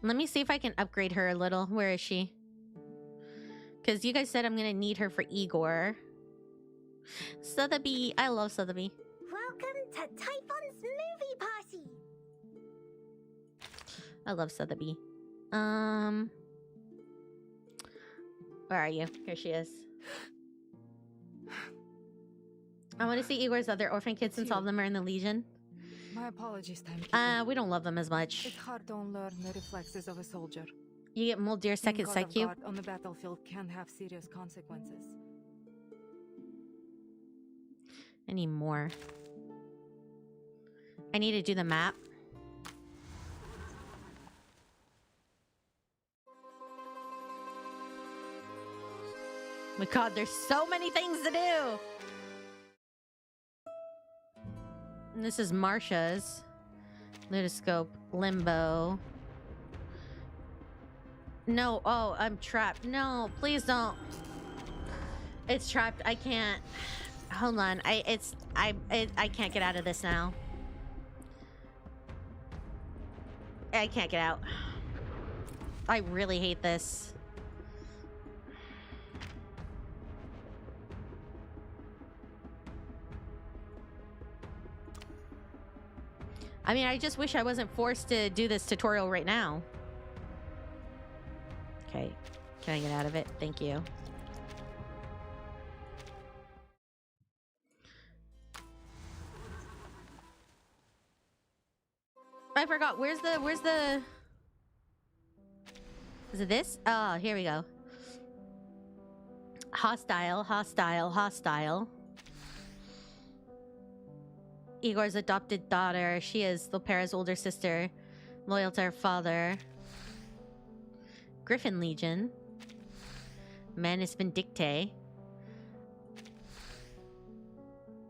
Let me see if I can upgrade her a little. Where is she? Because you guys said I'm going to need her for Igor. Sotheby. I love Sotheby. Welcome to Typhon's movie party. I love Sotheby. Where are you? Here she is. I want to see Igor's other orphan kids since all of them are in the Legion. My apologies, timekeeper. We don't love them as much. It's hard to unlearn the reflexes of a soldier. You get Muldir's second psyche on the battlefield can have serious consequences. I need more. I need to do the map. My god, there's so many things to do! And this is Marsha's. Ludoscope. Limbo. No, oh, I'm trapped. No, please don't. It's trapped. I can't. Hold on. I can't get out of this now. I can't get out. I really hate this. I mean, I just wish I wasn't forced to do this tutorial right now. Okay. Can I get out of it? Thank you. I forgot. Where's the... Is it this? Oh, here we go. Hostile. Igor's adopted daughter. She is Lopera's older sister. Loyal to her father. Griffin Legion. Manus Vindictae.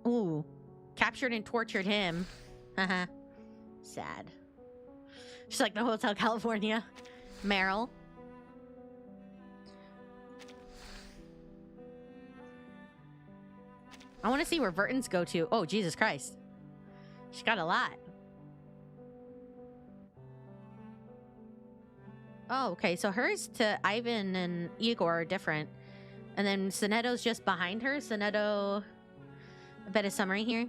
Ooh. Captured and tortured him. Haha. Sad. She's like the Hotel California. Meryl. I want to see where Verton's go to. Oh, Jesus Christ. She got a lot. Oh, okay. So hers to Ivan and Igor are different. And then Sonetto's just behind her. Sonetto... A bit of summary here.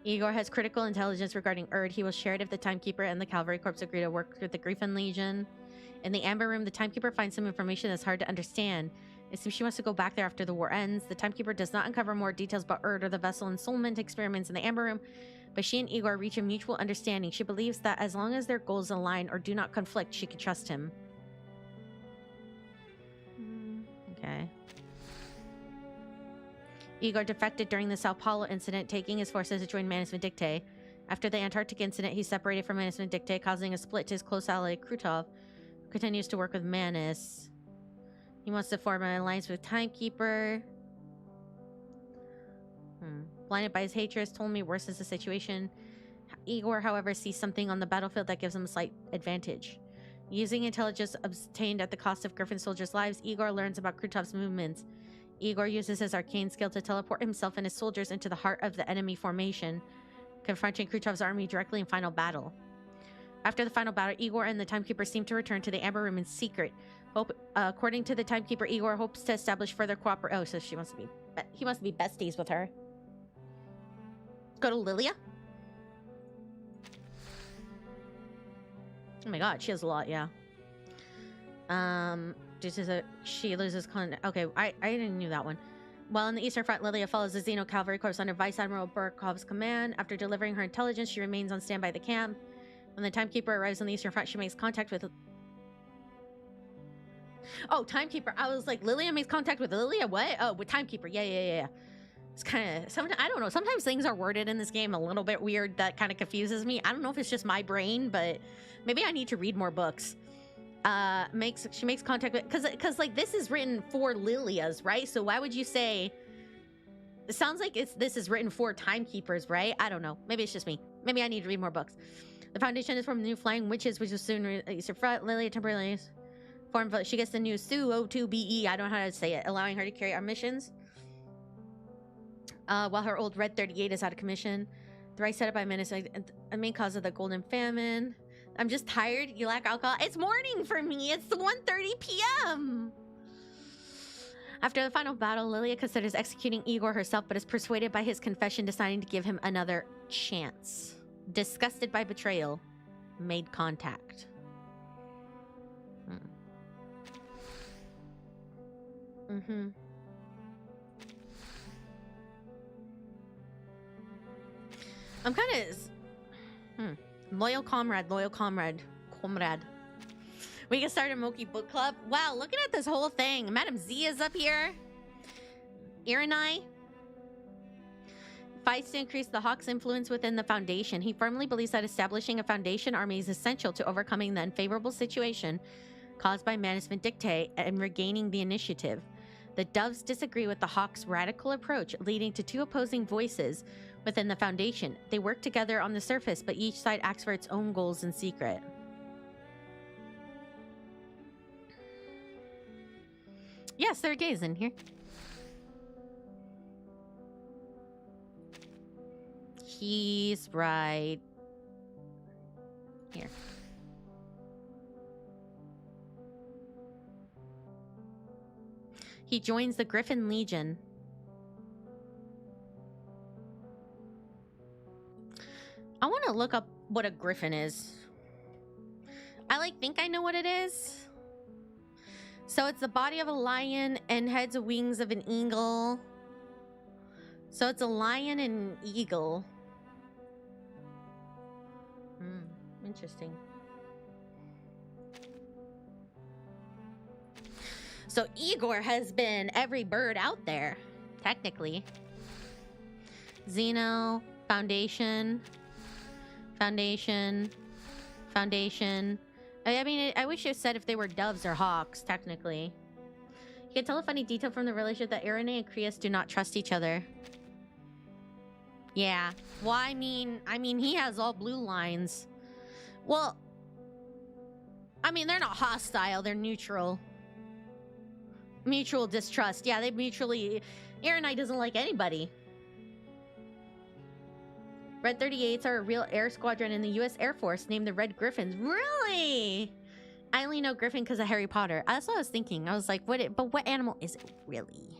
Igor has critical intelligence regarding Erd. He will share it if the Timekeeper and the Cavalry Corps agree to work with the Griffin Legion. In the Amber Room, the Timekeeper finds some information that's hard to understand. It seems she wants to go back there after the war ends. The Timekeeper does not uncover more details about Erd or the vessel ensoulment experiments in the Amber Room, but she and Igor reach a mutual understanding. She believes that as long as their goals align or do not conflict, she can trust him. Okay. Igor defected during the Sao Paulo incident, taking his forces to join Manus Vindictae. After the Antarctic incident, he separated from Manus Vindictae, causing a split to his close ally Krutov, who continues to work with Manus. He wants to form an alliance with Timekeeper. Blinded by his hatred, told me worse is the situation. Igor, however, sees something on the battlefield that gives him a slight advantage. Using intelligence obtained at the cost of Griffin soldiers' lives, Igor learns about Krutov's movements. Igor uses his arcane skill to teleport himself and his soldiers into the heart of the enemy formation, confronting Krutov's army directly in final battle. After the final battle, Igor and the Timekeeper seem to return to the Amber Room in secret. According to the Timekeeper, Igor hopes to establish further cooperation. Oh, so he wants to be besties with her. Go to Lilia. Oh my god, she has a lot, yeah. She loses okay, I didn't know that one. While on the Eastern Front, Lilia follows the Xeno Cavalry Corps under Vice Admiral Burkov's command. After delivering her intelligence, she remains on standby at the camp. When the Timekeeper arrives on the Eastern Front, she makes contact with... Oh, Timekeeper. I was like, Lilia makes contact with Lilia? What? Oh, with Timekeeper. Yeah. It's kind of... I don't know. Sometimes things are worded in this game a little bit weird. That kind of confuses me. I don't know if it's just my brain, but maybe I need to read more books. She makes contact with... Because like, this is written for Lilia's, right? So why would you say... It sounds like this is written for Timekeepers, right? I don't know. Maybe it's just me. Maybe I need to read more books. The Foundation is from the new Flying Witches, which will soon release her front. Lilia temporarily formed... She gets the new SU-02BE, I don't know how to say it, allowing her to carry our missions. While her old Red 38 is out of commission. The right set up by Menace, a main cause of the Golden Famine. I'm just tired. You lack alcohol. It's morning for me. It's 1:30 p.m. After the final battle, Lilia considers executing Igor herself, but is persuaded by his confession, deciding to give him another chance. Disgusted by betrayal, made contact. I'm kind of... Loyal comrade. We can start a Moki book club. Wow, looking at this whole thing. Madam Z is up here. Iranai fights to increase the Hawk's influence within the Foundation. He firmly believes that establishing a Foundation army is essential to overcoming the unfavorable situation caused by Manus Vindictae and regaining the initiative. The Doves disagree with the Hawk's radical approach, leading to two opposing voices within the Foundation. They work together on the surface, but each side acts for its own goals in secret. Yes, Sergei's in here. He's right here. He joins the Griffin Legion. I want to look up what a griffin is. I think I know what it is. So it's the body of a lion and heads and wings of an eagle. So it's a lion and eagle. Interesting. So Igor has been every bird out there, technically. Xeno, Foundation. I mean, I wish it said if they were doves or hawks, technically. You can tell a funny detail from the relationship that Irene and Krios do not trust each other. Yeah. Well, I mean, he has all blue lines. Well, I mean, they're not hostile. They're neutral. Mutual distrust. Yeah, they mutually... Irene doesn't like anybody. Red 38s are a real air squadron in the U.S. Air Force named the Red Griffins. Really? I only know Griffin because of Harry Potter. That's what I was thinking. I was like, but what animal is it really?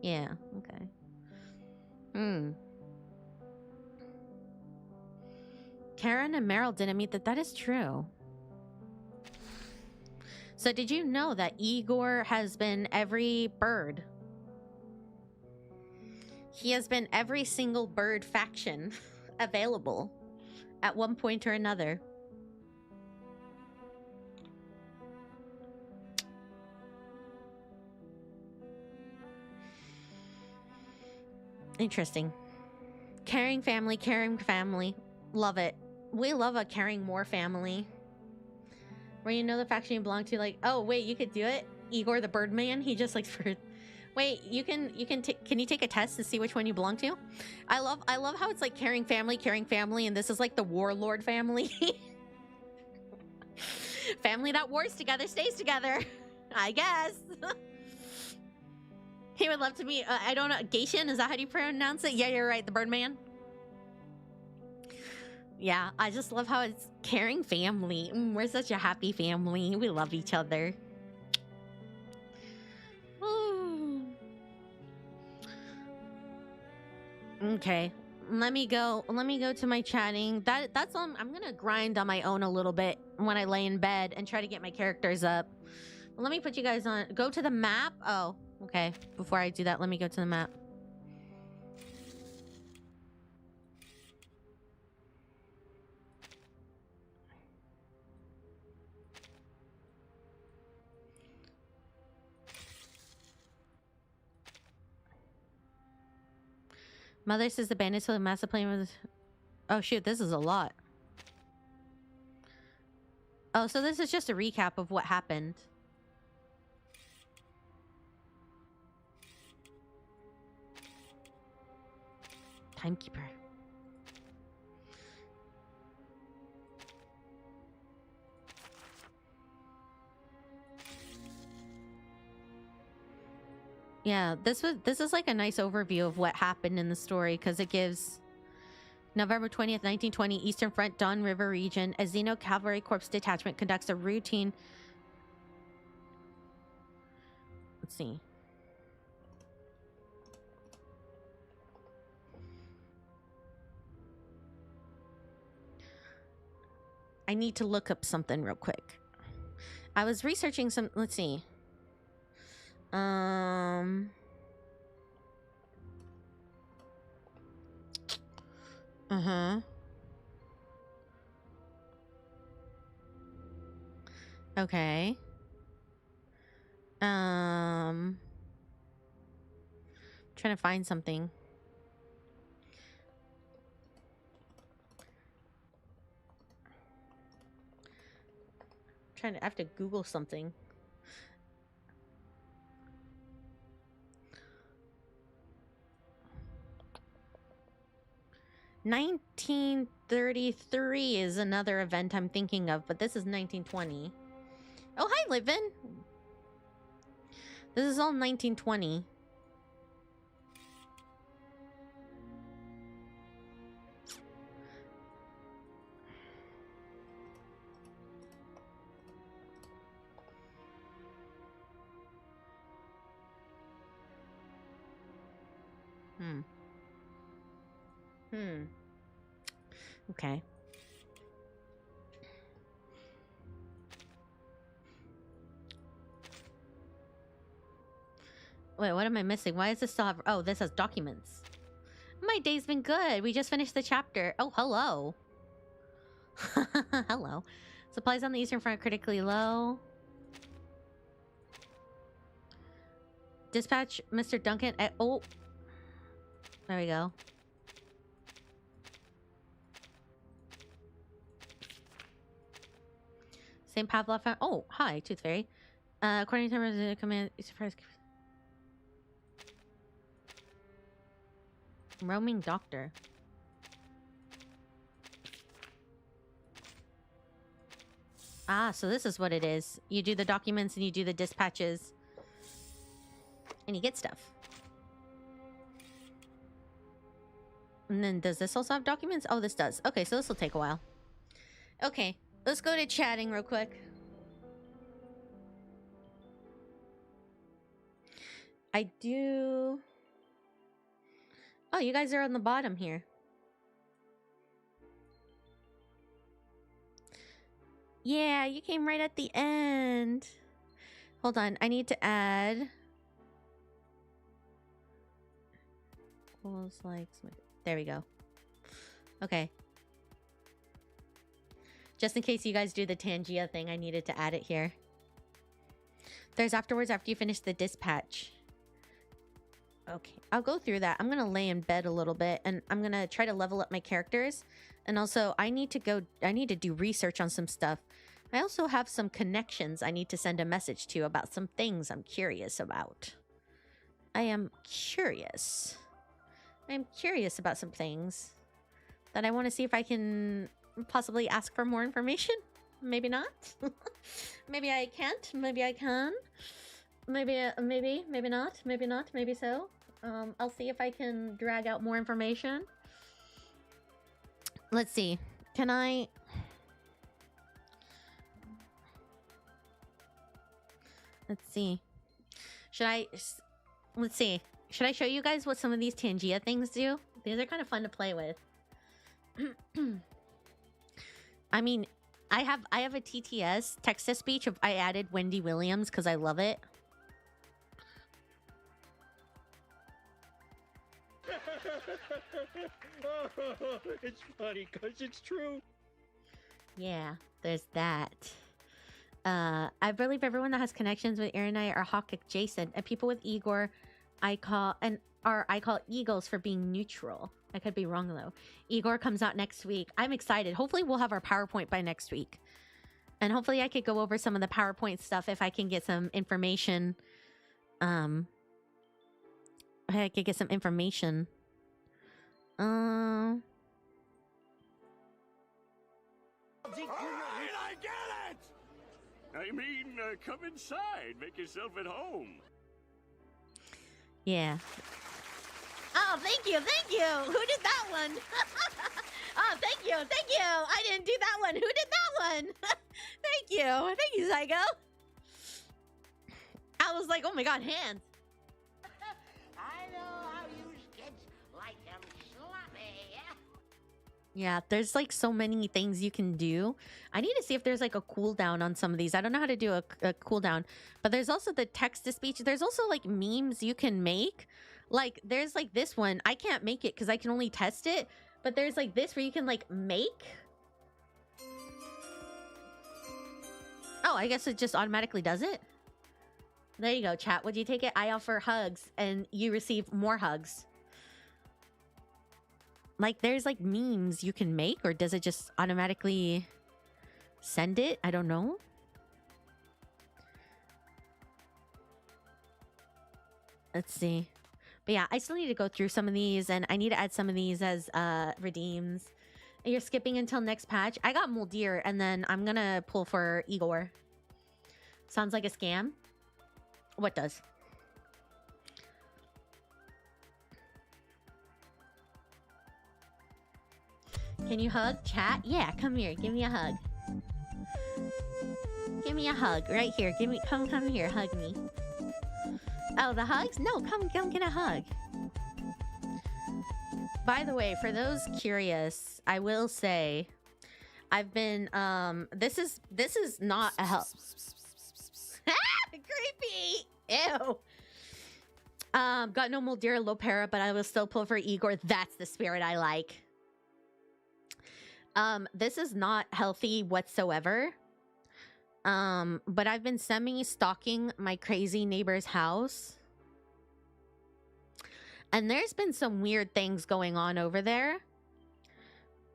Yeah, okay. Karen and Meryl didn't meet that. That is true. So did you know that Igor has been every bird? He has been every single bird faction available at one point or another. Interesting. Caring family, caring family. Love it. We love a caring more family. Where you know the faction you belong to, like, oh wait, you could do it? Igor the Birdman, he just likes for wait, can you take a test to see which one you belong to? I love how it's like caring family, and this is like the warlord family. Family that wars together stays together. I guess. He would love to meet, I don't know, Gaetian, is that how you pronounce it? Yeah, you're right, the Birdman. Yeah, I just love how it's caring family. We're such a happy family. We love each other. Ooh. Okay, let me go to my chatting. That's on. I'm gonna grind on my own a little bit when I lay in bed and try to get my characters up. Let me put you guys on. Go to the map. Oh, okay. Before I do that, let me go to the map. Mother says the bandits will have master plan with. Oh shoot, this is a lot. Oh, so this is just a recap of what happened. Timekeeper. Yeah, this is like a nice overview of what happened in the story because it gives November 20th, 1920, Eastern Front, Don River region. A Xeno Cavalry Corps detachment conducts a routine. Let's see. I need to look up something real quick. I was researching some. Let's see. Okay. Trying to find something. I have to Google something. "1933 is another event I'm thinking of, but this is 1920. Oh, hi, Livin. This is all 1920. Okay. Wait, what am I missing? Why does this still have... Oh, this has documents. My day's been good. We just finished the chapter. Oh, hello. Hello. Supplies on the Eastern Front critically low. Dispatch Mr. Duncan at... Oh. There we go. St. Pavlov found... Oh, hi, Tooth Fairy. According to the command... Surprise... Roaming doctor. Ah, so this is what it is. You do the documents and you do the dispatches. And you get stuff. And then does this also have documents? Oh, this does. Okay, so this will take a while. Okay, let's go to chatting real quick. I do... Oh, you guys are on the bottom here. Yeah, you came right at the end. Hold on, I need to add. There we go. Okay. Just in case you guys do the Tangia thing, I needed to add it here. There's afterwards after you finish the dispatch. Okay, I'll go through that. I'm gonna lay in bed a little bit and I'm gonna try to level up my characters. And also I need to do research on some stuff. I also have some connections I need to send a message to about some things I'm curious about. I am curious. I'm curious about some things that I want to see if I can possibly ask for more information. Maybe not. Maybe I can't. Maybe I can. Maybe not. Maybe not. Maybe so. I'll see if I can drag out more information. Let's see. Can I... Let's see. Let's see. Should I show you guys what some of these Tangia things do? These are kind of fun to play with. I mean, I have a TTS, text-to-speech. I added Wendy Williams because I love it. It's funny because it's true. Yeah, there's that. I believe everyone that has connections with Aaron and I are Hawk adjacent, and people with Igor I call Eagles for being neutral. I could be wrong though. Igor comes out next week. I'm excited. Hopefully we'll have our PowerPoint by next week. And hopefully I could go over some of the PowerPoint stuff if I can get some information. I could get some information. I get it! I mean, come inside. Make yourself at home. Yeah. Oh, thank you, thank you. Who did that one? Oh, thank you, thank you. I didn't do that one. Who did that one? Thank you, Zygo. I was like, oh my god, hands. I know how you kids like them sloppy. Yeah, there's like so many things you can do. I need to see if there's like a cooldown on some of these. I don't know how to do a cooldown, but there's also the text-to-speech. There's also like memes you can make. Like there's like this one. I can't make it because I can only test it, but there's like this where you can like make. Oh, I guess it just automatically does it. There you go, chat. Would you take it? I offer hugs and you receive more hugs. Like there's like memes you can make, or does it just automatically send it? I don't know. Let's see. But yeah, I still need to go through some of these, and I need to add some of these as redeems. And you're skipping until next patch. I got Muldir, and then I'm gonna pull for Igor. Sounds like a scam. What does? Can you hug? Chat? Yeah, come here. Give me a hug. Give me a hug. Right here. Come here. Hug me. Oh, the hugs? No, come get a hug. By the way, for those curious, I will say I've been this is not a help. Creepy. Ew. Got no Muldir Lopera, but I will still pull for Igor. That's the spirit I like. This is not healthy whatsoever. But I've been semi-stalking my crazy neighbor's house. And there's been some weird things going on over there.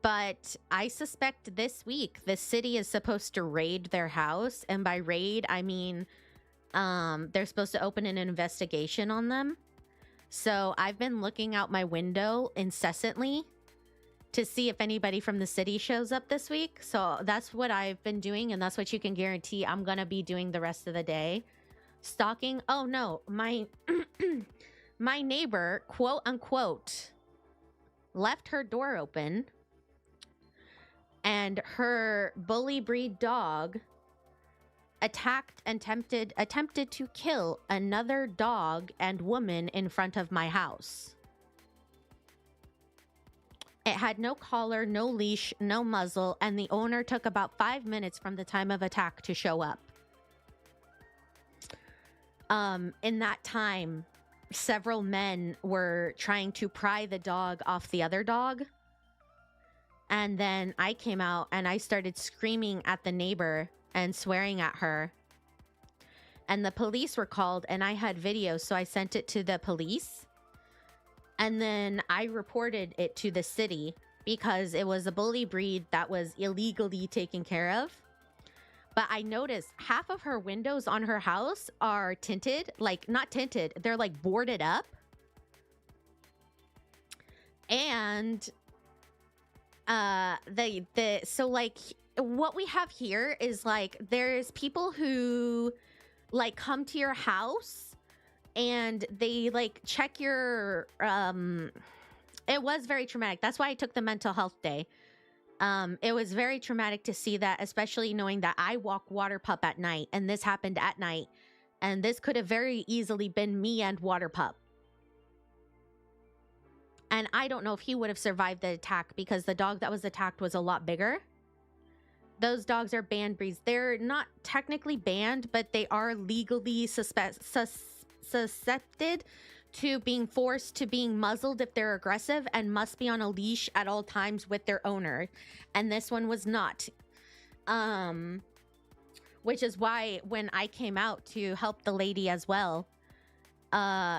But I suspect this week the city is supposed to raid their house. And by raid, I mean they're supposed to open an investigation on them. So I've been looking out my window incessantly to see if anybody from the city shows up this week. So that's what I've been doing, and that's what you can guarantee I'm gonna be doing the rest of the day. Stalking. Oh no, my my neighbor, quote unquote, left her door open, and her bully breed dog attacked and attempted to kill another dog and woman in front of my house. It had no collar, no leash, no muzzle, and the owner took about 5 minutes from the time of attack to show up. In that time, several men were trying to pry the dog off the other dog. And then I came out and I started screaming at the neighbor and swearing at her. And the police were called and I had video, so I sent it to the police. And then I reported it to the city because it was a bully breed that was illegally taken care of. But I noticed half of her windows on her house are tinted, like not tinted, they're like boarded up. And so like what we have here is like there's people who like come to your house and they like check your it was very traumatic. That's why I took the mental health day. It was very traumatic to see that, especially knowing that I walk water pup at night and this happened at night. And this could have very easily been me and water pup. And I don't know if he would have survived the attack because the dog that was attacked was a lot bigger. Those dogs are banned breeds. They're not technically banned, but they are legally susceptible to being forced to being muzzled if they're aggressive and must be on a leash at all times with their owner. And this one was not. Which is why when I came out to help the lady as well,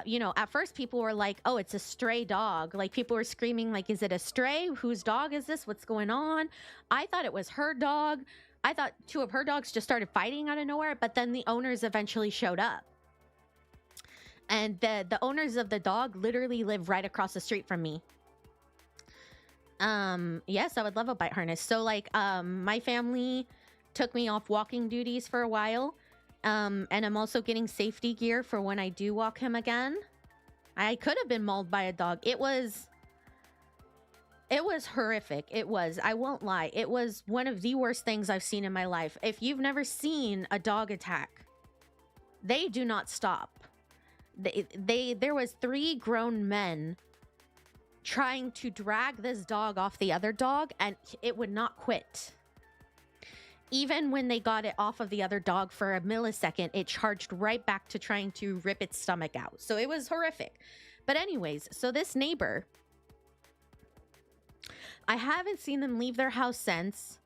you know, at first people were like, oh, it's a stray dog. Like people were screaming like, is it a stray? Whose dog is this? What's going on? I thought it was her dog. I thought two of her dogs just started fighting out of nowhere, but then the owners eventually showed up. And the owners of the dog literally live right across the street from me. Yes, I would love a bite harness. So like, my family took me off walking duties for a while. And I'm also getting safety gear for when I do walk him again. I could have been mauled by a dog. It was horrific. It was, I won't lie. It was one of the worst things I've seen in my life. If you've never seen a dog attack, they do not stop. There was 3 grown men trying to drag this dog off the other dog and it would not quit. Even when they got it off of the other dog for a millisecond, it charged right back to trying to rip its stomach out. So it was horrific. But anyways, so this neighbor, I haven't seen them leave their house since.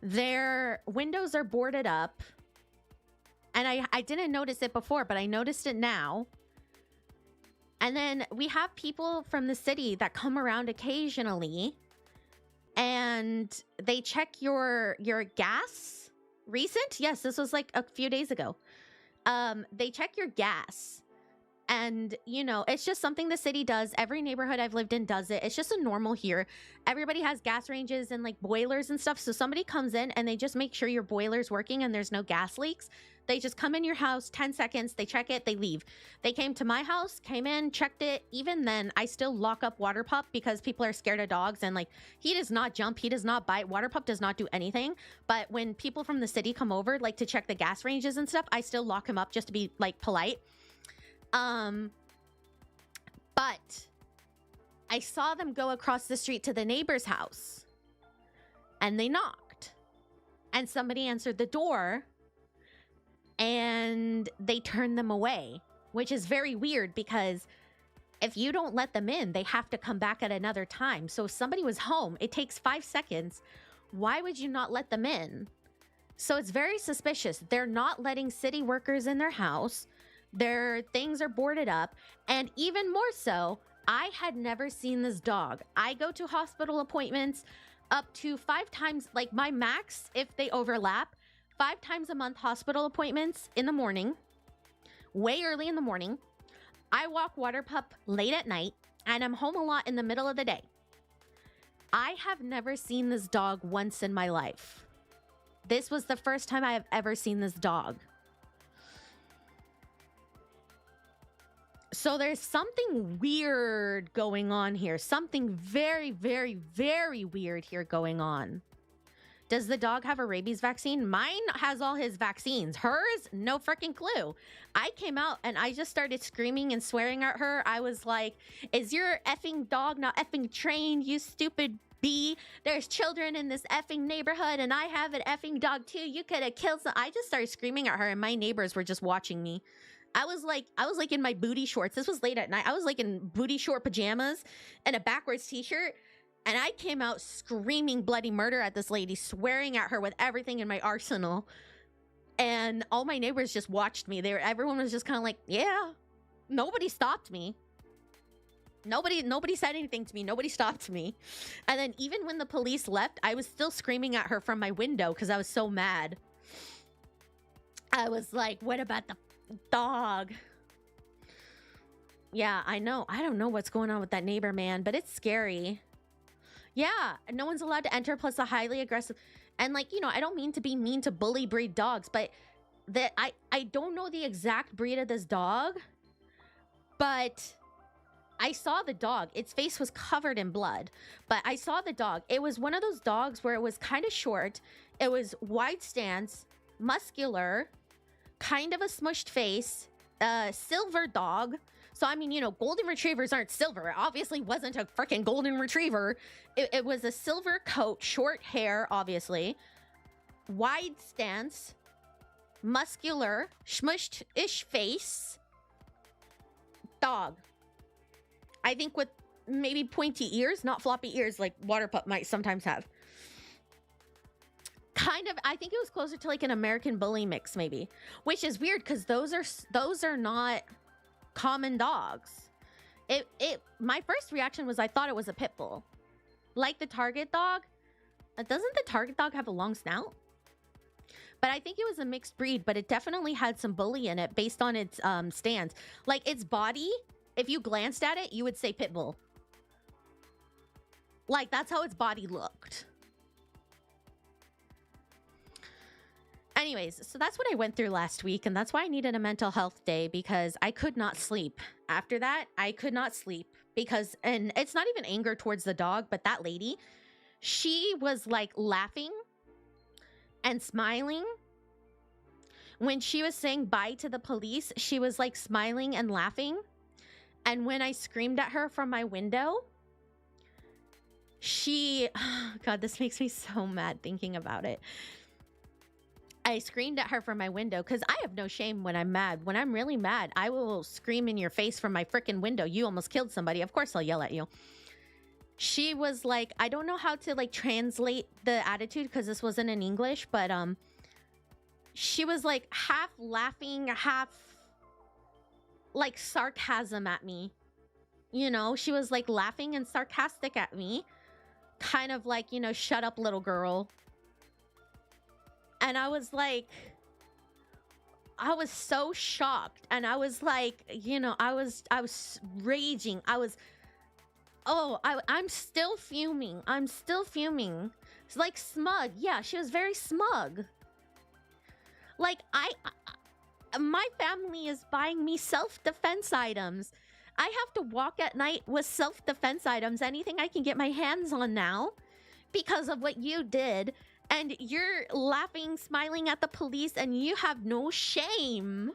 Their windows are boarded up. And I didn't notice it before, but I noticed it now. And then we have people from the city that come around occasionally. And they check your gas. Recent? Yes, this was like a few days ago. They check your gas. And, you know, it's just something the city does. Every neighborhood I've lived in does it. It's just a normal here. Everybody has gas ranges and like boilers and stuff. So somebody comes in and they just make sure your boiler's working and there's no gas leaks. They just come in your house, 10 seconds, they check it, they leave. They came to my house, came in, checked it. Even then, I still lock up Water Pup because people are scared of dogs and like, he does not jump, he does not bite. Water Pup does not do anything. But when people from the city come over, like to check the gas ranges and stuff, I still lock him up just to be like polite. But I saw them go across the street to the neighbor's house and they knocked and somebody answered the door and they turned them away, which is very weird because if you don't let them in, they have to come back at another time. So if somebody was home, it takes 5 seconds. Why would you not let them in? So it's very suspicious. They're not letting city workers in their house. Their things are boarded up. And even more so, I had never seen this dog. I go to hospital appointments up to 5 times, like my max, if they overlap, 5 times a month hospital appointments in the morning, way early in the morning. I walk Water Pup late at night, and I'm home a lot in the middle of the day. I have never seen this dog once in my life. This was the first time I have ever seen this dog. So there's something weird going on here. Something very, very, very weird here going on. Does the dog have a rabies vaccine? Mine has all his vaccines. Hers, no freaking clue. I came out and I just started screaming and swearing at her. I was like, is your effing dog not effing trained, you stupid bee? There's children in this effing neighborhood and I have an effing dog too. You could have killed some. I just started screaming at her and my neighbors were just watching me. I was like in my booty shorts. This was late at night. I was like in booty short pajamas and a backwards t-shirt. And I came out screaming bloody murder at this lady, swearing at her with everything in my arsenal. And all my neighbors just watched me. Everyone was just kind of like, yeah. Nobody stopped me. Nobody said anything to me. Nobody stopped me. And then even when the police left, I was still screaming at her from my window because I was so mad. I was like, what about the dog? Yeah, I know. I don't know what's going on with that neighbor, man, but it's scary. Yeah, no one's allowed to enter, plus a highly aggressive. And like, you know, I don't mean to be mean to bully breed dogs, but I don't know the exact breed of this dog, but I saw the dog. Its face was covered in blood, but I saw the dog. It was one of those dogs where it was kind of short. It was wide stance, muscular, kind of a smushed face, silver dog. So, I mean, you know, golden retrievers aren't silver. It obviously wasn't a freaking golden retriever. It was a silver coat, short hair, obviously, wide stance, muscular, smushed-ish face dog. I think with maybe pointy ears, not floppy ears like water pup might sometimes have. Kind of, I think it was closer to like an American bully mix maybe, which is weird because those are not common dogs. My first reaction was I thought it was a pit bull. Like the target dog. Doesn't the target dog have a long snout? But I think it was a mixed breed, but it definitely had some bully in it based on its stance. Like its body, if you glanced at it, you would say pit bull. Like that's how its body looked. Anyways, so that's what I went through last week, and that's why I needed a mental health day, because I could not sleep. After that, I could not sleep because, and it's not even anger towards the dog, but that lady, she was like laughing and smiling. When she was saying bye to the police, she was like smiling and laughing. And when I screamed at her from my window, oh God, this makes me so mad thinking about it. I screamed at her from my window because I have no shame when I'm mad. When I'm really mad, I will scream in your face from my freaking window. You almost killed somebody. Of course I'll yell at you. She was like, I don't know how to like translate the attitude because this wasn't in English, but she was like half laughing, half like sarcasm at me. You know, she was like laughing and sarcastic at me. Kind of like, you know, shut up, little girl. And I was like, I was so shocked. And I was like, you know, I was raging. I'm still fuming. I'm still fuming. It's like smug. Yeah, she was very smug. Like my family is buying me self-defense items. I have to walk at night with self-defense items, anything I can get my hands on now because of what you did. And you're laughing, smiling at the police, and you have no shame.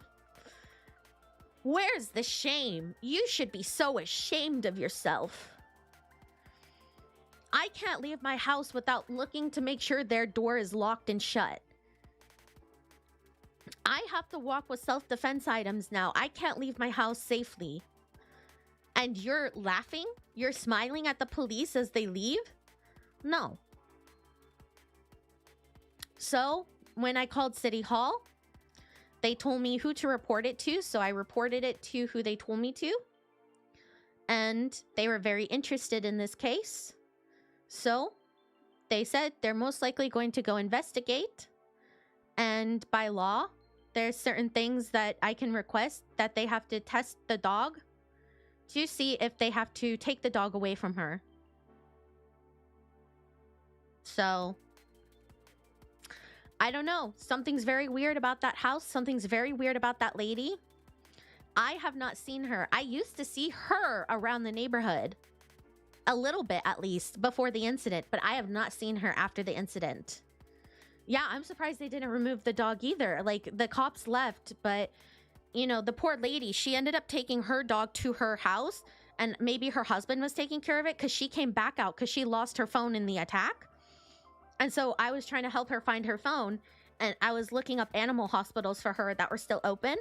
Where's the shame? You should be so ashamed of yourself. I can't leave my house without looking to make sure their door is locked and shut. I have to walk with self-defense items now. I can't leave my house safely. And you're laughing? You're smiling at the police as they leave? No. So, when I called City Hall, they told me who to report it to, so I reported it to who they told me to. And they were very interested in this case. So, they said they're most likely going to go investigate. And by law, there's certain things that I can request that they have to test the dog to see if they have to take the dog away from her. So, I don't know. Something's very weird about that house. Something's very weird about that lady. I have not seen her. I used to see her around the neighborhood. A little bit, at least, before the incident. But I have not seen her after the incident. Yeah, I'm surprised they didn't remove the dog either. Like, the cops left, but, you know, the poor lady, she ended up taking her dog to her house, and maybe her husband was taking care of it because she came back out because she lost her phone in the attack. And so I was trying to help her find her phone, and I was looking up animal hospitals for her that were still open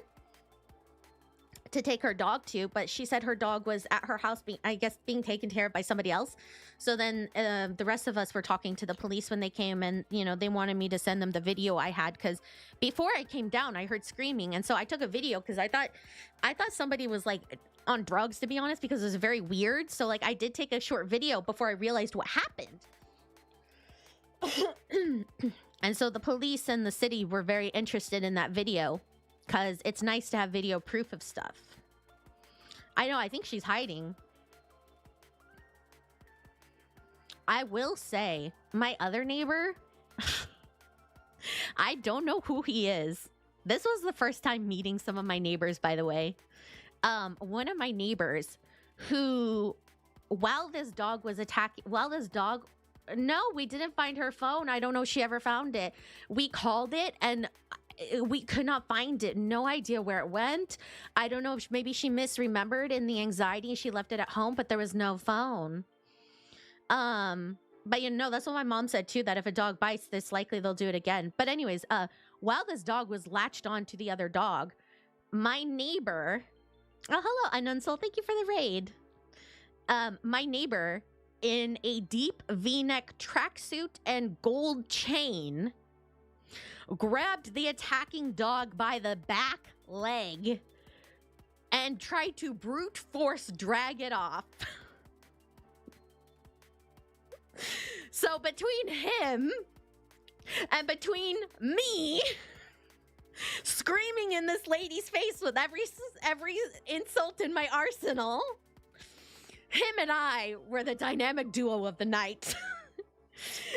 to take her dog to, but she said her dog was at her house being taken care of by somebody else. So then the rest of us were talking to the police when they came, and you know, they wanted me to send them the video I had, because before I came down I heard screaming, and so I took a video because I thought somebody was like on drugs, to be honest, because it was very weird. So like I did take a short video before I realized what happened. And so the police and the city were very interested in that video, because it's nice to have video proof of stuff. I know, I think she's hiding. I will say, my other neighbor, I don't know who he is. This was the first time meeting some of my neighbors, by the way. One of my neighbors who, while this dog was attacking, no, we didn't find her phone. I don't know if she ever found it. We called it and we could not find it. No idea where it went. I don't know if maybe she misremembered in the anxiety and she left it at home, but there was no phone. But you know, that's what my mom said too, that if a dog bites, it's likely they'll do it again. But anyways, while this dog was latched on to the other dog, my neighbor, oh, hello, Anunsul, thank you for the raid. My neighbor, in a deep V-neck tracksuit and gold chain, grabbed the attacking dog by the back leg and tried to brute force drag it off. So between him and between me screaming in this lady's face with every insult in my arsenal, him and I were the dynamic duo of the night.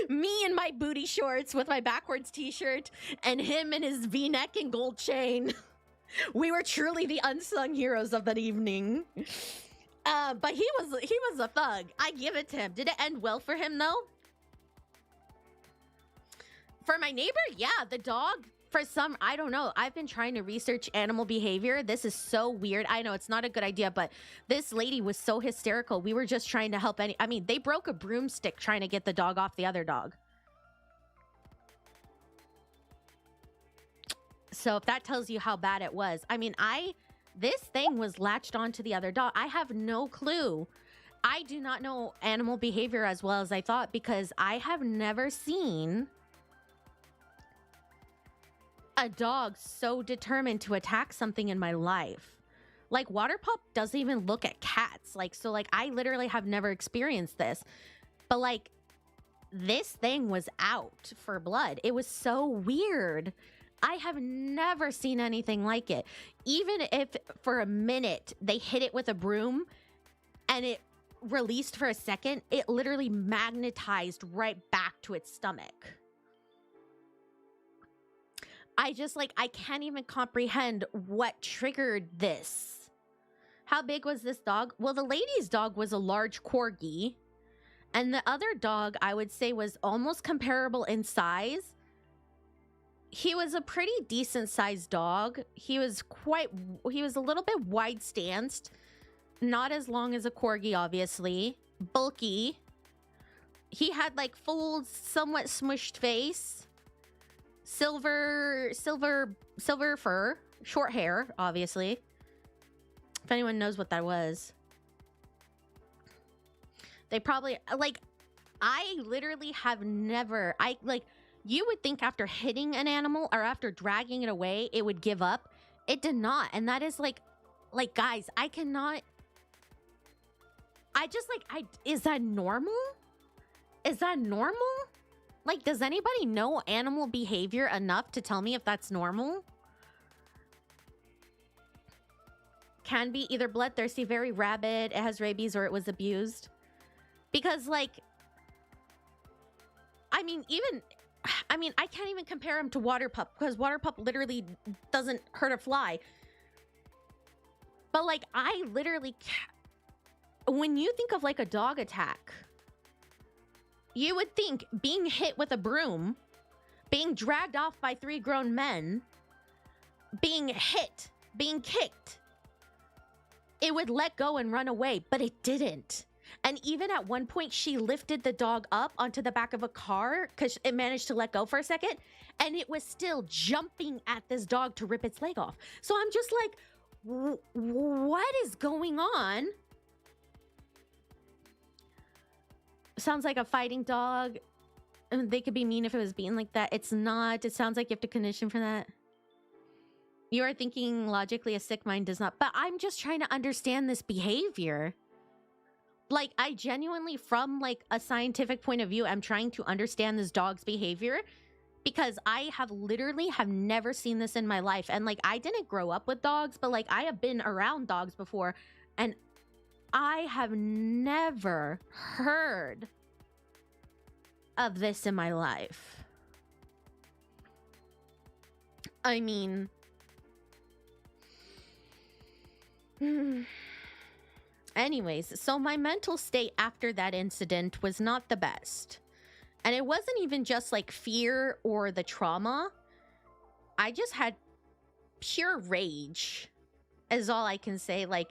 Me in my booty shorts with my backwards t-shirt, and him in his V-neck and gold chain. We were truly the unsung heroes of that evening. But he was a thug. I give it to him. Did it end well for him though? For my neighbor, yeah, the dog, I don't know. I've been trying to research animal behavior. This is so weird. I know it's not a good idea, but this lady was so hysterical. We were just trying to help they broke a broomstick trying to get the dog off the other dog. So if that tells you how bad it was. I mean, this thing was latched onto the other dog. I have no clue. I do not know animal behavior as well as I thought, because I have never seen a dog so determined to attack something in my life. Like, Waterpup doesn't even look at cats. I literally have never experienced this. But like, this thing was out for blood. It was so weird. I have never seen anything like it. Even if for a minute they hit it with a broom and it released for a second, it literally magnetized right back to its stomach. I can't even comprehend what triggered this. How big was this dog? Well, the lady's dog was a large corgi, and the other dog, I would say, was almost comparable in size. He was a pretty decent sized dog. He was a little bit wide-stanced, not as long as a corgi, obviously, bulky. He had like full, somewhat smushed face. Silver fur, short hair, obviously. If anyone knows what that was. They probably, I literally have never, you would think after hitting an animal or after dragging it away, it would give up. It did not. And that is guys, I cannot, is that normal? Is that normal? Like, does anybody know animal behavior enough to tell me if that's normal? Can be either bloodthirsty, very rabid, it has rabies, or it was abused. Because, I can't even compare him to Waterpup, because Waterpup literally doesn't hurt a fly. But, I literally... When you think of, a dog attack... You would think being hit with a broom, being dragged off by 3 grown men, being hit, being kicked, it would let go and run away, but it didn't. And even at one point, she lifted the dog up onto the back of a car because it managed to let go for a second, and it was still jumping at this dog to rip its leg off. So I'm just like, what is going on? Sounds like a fighting dog. I mean, they could be mean if it was being like that. It's not. It sounds like you have to condition for that. You are thinking logically, a sick mind does not. But I'm just trying to understand this behavior. Like, I genuinely, from like a scientific point of view, I'm trying to understand this dog's behavior, because I have literally have never seen this in my life. And like, I didn't grow up with dogs, but like, I have been around dogs before, and I have never heard of this in my life. I mean, anyways, so my mental state after that incident was not the best. And it wasn't even just like fear or the trauma. I just had pure rage, is all I can say. Like,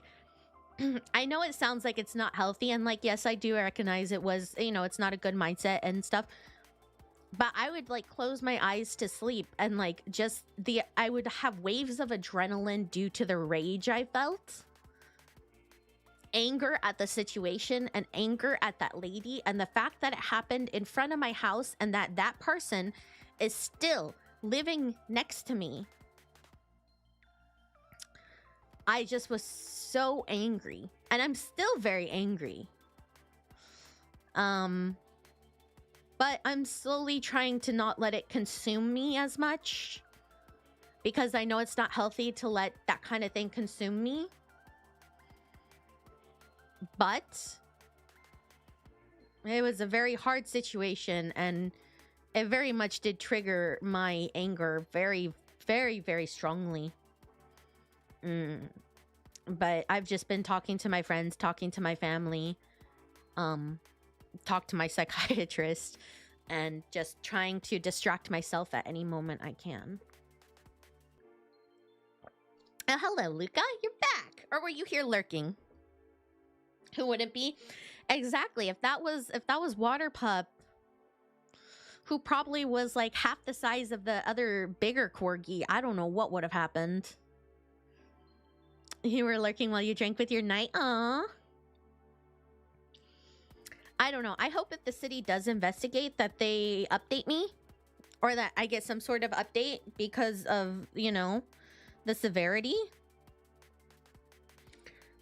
I know it sounds like it's not healthy, and like, yes, I do recognize it was, you know, it's not a good mindset and stuff. But I would like close my eyes to sleep, and like just I would have waves of adrenaline due to the rage I felt. Anger at the situation and anger at that lady, and the fact that it happened in front of my house and that that person is still living next to me. I just was so angry, and I'm still very angry. But I'm slowly trying to not let it consume me as much, because I know it's not healthy to let that kind of thing consume me. But it was a very hard situation, and it very much did trigger my anger very, very, very strongly. But I've just been talking to my friends, talking to my family, talk to my psychiatrist, and just trying to distract myself at any moment I can. Oh, hello, Luca. You're back. Or were you here lurking? Who wouldn't be? Exactly. If that was Water Pup, who probably was like half the size of the other bigger corgi, I don't know what would have happened. You were lurking while you drank with your knight? Aww. I don't know. I hope if the city does investigate that they update me, or that I get some sort of update because of, you know, the severity.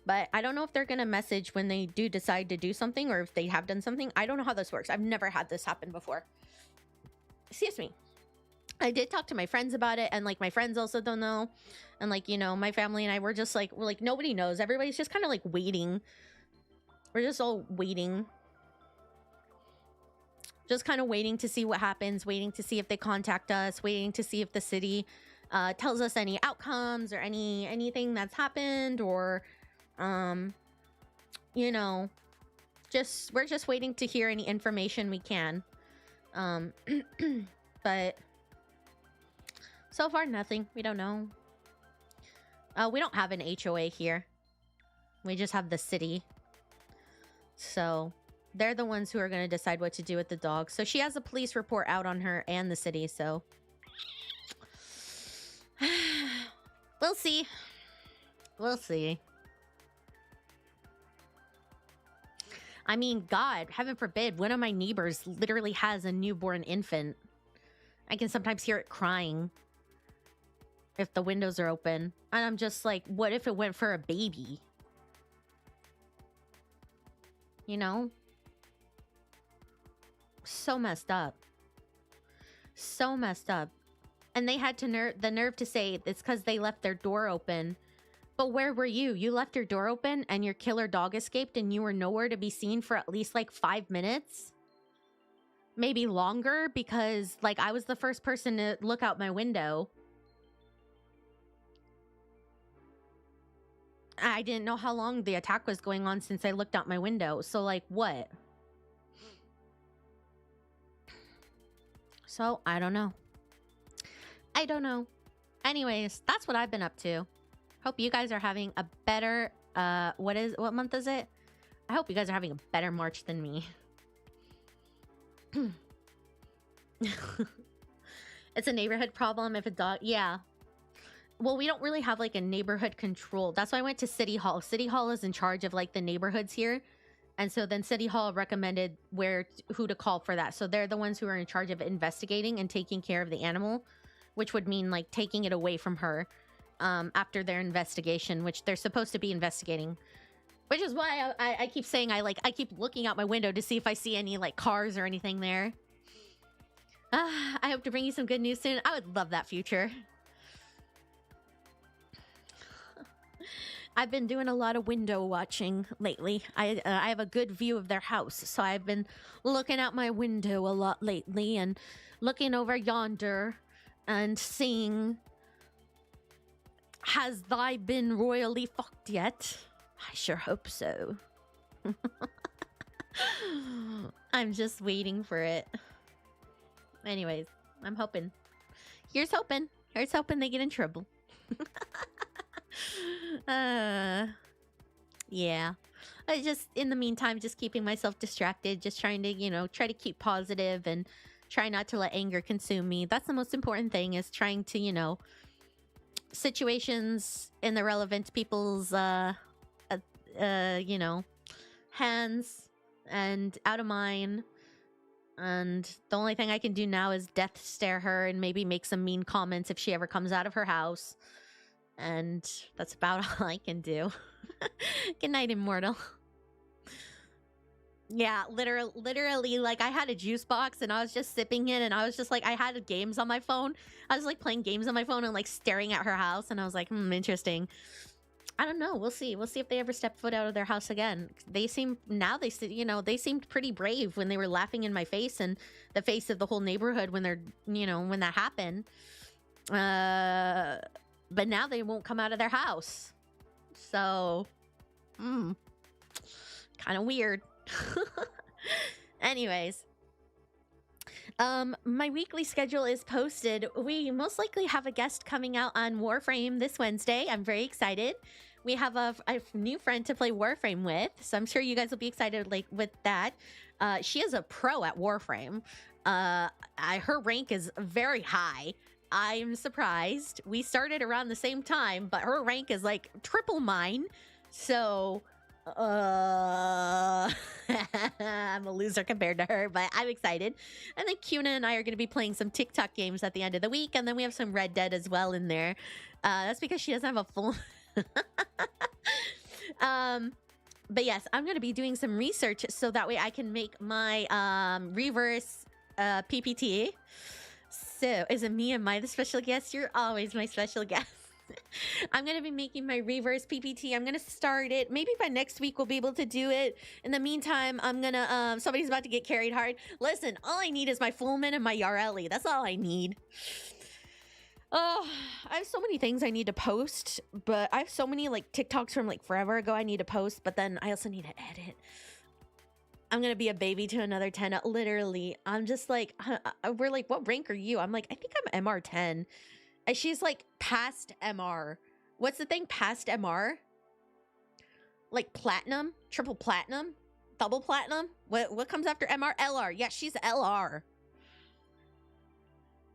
But I don't know if they're going to message when they do decide to do something, or if they have done something. I don't know how this works. I've never had this happen before. Excuse me. I did talk to my friends about it, and like my friends also don't know. And like, you know, my family and I were just like, nobody knows. Everybody's just kind of like waiting. We're just all waiting. Just kind of waiting to see what happens, waiting to see if they contact us, waiting to see if the city tells us any outcomes or anything that's happened, or you know, we're just waiting to hear any information we can. But so far nothing. We don't know. We don't have an HOA here. We just have the city. So they're the ones who are going to decide what to do with the dog. So she has a police report out on her and the city, so we'll see. We'll see. I mean, God, heaven forbid, one of my neighbors literally has a newborn infant. I can sometimes hear it crying if the windows are open. And I'm just like, what if it went for a baby? You know? So messed up. So messed up. And they had the nerve to say it's because they left their door open. But where were you? You left your door open and your killer dog escaped, and you were nowhere to be seen for at least like 5 minutes? Maybe longer, because like I was the first person to look out my window. I didn't know how long the attack was going on since I looked out my window. So like what? So I don't know. I don't know. Anyways, that's what I've been up to. Hope you guys are having a better, what month is it? I hope you guys are having a better March than me. It's a neighborhood problem if a dog, yeah. Well, we don't really have like a neighborhood control. That's why I went to City Hall. City Hall is in charge of like the neighborhoods here. And so then City Hall recommended who to call for that. So they're the ones who are in charge of investigating and taking care of the animal, which would mean like taking it away from her after their investigation, which they're supposed to be investigating. Which is why I keep saying I keep looking out my window to see if I see any like cars or anything there. I hope to bring you some good news soon. I would love that future. I've been doing a lot of window watching lately. I have a good view of their house, so I've been looking out my window a lot lately and looking over yonder and seeing, has thy been royally fucked yet? I sure hope so. I'm just waiting for it. Anyways, I'm hoping. Here's hoping. Here's hoping they get in trouble. Yeah. I just, in the meantime, just keeping myself distracted, just trying to, try to keep positive and try not to let anger consume me. That's the most important thing, is trying to, situations in the relevant people's, hands and out of mine. And the only thing I can do now is death stare her and maybe make some mean comments if she ever comes out of her house. And that's about all I can do. Good night, Immortal. Yeah, literally, like, I had a juice box and I was just sipping it, and I was just like, I had games on my phone. I was like playing games on my phone and like staring at her house, and I was like, interesting. I don't know. We'll see. We'll see if they ever step foot out of their house again. They seemed pretty brave when they were laughing in my face and the face of the whole neighborhood when when that happened. But now they won't come out of their house. So, kind of weird. Anyways, my weekly schedule is posted. We most likely have a guest coming out on Warframe this Wednesday. I'm very excited. We have a new friend to play Warframe with, so I'm sure you guys will be excited with that. She is a pro at Warframe. Her rank is very high. I'm surprised. We started around the same time, but her rank is like triple mine. So, I'm a loser compared to her, but I'm excited. And then Kuna and I are going to be playing some TikTok games at the end of the week, and then we have some Red Dead as well in there. That's because she doesn't have a full... But yes, I'm going to be doing some research so that way I can make my reverse PPT. So, is it me? Am I the special guest? You're always my special guest. I'm going to be making my reverse PPT. I'm going to start it. Maybe by next week we'll be able to do it. In the meantime, I'm going to... somebody's about to get carried hard. Listen, all I need is my Fullman and my Yareli. That's all I need. Oh, I have so many things I need to post, but I have so many like TikToks from like forever ago I need to post, but then I also need to edit. I'm going to be a baby to another 10. Literally, I'm just like, we're like, what rank are you? I'm like, I think I'm MR10. And she's like past MR. What's the thing past MR? Like platinum? Triple platinum? Double platinum? What comes after MR? LR. Yeah, she's LR.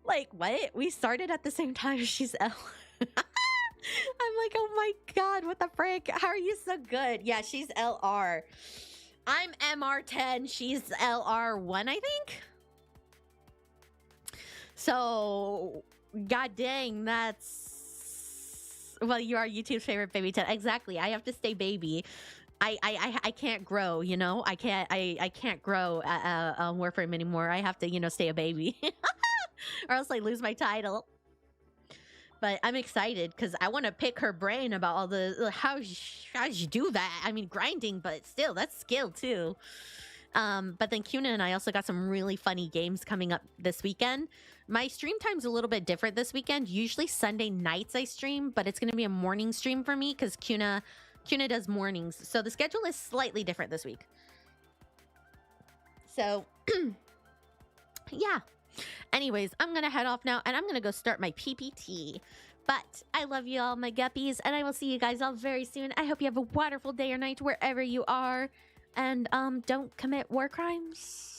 Like, what? We started at the same time. She's LR. I'm like, oh my god, what the frick? How are you so good? Yeah, she's LR. I'm MR10. She's LR1, I think. So, god dang, that's... Well, you are YouTube's favorite baby 10. Exactly. I have to stay baby. I can't grow, I can't grow on Warframe anymore. I have to, stay a baby. Or else I lose my title. But I'm excited because I want to pick her brain about all the how you do that. I mean, grinding, but still, that's skill too. But then Kuna and I also got some really funny games coming up this weekend. My stream time's a little bit different this weekend. Usually Sunday nights I stream, but it's going to be a morning stream for me because Kuna does mornings. So the schedule is slightly different this week. So, yeah. Anyways, I'm gonna head off now, and I'm gonna go start my PPT. But I love you all, my guppies, and I will see you guys all very soon. I hope you have a wonderful day or night wherever you are. And don't commit war crimes.